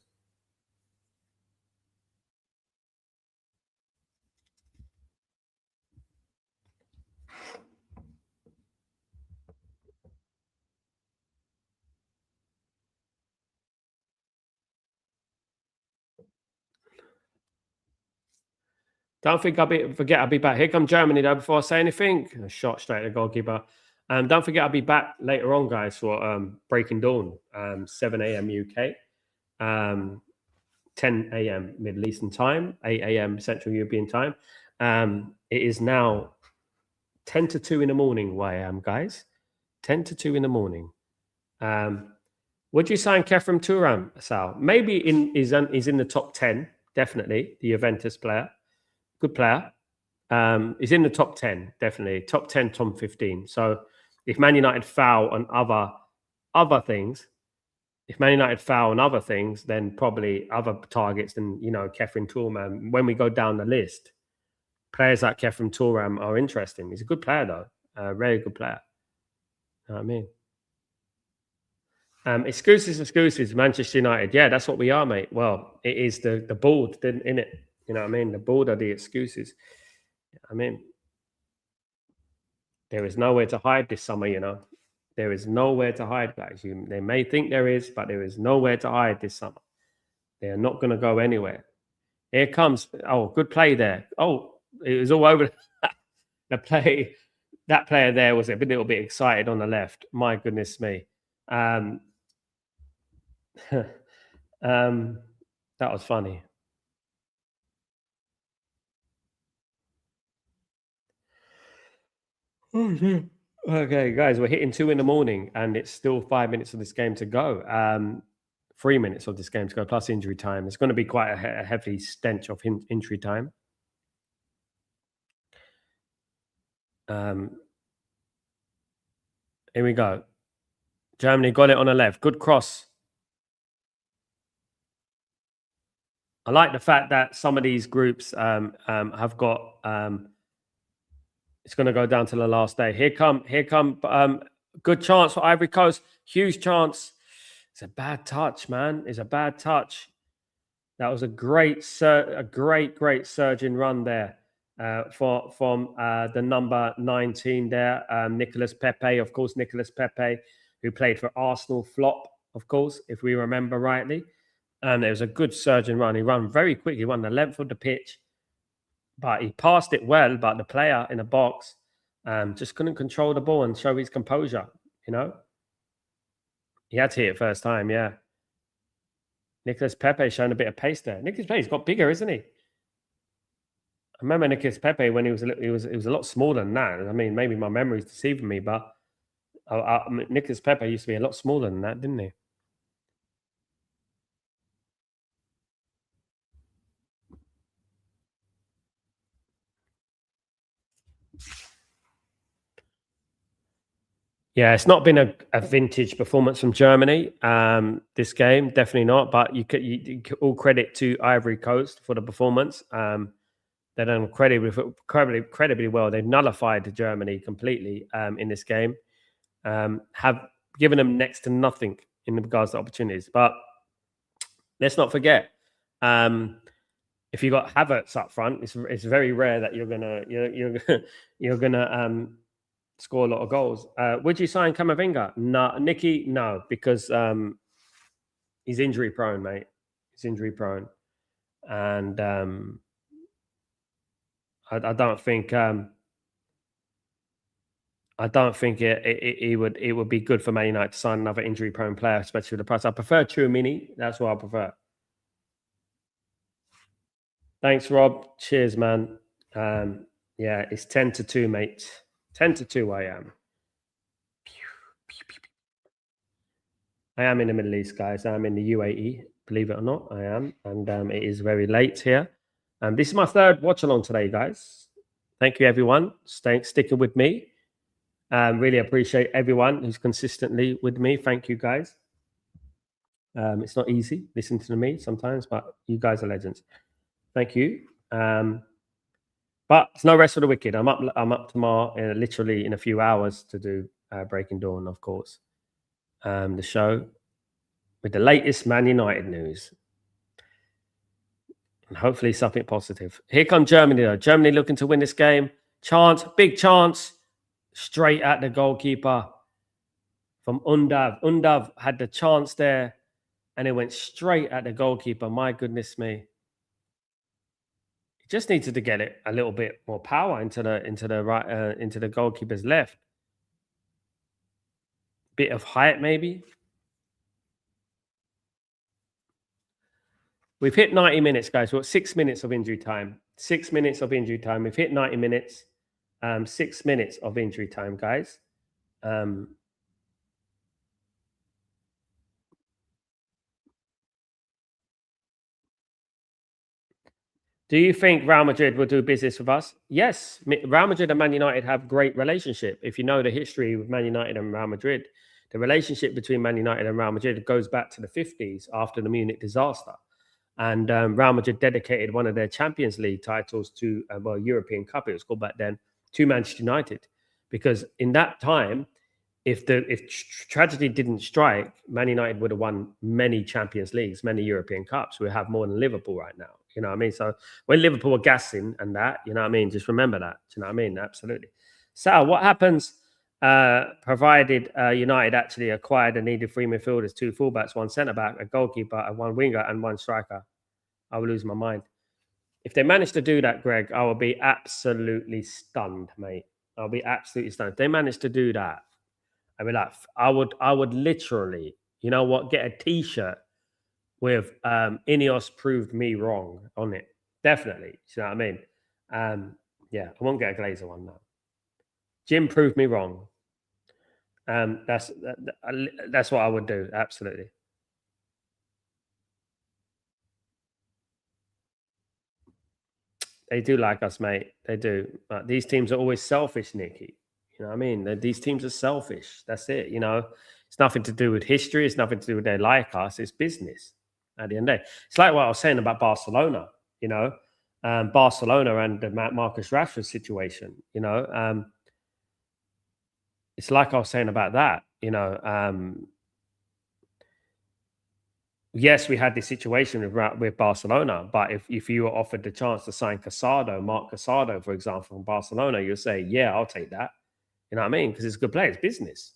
[SPEAKER 1] Don't think forget I'll be back. Here come Germany though. Before I say anything, a shot straight at the goalkeeper. Don't forget I'll be back later on, guys, for Breaking Dawn, 7 a.m. UK. 10 a.m. Middle Eastern time, 8 a.m. Central European time. It is now 10 to 2 in the morning where I am, guys. 10 to 2 in the morning. Would you sign Kefram Turam, Sal? Maybe he's in the top 10, definitely, the Juventus player. Good player. He's in the top 10, definitely. Top 10, top 15. So if Man United foul on other things, then probably other targets than, Kefram Turam. When we go down the list, players like Kefram Turam are interesting. He's a good player, though. A very good player. You know what I mean? Excuses, Manchester United. Yeah, that's what we are, mate. Well, it is the board, isn't it? You know what I mean? The board are the excuses. I mean, there is nowhere to hide this summer, There is nowhere to hide, guys. They may think there is, but there is nowhere to hide this summer. They are not going to go anywhere. Here comes, good play there. Oh, it was all over the play. That player there was a little bit excited on the left. My goodness me. That was funny. Okay, guys, we're hitting 2 in the morning, and it's still 5 minutes of this game to go. 3 minutes of this game to go, plus injury time. It's going to be quite a heavy stench of injury time. Here we go. Germany got it on the left. Good cross. I like the fact that some of these groups have got. It's going to go down to the last day. Here come. Good chance for Ivory Coast. Huge chance. It's a bad touch, man. It's a bad touch. That was a great surging run there from the number 19 there, Nicolas Pepe. Of course, Nicolas Pepe, who played for Arsenal, flop, of course, if we remember rightly. And it was a good surging run. He ran very quickly. He ran the length of the pitch, but he passed it well. But the player in the box just couldn't control the ball and show his composure, He had to hit it first time, yeah. Nicolas Pepe showing a bit of pace there. Nicolas Pepe's got bigger, isn't he? I remember Nicolas Pepe when he was a lot smaller than that. I mean, maybe my memory's deceiving me, but Nicolas Pepe used to be a lot smaller than that, didn't he? Yeah, it's not been a vintage performance from Germany. This game, definitely not. But you all credit to Ivory Coast for the performance. They've done incredibly well. They've nullified Germany completely in this game. Have given them next to nothing in regards to opportunities. But let's not forget, if you got Havertz up front, it's very rare that you're gonna score a lot of goals. Would you sign Camavinga? No, Nicky, no, because he's injury prone, mate. He's injury prone, and I don't think it would be good for Man United to sign another injury prone player, especially with the price. I prefer Tchouaméni. That's what I prefer. Thanks, Rob. Cheers, man. Yeah, it's 10 to 2, mate. 10 to 2 I am. I am in the Middle East, guys. I'm in the UAE, believe it or not. I am. And it is very late here. This is my third watch along today, guys. Thank you, everyone. Sticking with me. Really appreciate everyone who's consistently with me. Thank you, guys. It's not easy listening to me sometimes, but you guys are legends. Thank you. But it's no rest for the wicked. I'm up tomorrow, literally in a few hours, to do Breaking Dawn, of course. The show with the latest Man United news. And hopefully something positive. Here comes Germany, though. Germany looking to win this game. Chance, big chance. Straight at the goalkeeper from Undav. Undav had the chance there, and it went straight at the goalkeeper. My goodness me. He just needed to get it a little bit more power into the right into the goalkeeper's left. Bit of height, maybe. We've hit 90 minutes, guys. We've got 6 minutes of injury time. 6 minutes of injury time. We've hit 90 minutes. 6 minutes of injury time, guys. Do you think Real Madrid will do business with us? Yes. Real Madrid and Man United have great relationship. If you know the history with Man United and Real Madrid, the relationship between Man United and Real Madrid goes back to the 50s after the Munich disaster. And Real Madrid dedicated one of their Champions League titles to, well, European Cup, it was called back then, to Manchester United. Because in that time, if tragedy didn't strike, Man United would have won many Champions Leagues, many European Cups. We have more than Liverpool right now. You know what I mean? So when Liverpool were gassing and that, you know what I mean? Just remember that. You know what I mean? Absolutely. So what happens provided United actually acquired and needed 3 midfielders, 2 fullbacks, 1 centre-back, a goalkeeper, and 1 winger, and 1 striker? I will lose my mind. If they manage to do that, Greg, I will be absolutely stunned, mate. I'll be absolutely stunned. If they manage to do that, I mean, like, I would literally, you know what, get a T-shirt with Ineos proved me wrong on it. Definitely. You know what I mean? Yeah, I won't get a Glazer one now. Jim proved me wrong. That's what I would do. Absolutely. They do like us, mate. They do. But these teams are always selfish, Nicky. You know what I mean? These teams are selfish. That's it. You know, it's nothing to do with history. It's nothing to do with they like us. It's business at the end of the day. It's like what I was saying about Barcelona, you know, Barcelona and the Marcus Rashford situation, you know. It's like I was saying about that, you know. Yes, we had this situation with Barcelona, but if you were offered the chance to sign Casado, Mark Casado, for example, from Barcelona, you'll say, yeah, I'll take that. You know what I mean? Because it's a good player. It's business.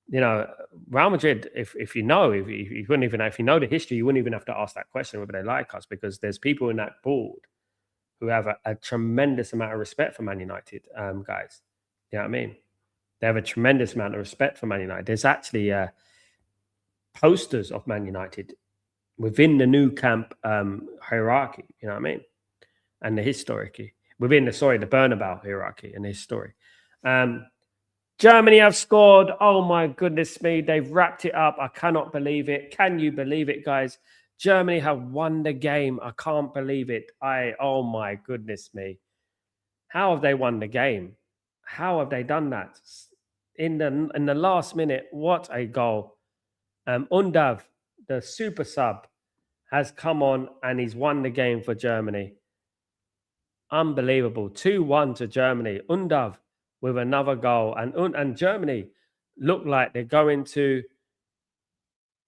[SPEAKER 1] You know, Real Madrid, if you know, if you wouldn't even, if you know the history, you wouldn't even have to ask that question whether they like us, because there's people in that board who have a tremendous amount of respect for Man United, guys. You know what I mean? They have a tremendous amount of respect for Man United. There's actually posters of Man United within the new camp hierarchy, you know what I mean? And the historically within the Bernabeu hierarchy and the history. Germany have scored. Oh my goodness me, they've wrapped it up. I cannot believe it. Can you believe it, guys? Germany have won the game. I can't believe it. Oh my goodness me. How have they won the game? How have they done that? In the last minute, what a goal. Undav, the super sub, has come on and he's won the game for Germany. Unbelievable. 2-1 to Germany. Undav with another goal. And Germany look like they're going to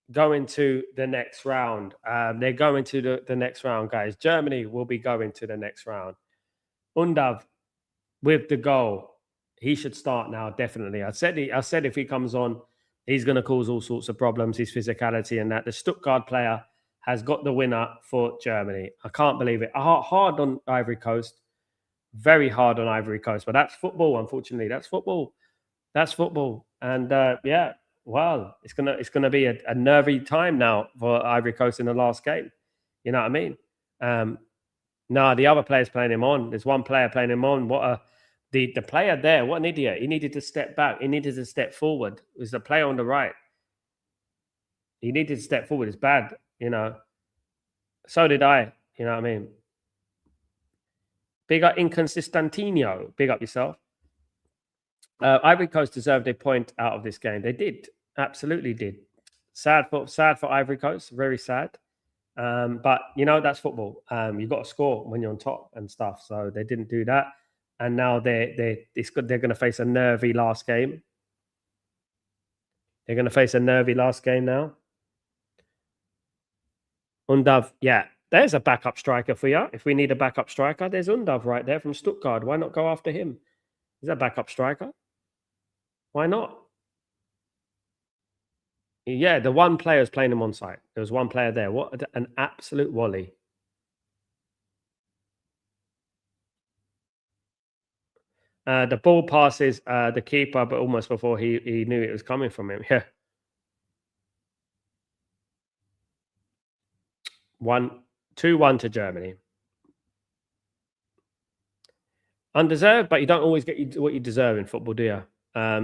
[SPEAKER 1] the next round. They're going to the next round, guys. Germany will be going to the next round. Undav with the goal. He should start now, definitely. I said if he comes on, he's going to cause all sorts of problems, his physicality and that. The Stuttgart player has got the winner for Germany. I can't believe it. Hard on Ivory Coast. Very hard on Ivory Coast. But that's football, unfortunately. That's football. That's football. And yeah, well, it's gonna be a nervy time now for Ivory Coast in the last game. You know what I mean? No, the other player's playing him on. There's one player playing him on. The player there, what an idiot. He needed to step back. He needed to step forward. There's a player on the right. He needed to step forward. It's bad, you know. So did I. You know what I mean? Big up Inconsistentino. Big up yourself. Ivory Coast deserved a point out of this game. They did. Absolutely did. Sad for Ivory Coast. Very sad. But, you know, that's football. You've got to score when you're on top and stuff. So they didn't do that. And now they're going to face a nervy last game. They're going to face a nervy last game now. Undav, yeah, there's a backup striker for you. If we need a backup striker, there's Undav right there from Stuttgart. Why not go after him? Is that a backup striker? Why not? Yeah, the one player is playing him on site. There was one player there. What an absolute volley. The ball passes the keeper, but almost before he knew it was coming from him. Yeah. 2-1 to Germany. Undeserved, but you don't always get what you deserve in football, do you?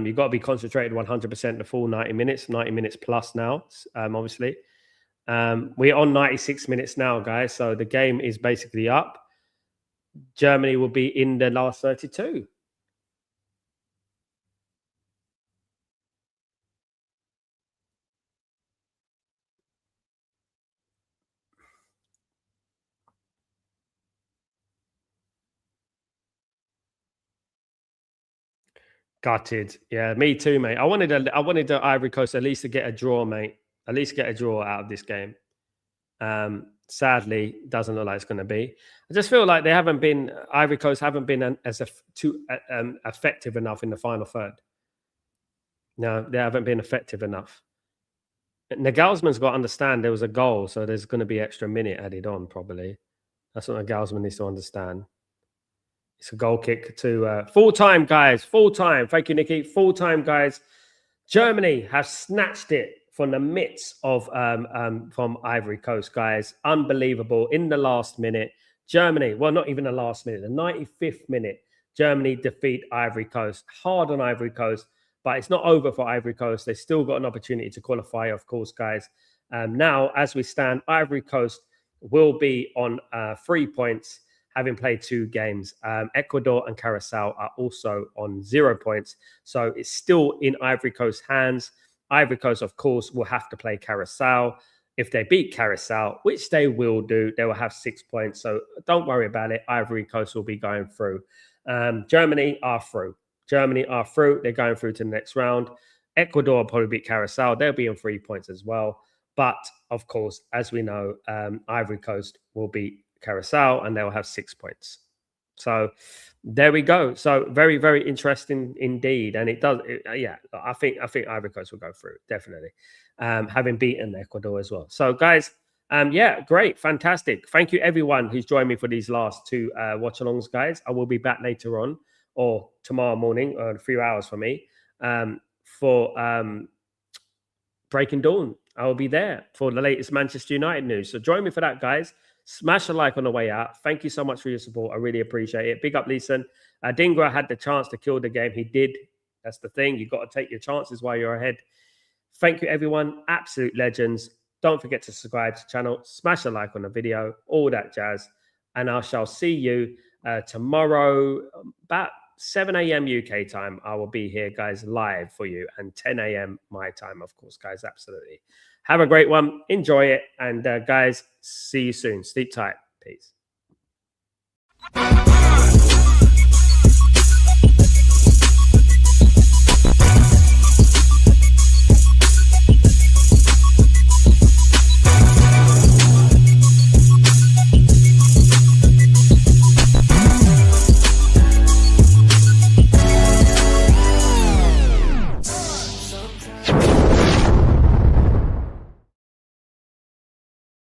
[SPEAKER 1] You've got to be concentrated 100% the full 90 minutes plus now, obviously. We're on 96 minutes now, guys. So the game is basically up. Germany will be in the last 32. Gutted. Yeah, me too, mate. I wanted the Ivory Coast at least to get a draw, mate. At least get a draw out of this game. Sadly, doesn't look like it's going to be. I just feel like Ivory Coast haven't been effective enough in the final third. No, they haven't been effective enough. Nagelsmann's got to understand there was a goal, so there's going to be extra minute added on, probably. That's what Nagelsmann needs to understand. It's a goal kick to full time, guys. Full time. Thank you, Nikki. Full time, guys. Germany have snatched it from the midst of from Ivory Coast, guys. Unbelievable. In the last minute, Germany, well, not even the last minute, the 95th minute, Germany defeat Ivory Coast. Hard on Ivory Coast, but it's not over for Ivory Coast. They've still got an opportunity to qualify, of course, guys. Now, as we stand, Ivory Coast will be on 3 points, having played 2 games. Ecuador and Curacao are also on 0 points. So it's still in Ivory Coast's hands. Ivory Coast, of course, will have to play Curacao. If they beat Curacao, which they will do, they will have 6 points. So don't worry about it. Ivory Coast will be going through. Germany are through. Germany are through. They're going through to the next round. Ecuador will probably beat Curacao. They'll be on 3 points as well. But, of course, as we know, Ivory Coast will beat Curacao and they'll have 6 points. So there we go. So very, very interesting indeed. And it does, yeah, I think Ivory Coast will go through, definitely. Having beaten Ecuador as well. So guys, yeah, great, fantastic. Thank you everyone who's joined me for these last 2 watch-alongs, guys. I will be back later on or tomorrow morning, or a few hours for me, for Breaking Dawn. I will be there for the latest Manchester United news. So join me for that, guys. Smash a like on the way out. Thank you so much for your support. I really appreciate it. Big up, Leeson. Dingra had the chance to kill the game. He did. That's the thing. You've got to take your chances while you're ahead. Thank you, everyone. Absolute legends. Don't forget to subscribe to the channel. Smash a like on the video. All that jazz. And I shall see you tomorrow about 7 a.m. UK time. I will be here, guys, live for you. And 10 a.m. my time, of course, guys. Absolutely. Have a great one. Enjoy it. And guys, see you soon. Sleep tight. Peace.